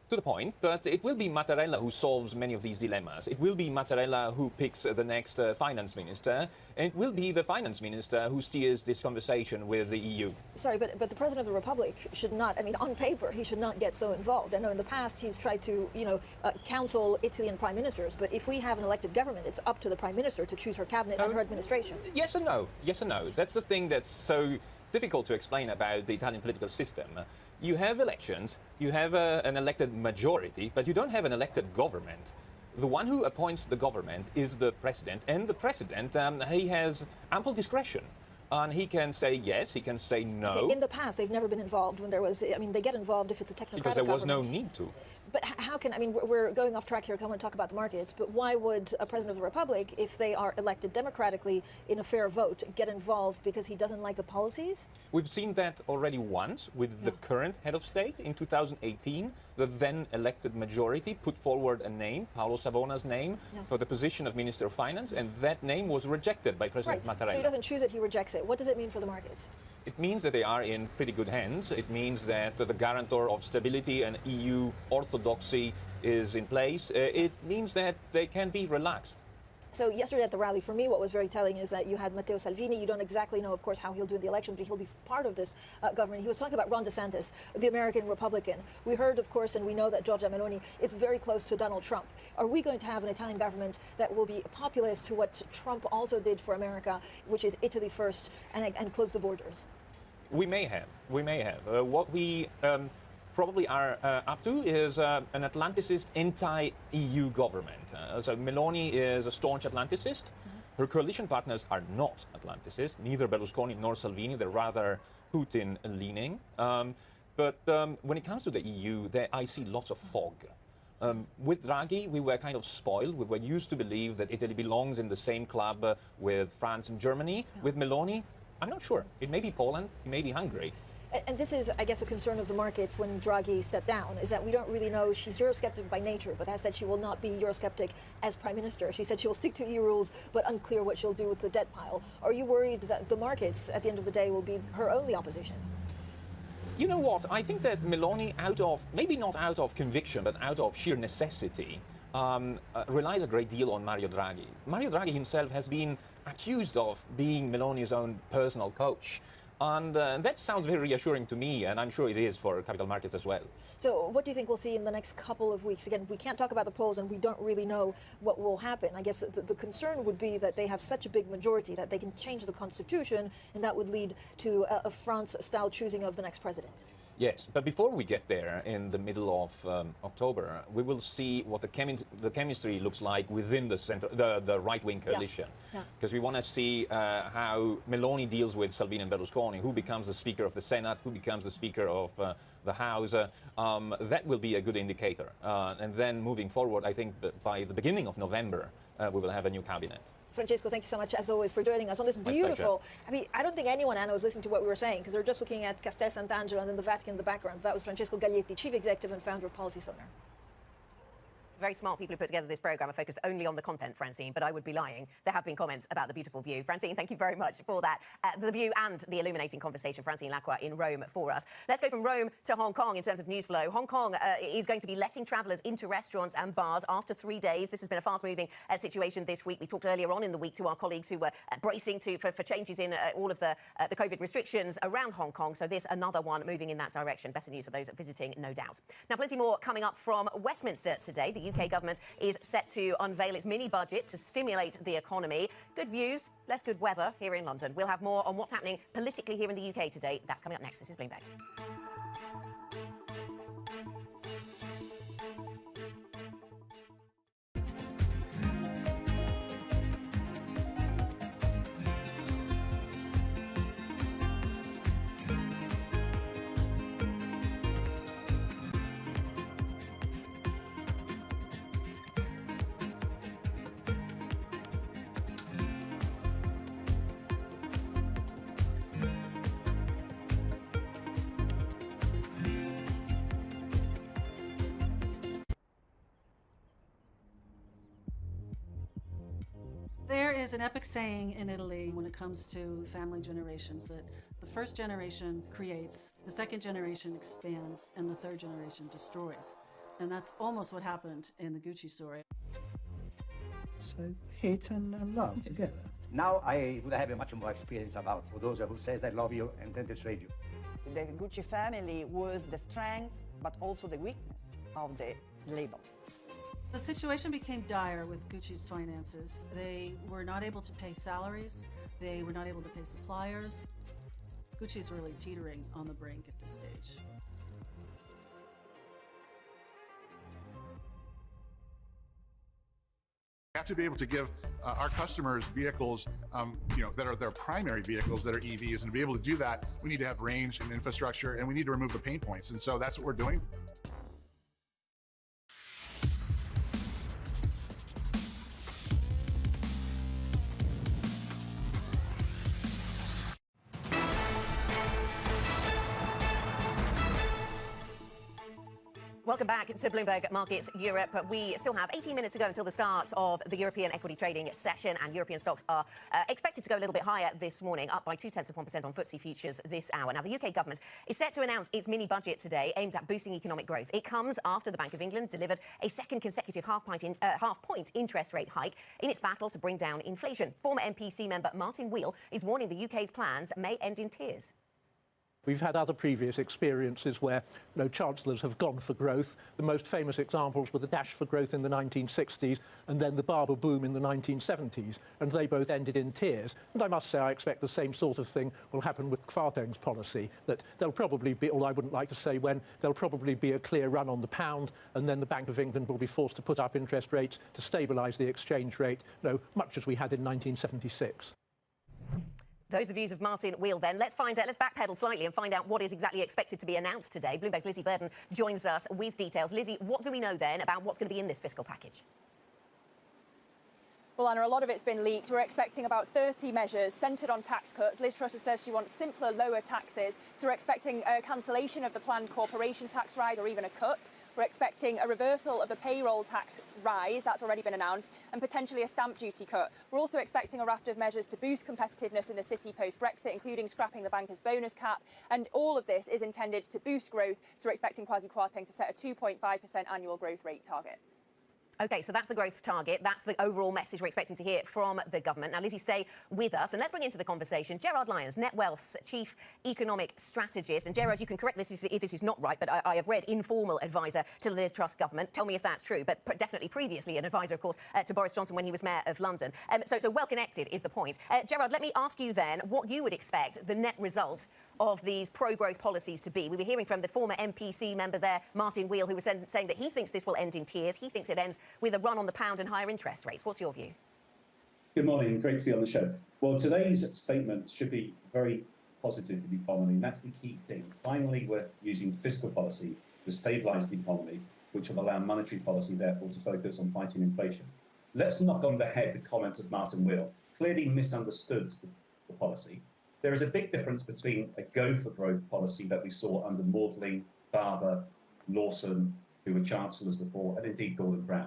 to the point, but it will be Mattarella who solves many of these dilemmas. It will be Mattarella who picks the next finance minister, and it will be the finance minister who steers this conversation with the EU. Sorry, but the President of the Republic should not, I mean, on paper, he should not get so involved. I know in the past he's tried to, counsel Italian prime ministers, but if we have an elected government, it's up to the prime minister to choose her cabinet and her administration. Yes and no. Yes and no. That's the thing that's so difficult to explain about the Italian political system. You have elections, you have an elected majority, but you don't have an elected government. The one who appoints the government is the president, and the president, he has ample discretion. And he can say yes, he can say no. Okay, in the past, they've never been involved when there was, I mean, they get involved if it's a technocratic because there was government. no need to. But how can, I mean, we're going off track here, I want to talk about the markets, but why would a President of the Republic, if they are elected democratically in a fair vote, get involved because he doesn't like the policies? We've seen that already once with the current head of state. In 2018, the then elected majority put forward a name, Paolo Savona's name, for the position of Minister of Finance, and that name was rejected by President Mattarella. So he doesn't choose it, he rejects it. What does it mean for the markets? It means that they are in pretty good hands. It means that the guarantor of stability and EU orthodoxy is in place. It means that they can be relaxed. So yesterday at the rally, for me, what was very telling is that you had Matteo Salvini. You don't exactly know, of course, how he'll do in the election, but he'll be part of this government. He was talking about Ron DeSantis, the American Republican. We heard, of course, and we know that Giorgia Meloni is very close to Donald Trump. Are we going to have an Italian government that will be populist to what Trump also did for America, which is Italy first and close the borders? We may have. We may have. What we probably are up to is an Atlanticist anti-EU government. So Meloni is a staunch Atlanticist. Her coalition partners are not Atlanticist, neither Berlusconi nor Salvini. They're rather Putin-leaning. But when it comes to the EU, I see lots of fog. With Draghi, we were kind of spoiled. We were used to believe that Italy belongs in the same club with France and Germany. With Meloni, I'm not sure. It may be Poland, it may be Hungary. And this is, I guess, a concern of the markets when Draghi stepped down, is that we don't really know. She's Eurosceptic by nature, but has said she will not be Eurosceptic as Prime Minister. She said she will stick to EU rules, but unclear what she'll do with the debt pile. Are you worried that the markets, at the end of the day, will be her only opposition? You know what? I think that Meloni, maybe not out of conviction, but out of sheer necessity, relies a great deal on Mario Draghi. Mario Draghi himself has been accused of being Meloni's own personal coach. And that sounds very reassuring to me, and I'm sure it is for capital markets as well. So what do you think we'll see in the next couple of weeks? Again, we can't talk about the polls, and we don't really know what will happen. I guess the concern would be that they have such a big majority that they can change the constitution, and that would lead to a France-style choosing of the next president. Yes, but before we get there, in the middle of October, we will see what the chemistry looks like within the right-wing coalition. Because we want to see how Meloni deals with Salvini and Berlusconi, who becomes the Speaker of the Senate, who becomes the Speaker of the House. That will be a good indicator. And then moving forward, I think by the beginning of November, we will have a new cabinet. Francesco, thank you so much, as always, for joining us on this beautiful... I mean, I don't think anyone, Anna, was listening to what we were saying, because they're just looking at Castel Sant'Angelo and then the Vatican in the background. That was Francesco Gaglietti, Chief Executive and Founder of Policy Sonar. Very smart people who put together this programme are focused only on the content, Francine, but I would be lying. There have been comments about the beautiful view. Francine, thank you very much for that. The view and the illuminating conversation. Francine Lacroix in Rome for us. Let's go from Rome to Hong Kong in terms of news flow. Hong Kong is going to be letting travellers into restaurants and bars after 3 days. This has been a fast-moving situation this week. We talked earlier on in the week to our colleagues who were bracing for changes in all of the COVID restrictions around Hong Kong. So this, another one moving in that direction. Better news for those visiting, no doubt. Now, plenty more coming up from Westminster today. The UK government is set to unveil its mini-budget to stimulate the economy. Good views, less good weather here in London. We'll have more on what's happening politically here in the UK today. That's coming up next. This is Bloomberg. There is an epic saying in Italy when it comes to family generations that the first generation creates, the second generation expands, and the third generation destroys. And that's almost what happened in the Gucci story. So hate and love together. Now I would have a much more experience about for those who says I love you and then betrayed you. The Gucci family was the strength, but also the weakness of the label. The situation became dire with Gucci's finances. They were not able to pay salaries. They were not able to pay suppliers. Gucci's really teetering on the brink at this stage. We have to be able to give our customers vehicles, that are their primary vehicles, that are EVs, and to be able to do that, we need to have range and infrastructure, and we need to remove the pain points. And so that's what we're doing. Welcome back to Bloomberg Markets Europe. We still have 18 minutes to go until the start of the European equity trading session, and European stocks are expected to go a little bit higher this morning, up by 0.2% on FTSE futures this hour. Now, the UK government is set to announce its mini budget today aimed at boosting economic growth. It comes after the Bank of England delivered a second consecutive half-point interest rate hike in its battle to bring down inflation. Former MPC member Martin Wheel is warning the UK's plans may end in tears. We've had other previous experiences where chancellors have gone for growth. The most famous examples were the dash for growth in the 1960s and then the Barber boom in the 1970s, and they both ended in tears. And I must say I expect the same sort of thing will happen with Kwarteng's policy, that there'll probably be, although I wouldn't like to say when, there'll probably be a clear run on the pound, and then the Bank of England will be forced to put up interest rates to stabilise the exchange rate, much as we had in 1976. Those are the views of Martin Wheel then. Let's backpedal slightly and find out what is exactly expected to be announced today. Bloomberg's Lizzie Burden joins us with details. Lizzie, what do we know then about what's going to be in this fiscal package? Well, Anna, a lot of it's been leaked. We're expecting about 30 measures centred on tax cuts. Liz Truss says she wants simpler, lower taxes. So we're expecting a cancellation of the planned corporation tax rise or even a cut. We're expecting a reversal of the payroll tax rise, that's already been announced, and potentially a stamp duty cut. We're also expecting a raft of measures to boost competitiveness in the city post-Brexit, including scrapping the banker's bonus cap. And all of this is intended to boost growth. So we're expecting Kwasi Kwarteng to set a 2.5% annual growth rate target. OK, so that's the growth target. That's the overall message we're expecting to hear from the government. Now, Lizzie, stay with us, and let's bring into the conversation Gerard Lyons, NetWealth's Chief Economic Strategist. And Gerard, you can correct this if this is not right, but I have read informal advisor to the Liz Truss government. Tell me if that's true, but definitely previously an advisor, of course, to Boris Johnson when he was Mayor of London. So well connected is the point. Gerard, let me ask you then what you would expect the net result of these pro-growth policies to be. We were hearing from the former MPC member there, Martin Wheel, who was saying that he thinks this will end in tears. He thinks it ends with a run on the pound and higher interest rates. What's your view? Good morning. Great to be on the show. Well, today's statement should be very positive for the economy, and that's the key thing. Finally, we're using fiscal policy to stabilise the economy, which will allow monetary policy, therefore, to focus on fighting inflation. Let's knock on the head the comments of Martin Wheel. Clearly misunderstood the policy. There is a big difference between a go-for-growth policy that we saw under Maudling, Barber, Lawson, who were chancellors before, and indeed Gordon Brown.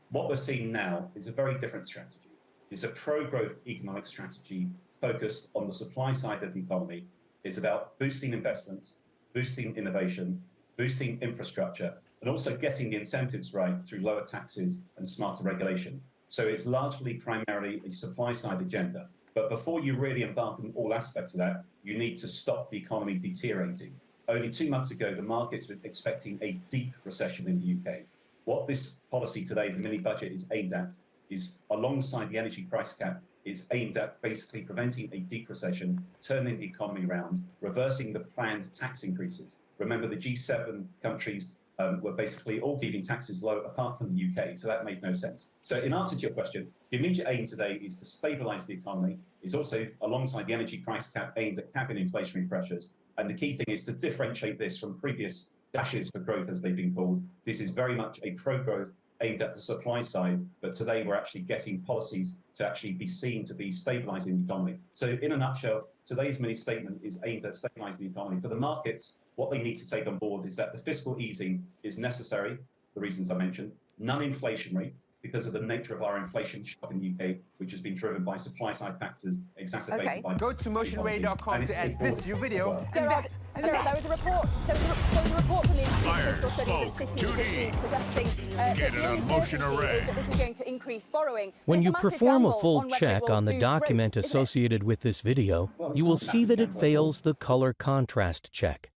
What we're seeing now is a very different strategy. It's a pro-growth economic strategy focused on the supply side of the economy. It's about boosting investments, boosting innovation, boosting infrastructure, and also getting the incentives right through lower taxes and smarter regulation. So it's largely primarily a supply-side agenda. But before you really embark on all aspects of that, you need to stop the economy deteriorating. Only 2 months ago, the markets were expecting a deep recession in the UK. What this policy today, the mini budget, is aimed at is, alongside the energy price cap, is aimed at basically preventing a deep recession, turning the economy around, reversing the planned tax increases. Remember, the G7 countries were basically all keeping taxes low, apart from the UK, so that made no sense. So in answer to your question, the immediate aim today is to stabilise the economy, is also, alongside the energy price cap, aimed at capping inflationary pressures. And the key thing is to differentiate this from previous dashes for growth, as they've been called. This is very much a pro-growth aimed at the supply side, but today we're actually getting policies to actually be seen to be stabilising the economy. So in a nutshell, today's mini statement is aimed at stabilising the economy. For the markets, what they need to take on board is that the fiscal easing is necessary, the reasons I mentioned, non-inflationary, because of the nature of our inflation shock in the UK, which has been driven by supply side factors exacerbated by. Go to motionray.com to edit this your video. Gerard, there was a report. There was a report from the Institute of Fiscal Studies of City this week suggesting that the only certainty is that this is going to increase borrowing. When you perform a gamble full on whether it check will on the boost growth, document isn't it? associated with this video, you will see that it fails the color contrast check.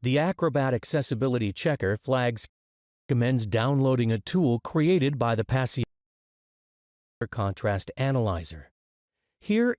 The Acrobat Accessibility Checker flags recommends downloading a tool created by the Passio Contrast Analyzer. Here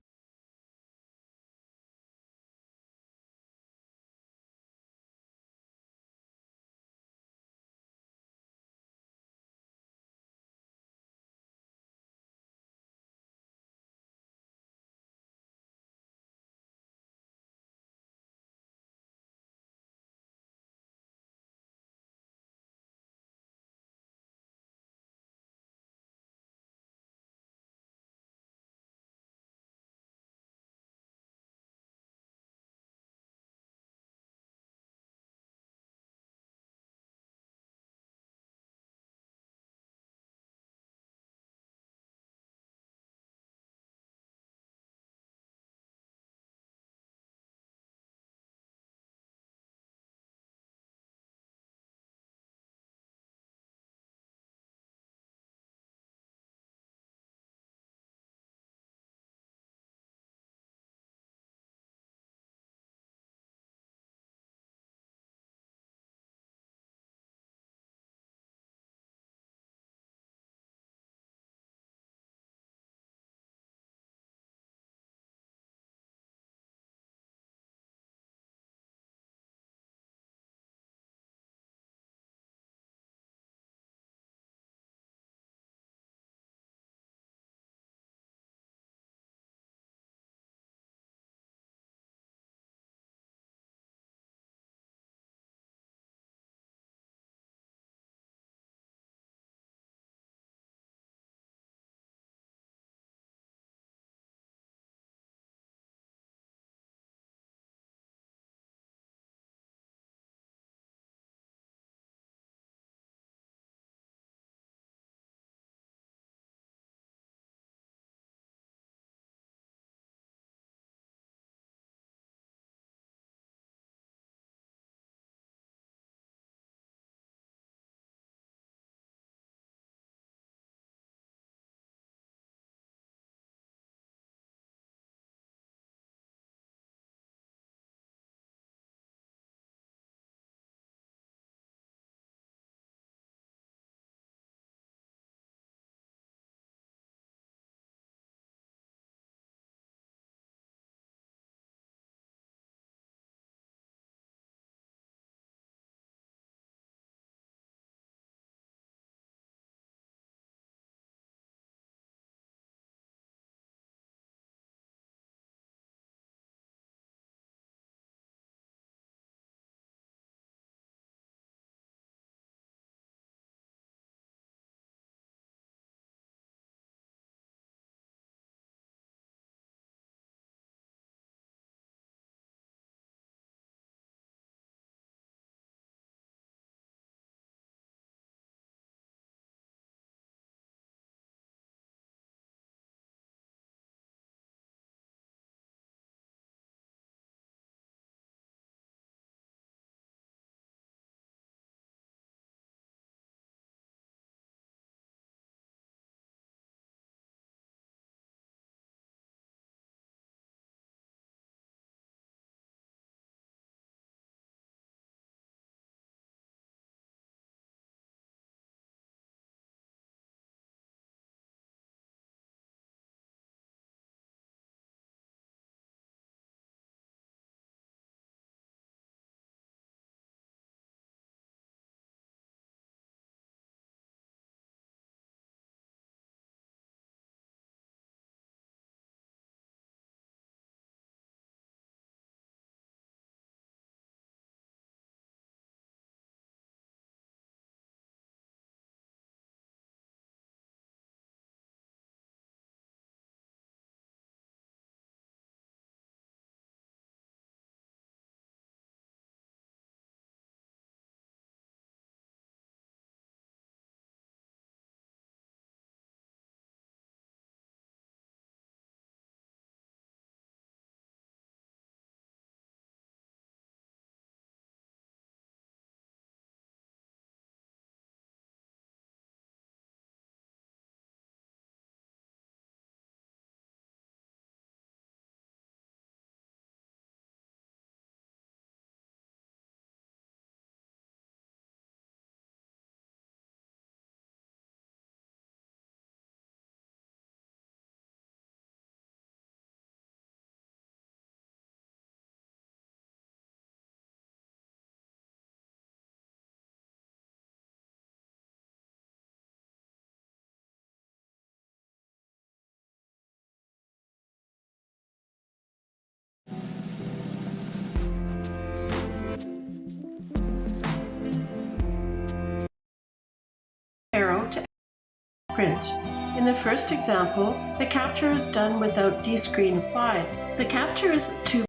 newsprint. In the first example, the capture is done without D-screen applied. The capture is to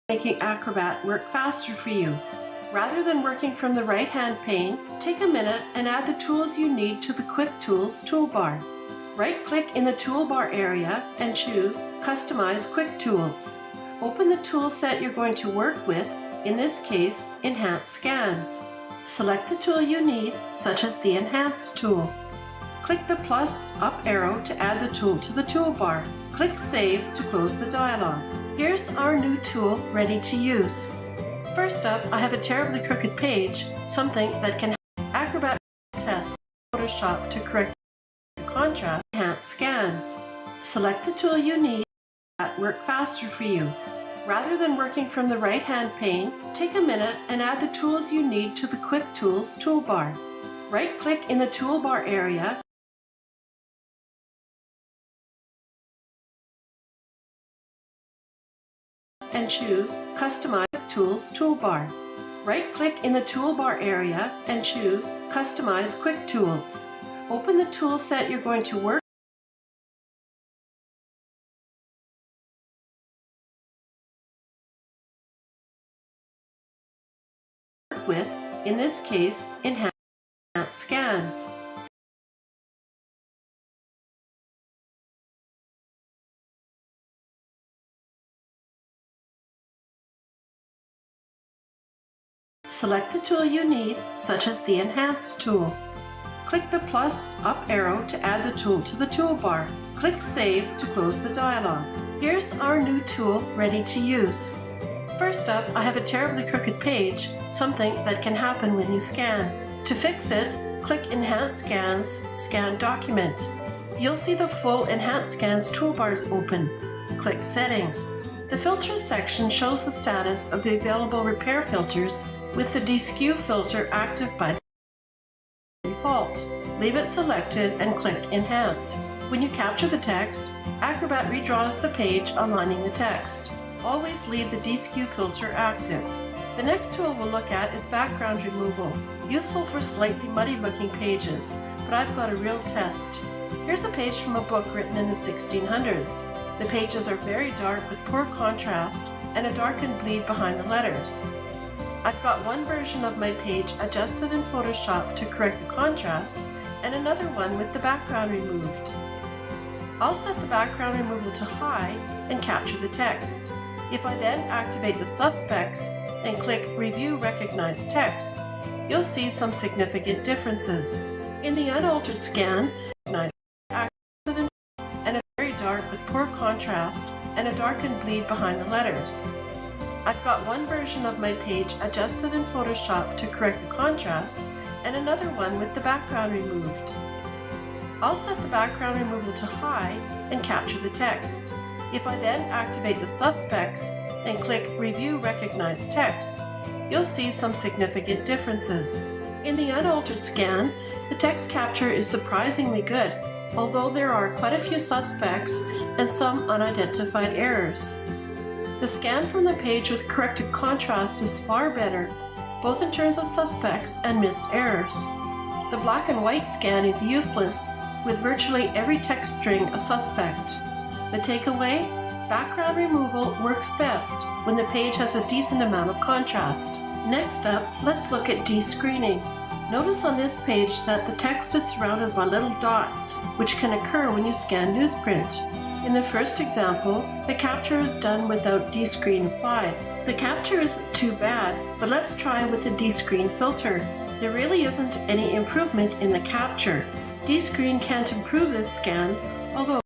making Acrobat work faster for you. Rather than working from the right-hand pane, take a minute and add the tools you need to the Quick Tools toolbar. Right-click in the toolbar area and choose Customize Quick Tools. Open the tool set you're going to work with, in this case, Enhance Scans. Select the tool you need, such as the Enhance tool. Click the plus up arrow to add the tool to the toolbar. Click Save to close the dialog. Here's our new tool ready to use. First up, I have a terribly crooked page, something that can Acrobat test Photoshop to correct the contrast. Enhance Scans. Select the tool you need that work faster for you. Rather than working from the right-hand pane, take a minute and add the tools you need to the Quick Tools toolbar. Right-click in the toolbar area and choose Customize Tools toolbar. Right-click in the toolbar area and choose Customize Quick Tools. Open the tool set you're going to work with, in this case, Enhance Scans. Select the tool you need, such as the Enhance tool. Click the plus up arrow to add the tool to the toolbar. Click Save to close the dialog. Here's our new tool ready to use. First up, I have a terribly crooked page, something that can happen when you scan. To fix it, click Enhance Scans, Scan Document. You'll see the full Enhance Scans toolbars open. Click Settings. The Filters section shows the status of the available repair filters with the Deskew filter active by default. Leave it selected and click Enhance. When you capture the text, Acrobat redraws the page aligning the text. Always leave the Deskew filter active. The next tool we'll look at is background removal, useful for slightly muddy-looking pages, but I've got a real test. Here's a page from a book written in the 1600s. The pages are very dark with poor contrast and a darkened bleed behind the letters. I've got one version of my page adjusted in Photoshop to correct the contrast and another one with the background removed. I'll set the background removal to high and capture the text. If I then activate the suspects and click Review Recognized Text, you'll see some significant differences. In the unaltered scan, accident and a very dark with poor contrast and a darkened bleed behind the letters. I've got one version of my page adjusted in Photoshop to correct the contrast and another one with the background removed. I'll set the background removal to high and capture the text. If I then activate the suspects and click Review Recognized Text, you'll see some significant differences. In the unaltered scan, the text capture is surprisingly good, although there are quite a few suspects and some unidentified errors. The scan from the page with corrected contrast is far better, both in terms of suspects and missed errors. The black and white scan is useless, with virtually every text string a suspect. The takeaway? Background removal works best when the page has a decent amount of contrast. Next up, let's look at descreening. Notice on this page that the text is surrounded by little dots, which can occur when you scan newsprint. In the first example, the capture is done without descreen applied. The capture is too bad, but let's try with the descreen filter. There really isn't any improvement in the capture. Descreen can't improve this scan, although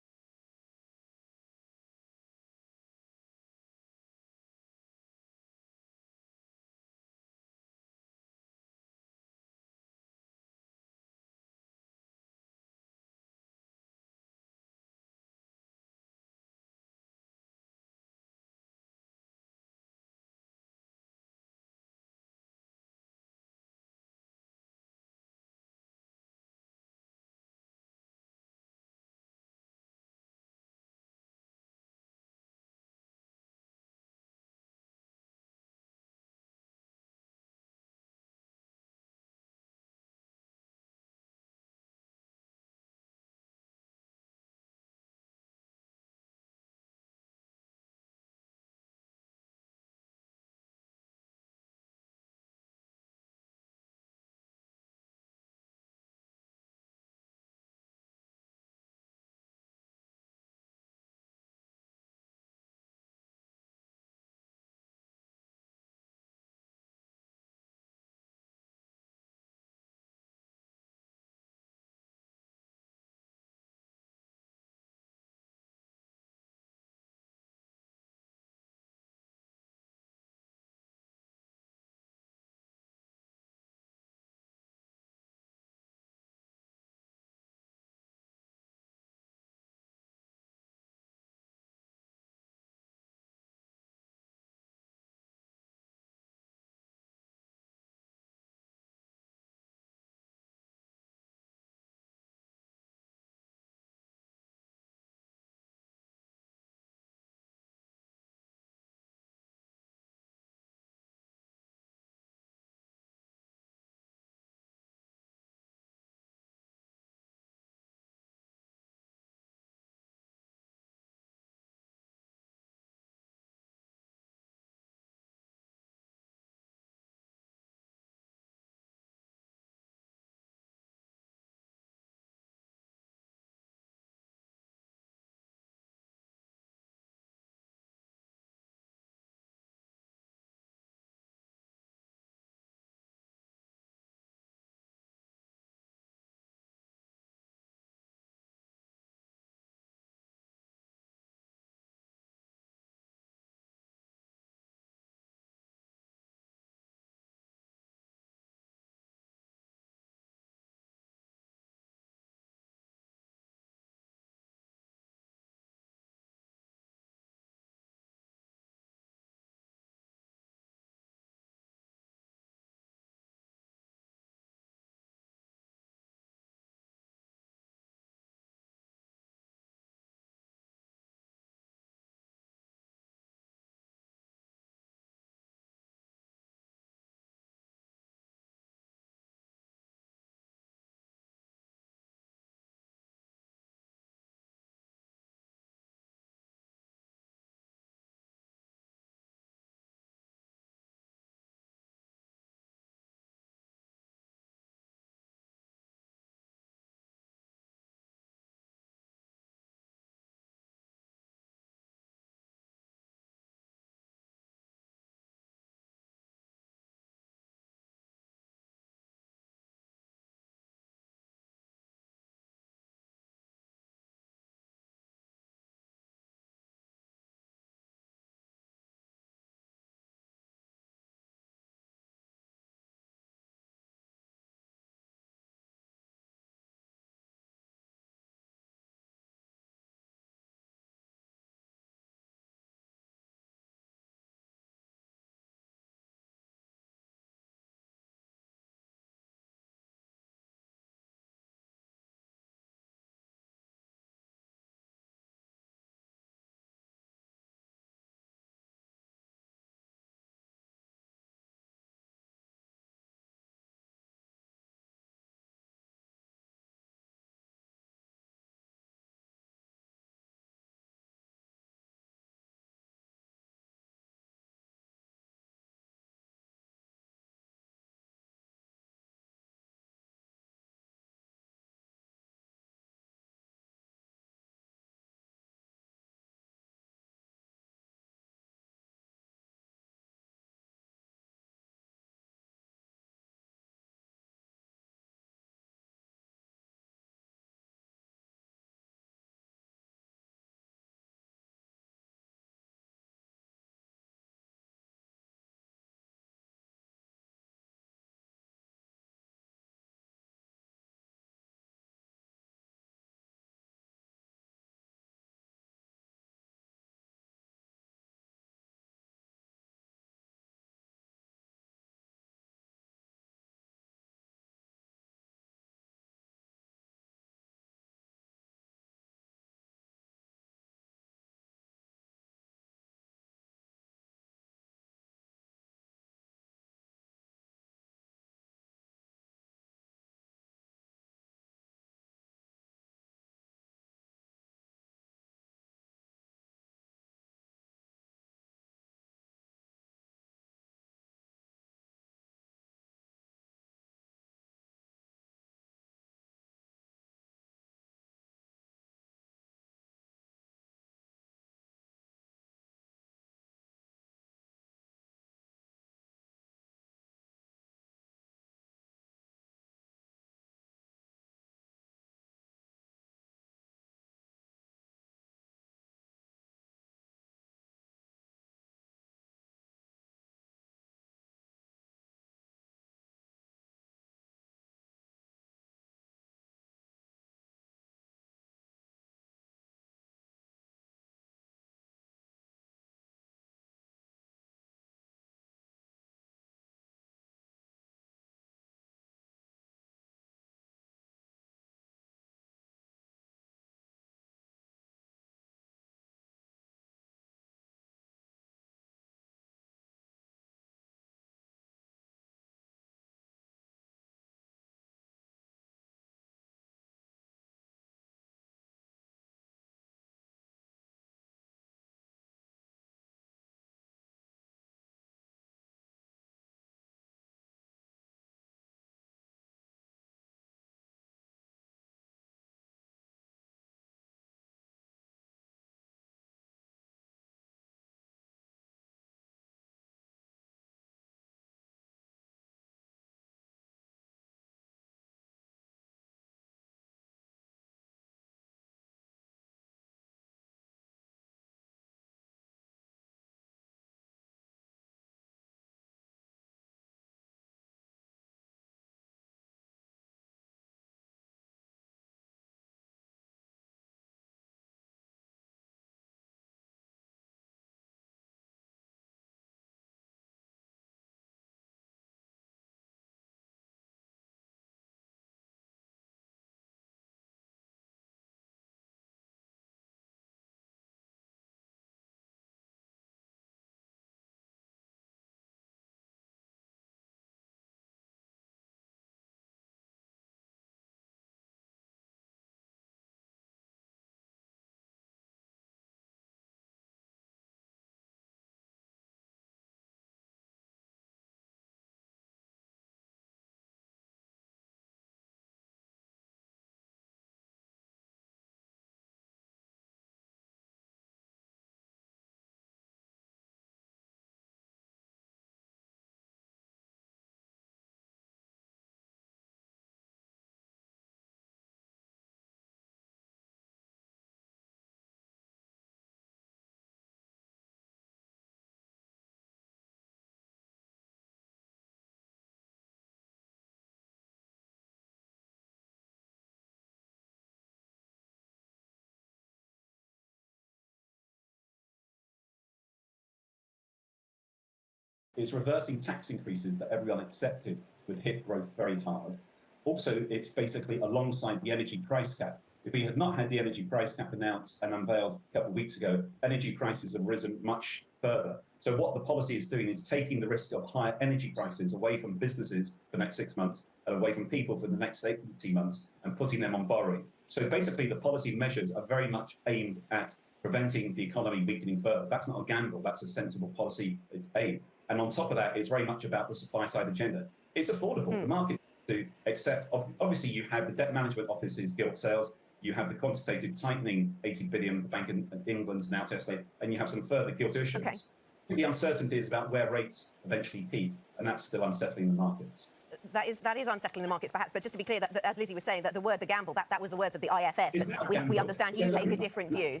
It's reversing tax increases that everyone accepted would hit growth very hard. Also, it's basically alongside the energy price cap. If we had not had the energy price cap announced and unveiled a couple of weeks ago, energy prices have risen much further. So what the policy is doing is taking the risk of higher energy prices away from businesses for the next 6 months and away from people for the next 18 months and putting them on borrowing. So basically, the policy measures are very much aimed at preventing the economy weakening further. That's not a gamble. That's a sensible policy aim. And on top of that, it's very much about the supply side agenda. It's affordable. The market to accept. Obviously, you have the debt management office's gilt sales. You have the quantitative tightening, 80 billion, the Bank of England's now testing, and you have some further gilt issuance. Okay. The uncertainty is about where rates eventually peak, and that's still unsettling the markets. That is unsettling the markets, perhaps. But just to be clear, that as Lizzie was saying, that the word "the gamble" that was the words of the IFS. We understand you take a different view,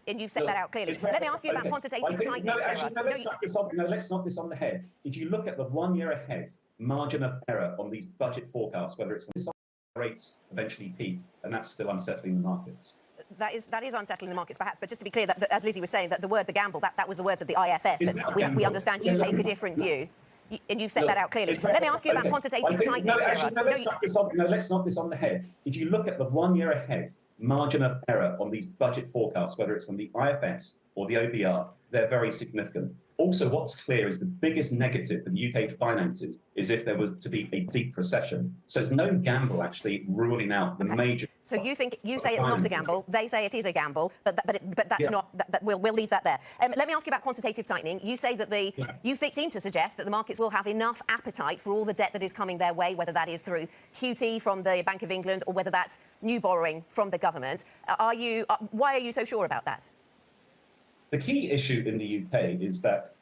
and you've set that out clearly. Let me ask you about quantitative tightening. Let's knock this on the head. If you look at the 1 year ahead margin of error on these budget forecasts, whether it's from rates eventually peak, and that's still unsettling the markets. That is unsettling the markets, perhaps. But just to be clear, that as Lizzie was saying, that the word "the gamble" that was the words of the IFS. We understand you take a different view, and you've set that out clearly. Let me ask you about quantitative tightening. Let's knock this on the head. If you look at the 1 year ahead margin of error on these budget forecasts, whether it's from the IFS or the OBR, they're very significant. Also, what's clear is the biggest negative for the UK finances is if there was to be a deep recession. So it's no gamble actually ruling out the major. So you say it's not a gamble. They say it is a gamble, but that's not. We'll leave that there. Let me ask you about quantitative tightening. You say that you seem to suggest that the markets will have enough appetite for all the debt that is coming their way, whether that is through QT from the Bank of England or whether that's new borrowing from the government. Why are you so sure about that? The key issue in the UK is that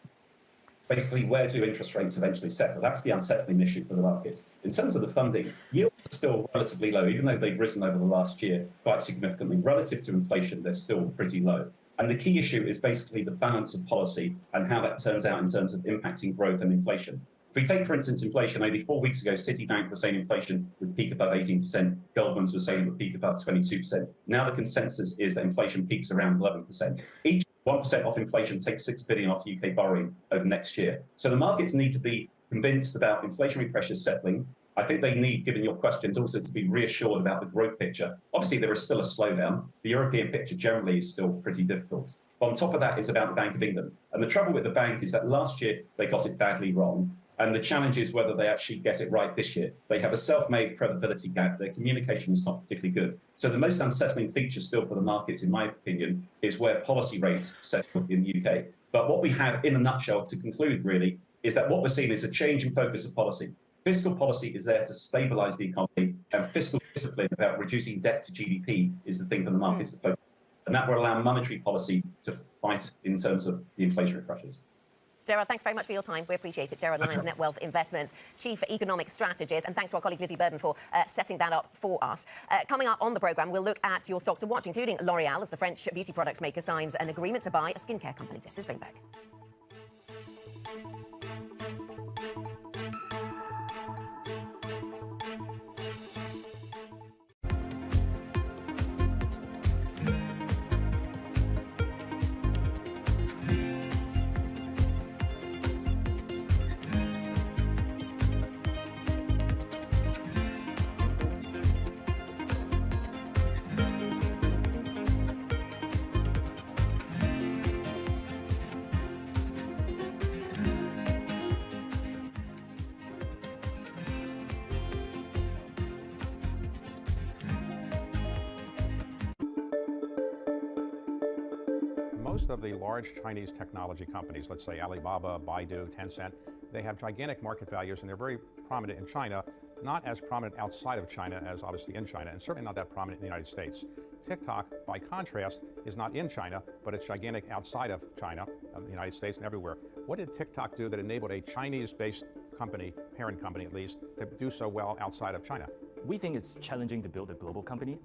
basically where do interest rates eventually settle? That's the unsettling issue for the markets. In terms of the funding, yields are still relatively low, even though they've risen over the last year quite significantly. Relative to inflation, they're still pretty low. And the key issue is basically the balance of policy and how that turns out in terms of impacting growth and inflation. If we take, for instance, inflation, only 4 weeks ago, Citibank was saying inflation would peak above 18%. Goldman's was saying it would peak above 22%. Now the consensus is that inflation peaks around 11%. Each 1% off inflation takes 6 billion off UK borrowing over next year. So the markets need to be convinced about inflationary pressures settling. I think they need, given your questions, also to be reassured about the growth picture. Obviously, there is still a slowdown. The European picture generally is still pretty difficult. But on top of that is about the Bank of England. And the trouble with the bank is that last year they got it badly wrong. And the challenge is whether they actually get it right this year. They have a self-made credibility gap. Their communication is not particularly good. So the most unsettling feature still for the markets, in my opinion, is where policy rates settle in the UK. But what we have, in a nutshell, to conclude, really, is that what we're seeing is a change in focus of policy. Fiscal policy is there to stabilise the economy, and fiscal discipline about reducing debt to GDP is the thing for the markets to focus on. And that will allow monetary policy to fight in terms of the inflationary pressures. Gerard, thanks very much for your time. We appreciate it. Gerard Lyons, Net Wealth Investments, Chief Economic Strategist. And thanks to our colleague Lizzie Burden for setting that up for us. Coming up on the programme, we'll look at your stocks to watch, including L'Oreal, as the French beauty products maker signs an agreement to buy a skincare company. This is Ringback. Most of the large Chinese technology companies, let's say Alibaba, Baidu, Tencent, they have gigantic market values and they're very prominent in China, not as prominent outside of China as obviously in China, and certainly not that prominent in the United States. TikTok, by contrast, is not in China, but it's gigantic outside of China, the United States, and everywhere. What did TikTok do that enabled a Chinese-based company, parent company at least, to do so well outside of China? We think it's challenging to build a global company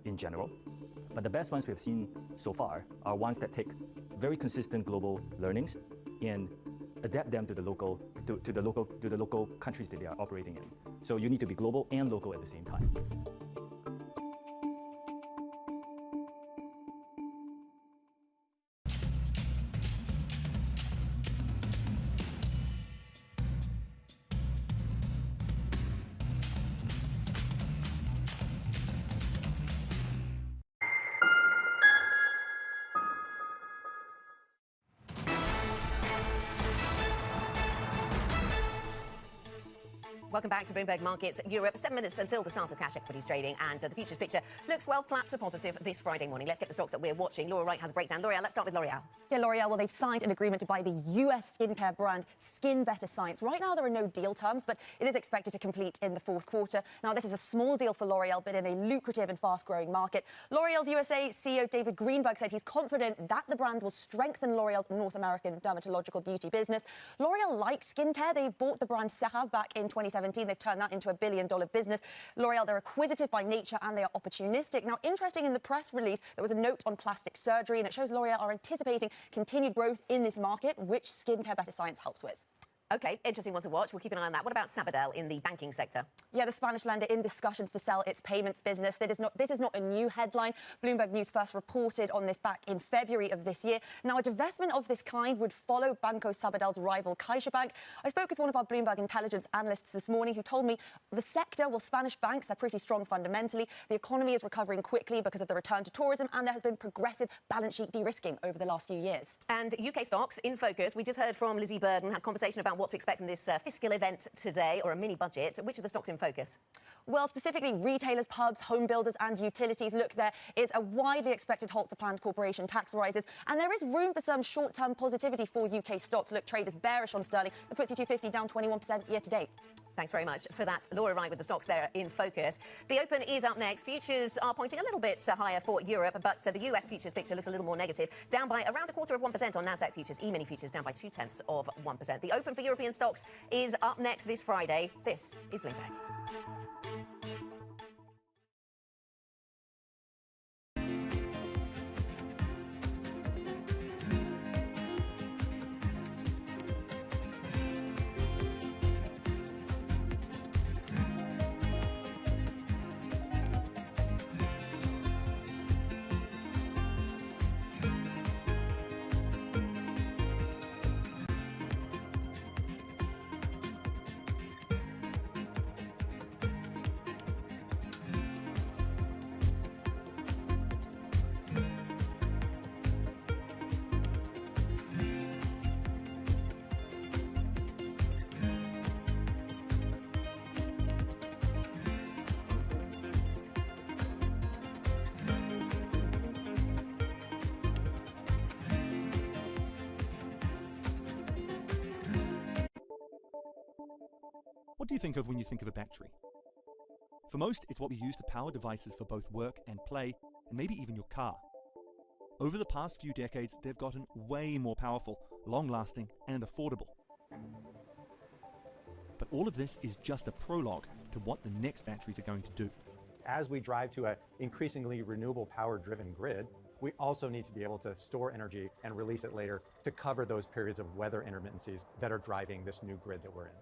in general. But the best ones we've seen so far are ones that take very consistent global learnings and adapt them to the local countries that they are operating in. So you need to be global and local at the same time. Welcome back to Bloomberg Markets Europe. 7 minutes until the start of cash equities trading, and the futures picture looks, well, flat to positive this Friday morning. Let's get the stocks that we're watching. Laura Wright has a breakdown. L'Oreal, let's start with L'Oreal. Yeah, L'Oreal, well, they've signed an agreement to buy the US skincare brand Skin Better Science. Right now, there are no deal terms, but it is expected to complete in the fourth quarter. Now, this is a small deal for L'Oreal, but in a lucrative and fast-growing market. L'Oreal's USA CEO David Greenberg said he's confident that the brand will strengthen L'Oreal's North American dermatological beauty business. L'Oreal likes skincare. They bought the brand CeraVe back in 2017. They've turned that into a billion-dollar business. L'Oreal, they're acquisitive by nature and they are opportunistic. Now, interesting, in the press release, there was a note on plastic surgery, and it shows L'Oreal are anticipating continued growth in this market, which Skincare Better Science helps with. OK, interesting one to watch. We'll keep an eye on that. What about Sabadell in the banking sector? Yeah, the Spanish lender in discussions to sell its payments business. This is not a new headline. Bloomberg News first reported on this back in February of this year. Now, a divestment of this kind would follow Banco Sabadell's rival CaixaBank. I spoke with one of our Bloomberg intelligence analysts this morning who told me the sector, well, Spanish banks, they're pretty strong fundamentally. The economy is recovering quickly because of the return to tourism, and there has been progressive balance sheet de-risking over the last few years. And UK stocks in focus. We just heard from Lizzie Burden, had a conversation about what to expect from this fiscal event today, or a mini budget. Which of the stocks in focus? Well, specifically retailers, pubs, home builders and utilities. Look, there is a widely expected halt to planned corporation tax rises, and there is room for some short-term positivity for UK stocks. Look, traders bearish on sterling. The FTSE 250 down 21% year to date. Thanks very much for that, Laura Wright, with the stocks there in focus. The Open is up next. Futures are pointing a little bit higher for Europe, but the US futures picture looks a little more negative, down by around 1/4% on Nasdaq futures. E-mini futures down by 0.2%. The Open for European stocks is up next this Friday. This is Bloomberg. What do you think of when you think of a battery? For most, it's what we use to power devices for both work and play, and maybe even your car. Over the past few decades, they've gotten way more powerful, long-lasting, and affordable. But all of this is just a prologue to what the next batteries are going to do. As we drive to an increasingly renewable power-driven grid, we also need to be able to store energy and release it later to cover those periods of weather intermittencies that are driving this new grid that we're in.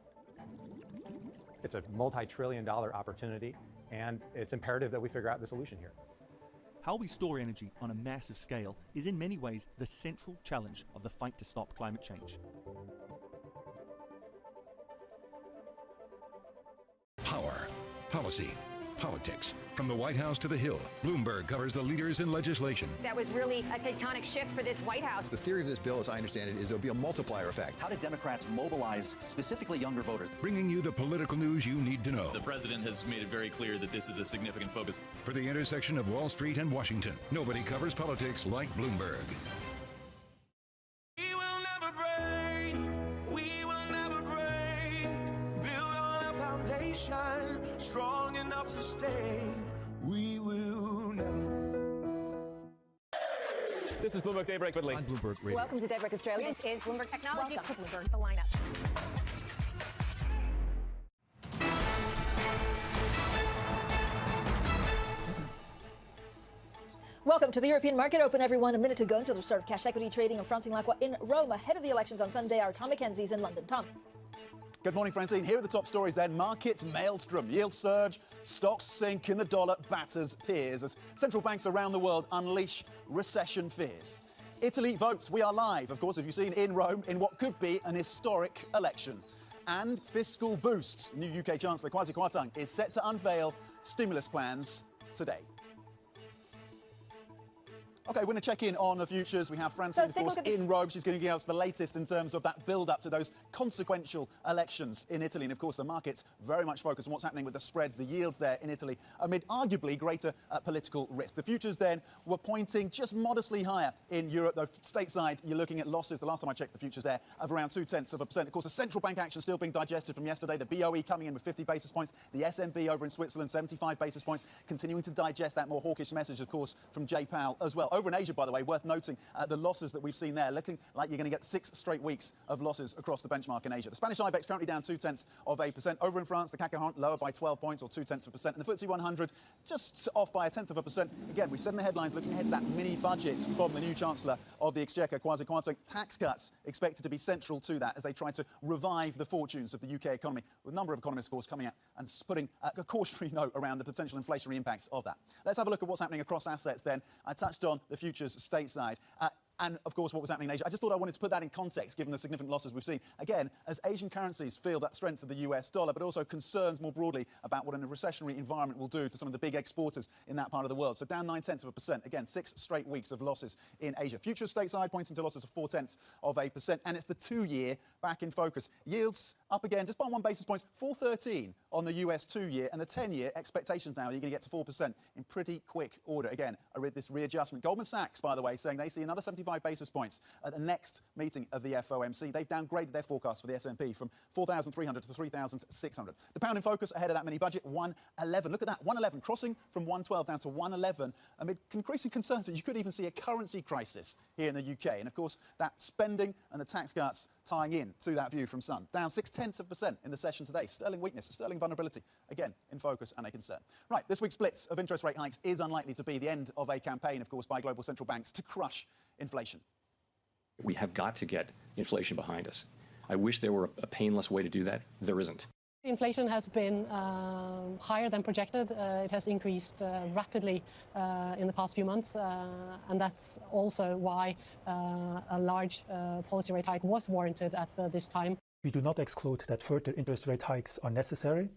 It's a multi-trillion-dollar opportunity, and it's imperative that we figure out the solution here. How we store energy on a massive scale is in many ways the central challenge of the fight to stop climate change. Power, policy, politics. From the White House to the Hill, Bloomberg covers the leaders in legislation. That was really a tectonic shift for this White House. The theory of this bill, as I understand it, is there'll be a multiplier effect. How do Democrats mobilize specifically younger voters? Bringing you the political news you need to know. The president has made it very clear that this is a significant focus. For the intersection of Wall Street and Washington, nobody covers politics like Bloomberg. We will never break. We will never break. Build on a foundation strong enough to stay. We will never. This is Bloomberg Daybreak with Lee. On Bloomberg Radio. Welcome to Daybreak Australia. This is Bloomberg Technology. Welcome to Bloomberg, the lineup. Welcome to the European Market Open, everyone. A minute to go until the start of cash equity trading and Francine Lacqua in Rome ahead of the elections on Sunday. Our Tom McKenzie's in London. Tom. Good morning, Francine. Here are the top stories then. Market maelstrom, yield surge, stocks sink and the dollar batters peers as central banks around the world unleash recession fears. Italy votes. We are live, of course, have you seen, in Rome in what could be an historic election. And fiscal boost. New UK Chancellor Kwasi Kwarteng is set to unveil stimulus plans today. OK, we're going to check in on the futures. We have Francine, of course, in Rome. She's going to give us the latest in terms of that build-up to those consequential elections in Italy. And, of course, the market's very much focused on what's happening with the spreads, the yields there in Italy, amid arguably greater political risk. The futures, then, were pointing just modestly higher in Europe, though stateside, you're looking at losses, the last time I checked the futures there, of around 0.2%. Of course, the central bank action still being digested from yesterday. The BOE coming in with 50 basis points. The SNB over in Switzerland, 75 basis points, continuing to digest that more hawkish message, of course, from Jay Powell as well. Over in Asia, by the way, worth noting the losses that we've seen there, looking like you're going to get 6 straight weeks of losses across the benchmark in Asia. The Spanish IBEX currently down 0.2%. Over in France, the CAC 40 lower by 12 points, or 0.2%. And the FTSE 100 just off by 0.1%. Again, we said in the headlines, looking ahead to that mini budget from the new Chancellor of the Exchequer, Kwasi Kwarteng. Tax cuts expected to be central to that as they try to revive the fortunes of the UK economy, with a number of economists, of course, coming out and putting a cautionary note around the potential inflationary impacts of that. Let's have a look at what's happening across assets then. I touched on the futures stateside. And, of course, what was happening in Asia. I just thought I wanted to put that in context, given the significant losses we've seen. Again, as Asian currencies feel that strength of the US dollar, but also concerns more broadly about what a recessionary environment will do to some of the big exporters in that part of the world. So down 0.9%. Again, 6 straight weeks of losses in Asia. Futures stateside pointing to losses of 0.4%. And it's the 2-year back in focus. Yields up again, just by 1 basis point, 4.13 on the US 2-year. And the 10-year expectations now, you're going to get to 4% in pretty quick order. Again, this readjustment. Goldman Sachs, by the way, saying they see another 75 basis points at the next meeting of the FOMC. They've downgraded their forecast for the S&P from 4,300 to 3,600. The pound in focus ahead of that mini budget, 111. Look at that, 111, crossing from 112 down to 111 amid increasing concerns that you could even see a currency crisis here in the UK. And, of course, that spending and the tax cuts tying in to that view from some. Down 0.6% in the session today. Sterling weakness, sterling vulnerability, again, in focus and a concern. Right, this week's blitz of interest rate hikes is unlikely to be the end of a campaign, of course, by global central banks to crush inflation. We have got to get inflation behind us. I wish there were a painless way to do that. There isn't. Inflation has been higher than projected. It has increased rapidly in the past few months, and that's also why a large policy rate hike was warranted at this time. We do not exclude that further interest rate hikes are necessary.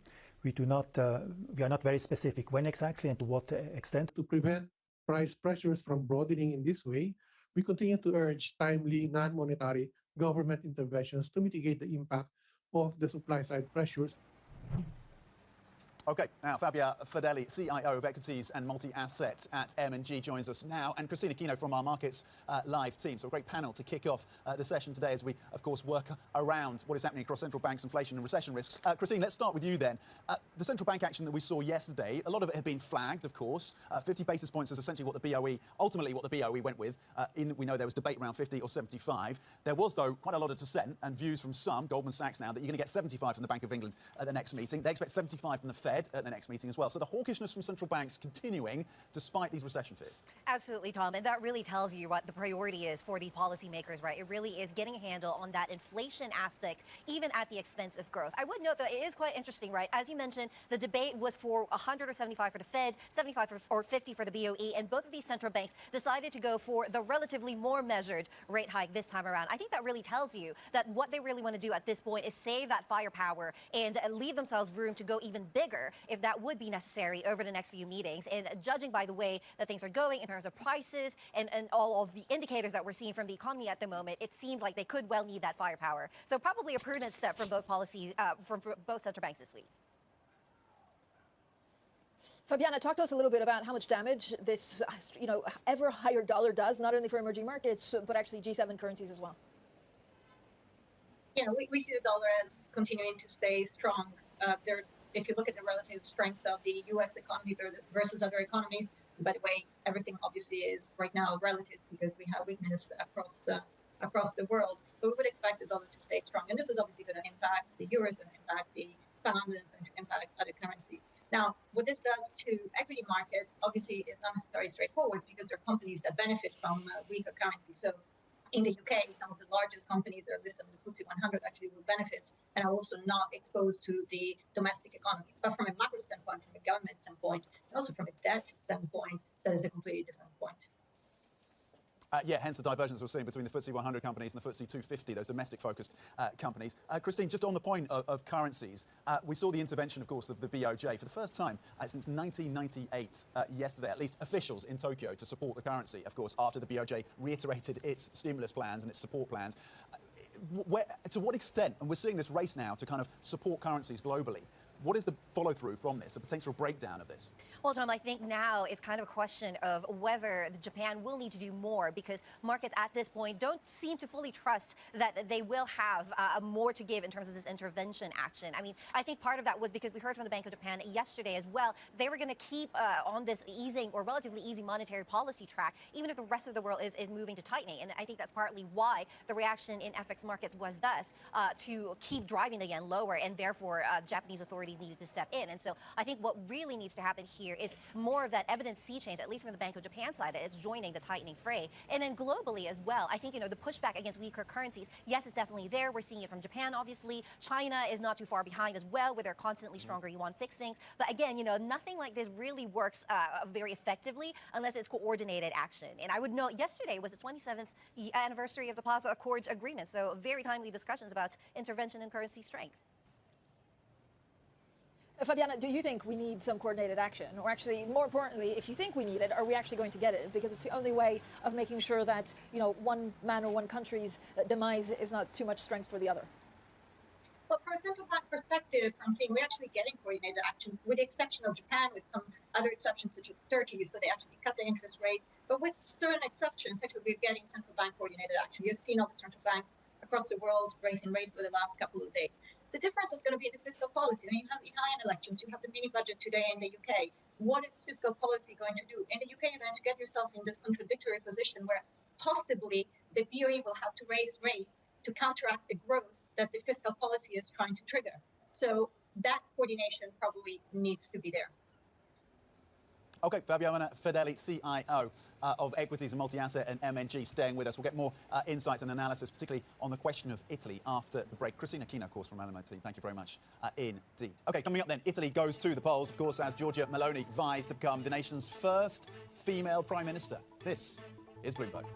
We are not very specific when exactly and to what extent. To prevent price pressures from broadening in this way, we continue to urge timely non-monetary government interventions to mitigate the impact of the supply side pressures. OK, now Fabia Fedeli, CIO of Equities and Multi-Asset at M&G, joins us now, and Christina Kino from our Markets Live team. So a great panel to kick off the session today as we, of course, work around what is happening across central banks, inflation and recession risks. Christine, let's start with you then. The central bank action that we saw yesterday, a lot of it had been flagged, of course. 50 basis points is essentially what the BOE, ultimately what the BOE went with. We know there was debate around 50 or 75. There was, though, quite a lot of dissent and views from some, Goldman Sachs now, that you're going to get 75 from the Bank of England at the next meeting. They expect 75 from the Fed at the next meeting as well. So the hawkishness from central banks continuing despite these recession fears. Absolutely, Tom. And that really tells you what the priority is for these policymakers, right? It really is getting a handle on that inflation aspect, even at the expense of growth. I would note that it is quite interesting, right? As you mentioned, the debate was for 100 or 75 for the Fed, 75 or 50 for the BOE, and both of these central banks decided to go for the relatively more measured rate hike this time around. I think that really tells you that what they really want to do at this point is save that firepower and leave themselves room to go even bigger if that would be necessary over the next few meetings. And judging by the way that things are going in terms of prices and all of the indicators that we're seeing from the economy at the moment, it seems like they could well need that firepower. So probably a prudent step from both policies, from both central banks this week. Fabiana, talk to us a little bit about how much damage this, ever higher dollar does, not only for emerging markets, but actually G7 currencies as well. Yeah, we see the dollar as continuing to stay strong. If you look at the relative strength of the U.S. economy versus other economies, by the way, everything obviously is right now relative because we have weakness across the world. But we would expect the dollar to stay strong. And this is obviously going to impact the euro, is going to impact the pound, and it's going to impact other currencies. Now, what this does to equity markets obviously is not necessarily straightforward because there are companies that benefit from weaker currency. So in the UK, some of the largest companies that are listed on the FTSE 100 actually will benefit and are also not exposed to the domestic economy. But from a macro standpoint, from a government standpoint, and also from a debt standpoint, that is a completely different point. Yeah, hence the divergence we're seeing between the FTSE 100 companies and the FTSE 250, those domestic-focused companies. Christine, just on the point of currencies, we saw the intervention, of course, of the BOJ for the first time since 1998 yesterday, at least officials in Tokyo to support the currency, of course, after the BOJ reiterated its stimulus plans and its support plans. To what extent, and we're seeing this race now to kind of support currencies globally, what is the follow-through from this, a potential breakdown of this? Well, Tom, I think now it's kind of a question of whether Japan will need to do more, because markets at this point don't seem to fully trust that they will have more to give in terms of this intervention action. I mean, I think part of that was because we heard from the Bank of Japan yesterday as well. They were going to keep on this easing or relatively easy monetary policy track, even if the rest of the world is moving to tightening. And I think that's partly why the reaction in FX markets was thus to keep driving the yen lower, and therefore Japanese authorities needed to step in. And so I think what really needs to happen here is more of that evidence sea change, at least from the Bank of Japan side. It's joining the tightening fray. And then globally as well, I think, the pushback against weaker currencies, yes, it's definitely there. We're seeing it from Japan, obviously. China is not too far behind as well with their constantly stronger yuan fixings. But again, nothing like this really works very effectively unless it's coordinated action. And I would note yesterday was the 27th anniversary of the Plaza Accord agreement. So very timely discussions about intervention and currency strength. Fabiana, do you think we need some coordinated action? Or actually, more importantly, if you think we need it, are we actually going to get it? Because it's the only way of making sure that, one man or one country's demise is not too much strength for the other. Well, from a central bank perspective, I'm seeing we're actually getting coordinated action, with the exception of Japan, with some other exceptions such as Turkey, so they actually cut the interest rates. But with certain exceptions, actually we're getting central bank coordinated action. You've seen all the central banks across the world raising rates for the last couple of days. The difference is going to be in the fiscal policy. I mean, you have Italian elections, you have the mini budget today in the UK. What is fiscal policy going to do? In the UK, you're going to get yourself in this contradictory position where possibly the BOE will have to raise rates to counteract the growth that the fiscal policy is trying to trigger. So that coordination probably needs to be there. Okay, Fabiana Fedeli, CIO of Equities and Multi-Asset and MNG, staying with us. We'll get more insights and analysis, particularly on the question of Italy after the break. Christina Aquino, of course, from LMIT. Thank you very much indeed. Okay, coming up then, Italy goes to the polls, of course, as Giorgia Meloni vies to become the nation's first female prime minister. This is Bloomberg.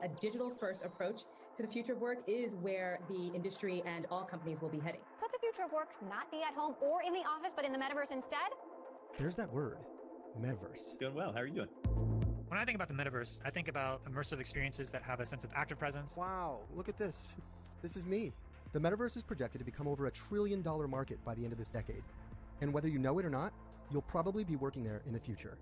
A digital-first approach to the future of work is where the industry and all companies will be heading. Could the future of work not be at home or in the office, but in the metaverse instead? There's that word, metaverse. Doing well. How are you doing? When I think about the metaverse, I think about immersive experiences that have a sense of active presence. Wow, look at this. This is me. The metaverse is projected to become over $1 trillion market by the end of this decade. And whether you know it or not, you'll probably be working there in the future.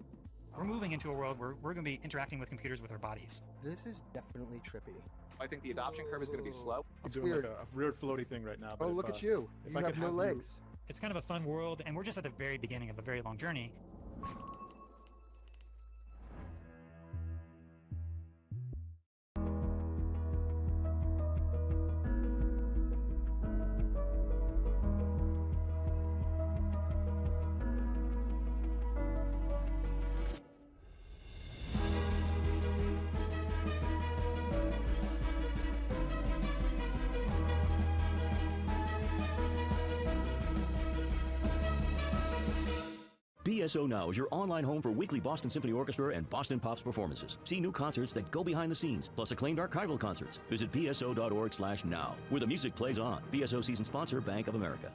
We're moving into a world where we're going to be interacting with computers with our bodies. This is definitely trippy. I think the adoption curve is going to be slow. It's I'm doing weird. Like a weird floaty thing right now. Oh, look at you. You have no legs. It's kind of a fun world, and we're just at the very beginning of a very long journey. BSO Now is your online home for weekly Boston Symphony Orchestra and Boston Pops performances. See new concerts that go behind the scenes, plus acclaimed archival concerts. Visit bso.org/now, where the music plays on. BSO season sponsor, Bank of America.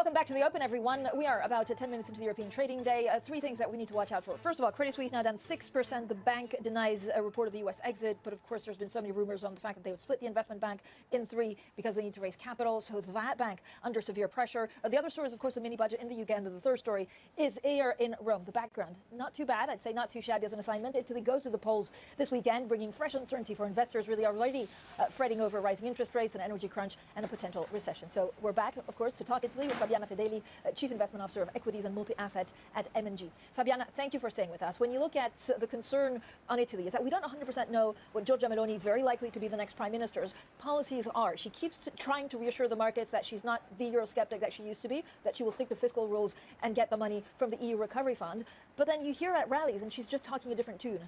Welcome back to the Open, everyone. We are about 10 minutes into the European trading day. Three things that we need to watch out for. First of all, Credit Suisse now down 6%. The bank denies a report of the U.S. exit, but of course there's been so many rumors on the fact that they would split the investment bank in three because they need to raise capital. So that bank under severe pressure. The other story is, of course, the mini budget in the UK, and the third story is here in Rome. The background, not too bad. I'd say not too shabby as an assignment. Italy goes to the polls this weekend, bringing fresh uncertainty for investors, really already fretting over rising interest rates, an energy crunch, and a potential recession. So we're back, of course, to talk Italy with Fabiana Fedeli, Chief Investment Officer of Equities and Multi-Asset at M&G. Fabiana, thank you for staying with us. When you look at the concern on Italy is that we don't 100% know what Giorgia Meloni, very likely to be the next prime minister's, policies are. She keeps trying to reassure the markets that she's not the Eurosceptic that she used to be, that she will stick to fiscal rules and get the money from the EU Recovery Fund. But then you hear at rallies and she's just talking a different tune.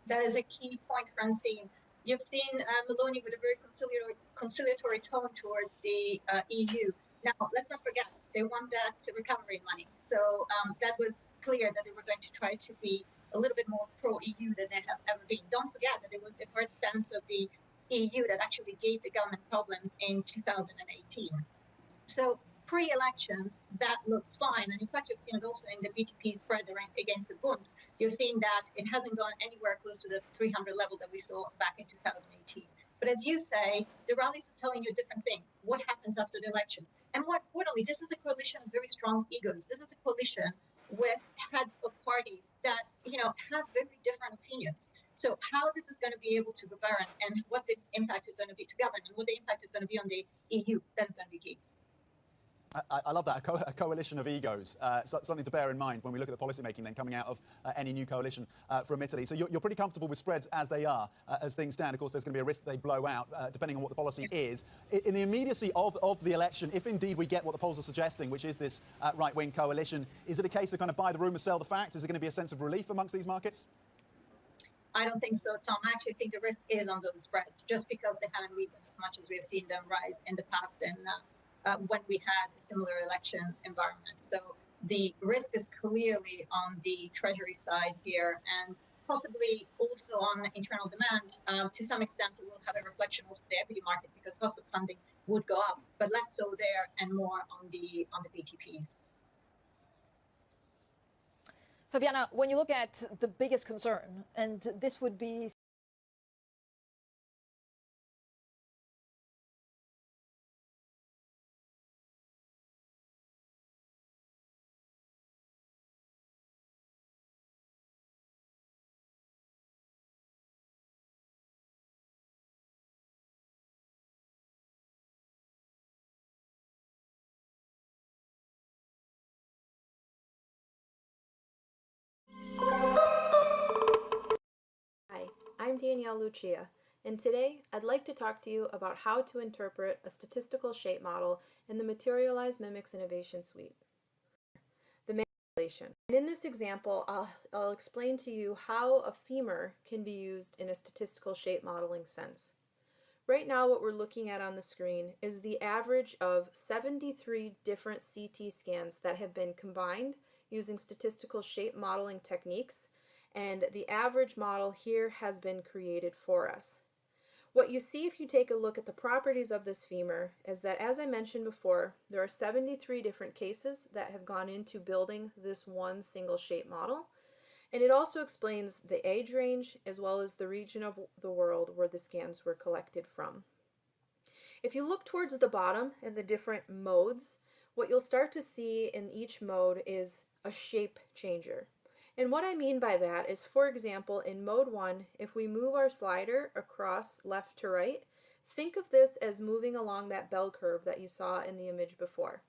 That is a key point, Francine. You've seen Meloni with a very conciliatory tone towards the EU. Now, let's not forget, they want that recovery money. So that was clear that they were going to try to be a little bit more pro-EU than they have ever been. Don't forget that it was the first stance of the EU that actually gave the government problems in 2018. So pre-elections, that looks fine. And in fact, you've seen it also in the BTP spread against the Bund. You're seeing that it hasn't gone anywhere close to the 300 level that we saw back in 2018. But as you say, the rallies are telling you a different thing. What happens after the elections? And more importantly, this is a coalition of very strong egos. This is a coalition with heads of parties that, have very different opinions. So how this is going to be able to govern and what the impact is going to be to govern and what the impact is going to be on the EU, that is going to be key. I love that, a coalition of egos. Something to bear in mind when we look at the policymaking then coming out of any new coalition from Italy. So you're pretty comfortable with spreads as they are, as things stand. Of course, there's going to be a risk they blow out, depending on what the policy is. In the immediacy of the election, if indeed we get what the polls are suggesting, which is this right-wing coalition, is it a case of kind of buy the rumour, sell the fact? Is there going to be a sense of relief amongst these markets? I don't think so, Tom. I actually think the risk is on those spreads, just because they haven't risen as much as we have seen them rise in the past and when we had a similar election environment. So the risk is clearly on the Treasury side here, and possibly also on internal demand. To some extent, it will have a reflection also on the equity market because cost of funding would go up, but less so there and more on the BTPs. Fabiana, when you look at the biggest concern, and this would be Hi, I'm Danielle Lucia, and today I'd like to talk to you about how to interpret a statistical shape model in the Materialized Mimics Innovation Suite. The manipulation. And in this example, I'll explain to you how a femur can be used in a statistical shape modeling sense. Right now, what we're looking at on the screen is the average of 73 different CT scans that have been combined using statistical shape modeling techniques, and the average model here has been created for us. What you see if you take a look at the properties of this femur is that, as I mentioned before, there are 73 different cases that have gone into building this one single shape model, and it also explains the age range as well as the region of the world where the scans were collected from. If you look towards the bottom in the different modes, what you'll start to see in each mode is a shape changer. And what I mean by that is, for example, in mode 1, if we move our slider across left to right, think of this as moving along that bell curve that you saw in the image before.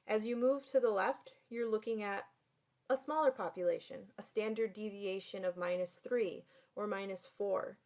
As you move to the left, you're looking at a smaller population, a standard deviation of -3 or -4.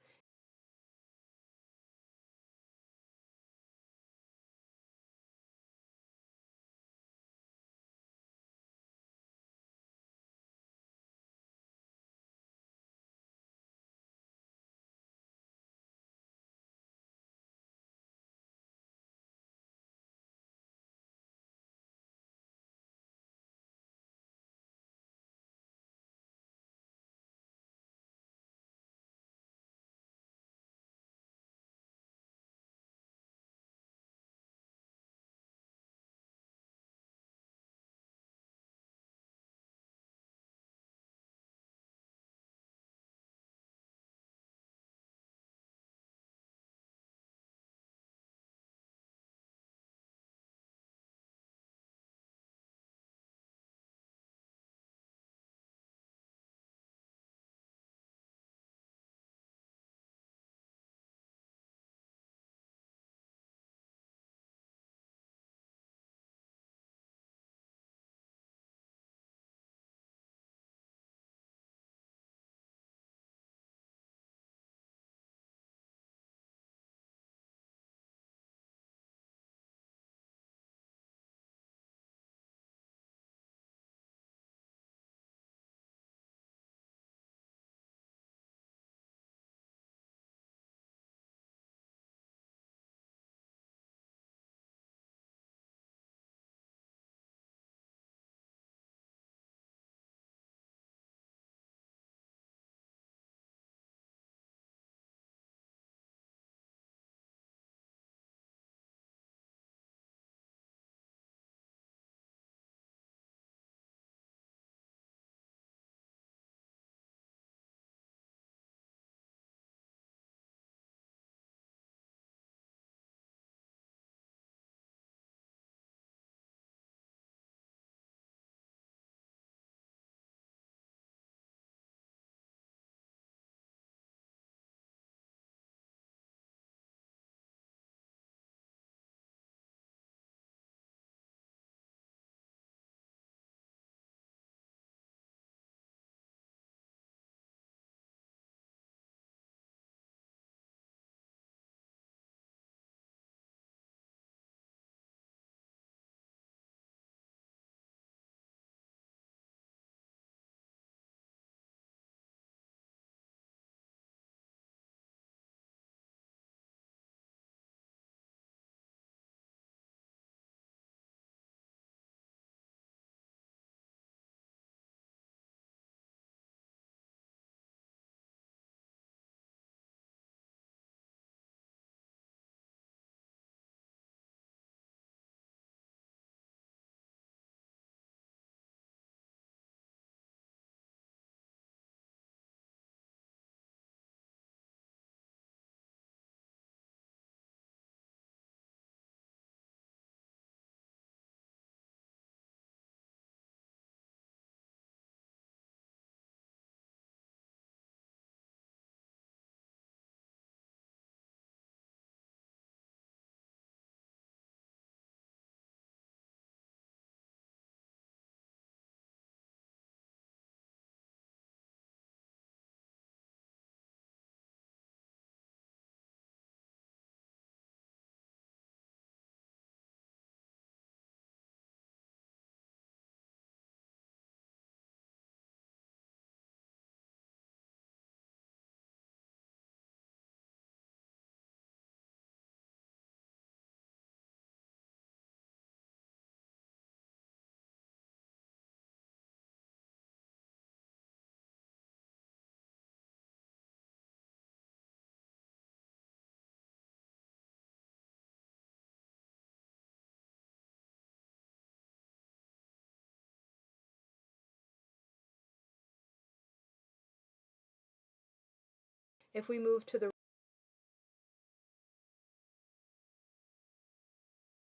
If we move to the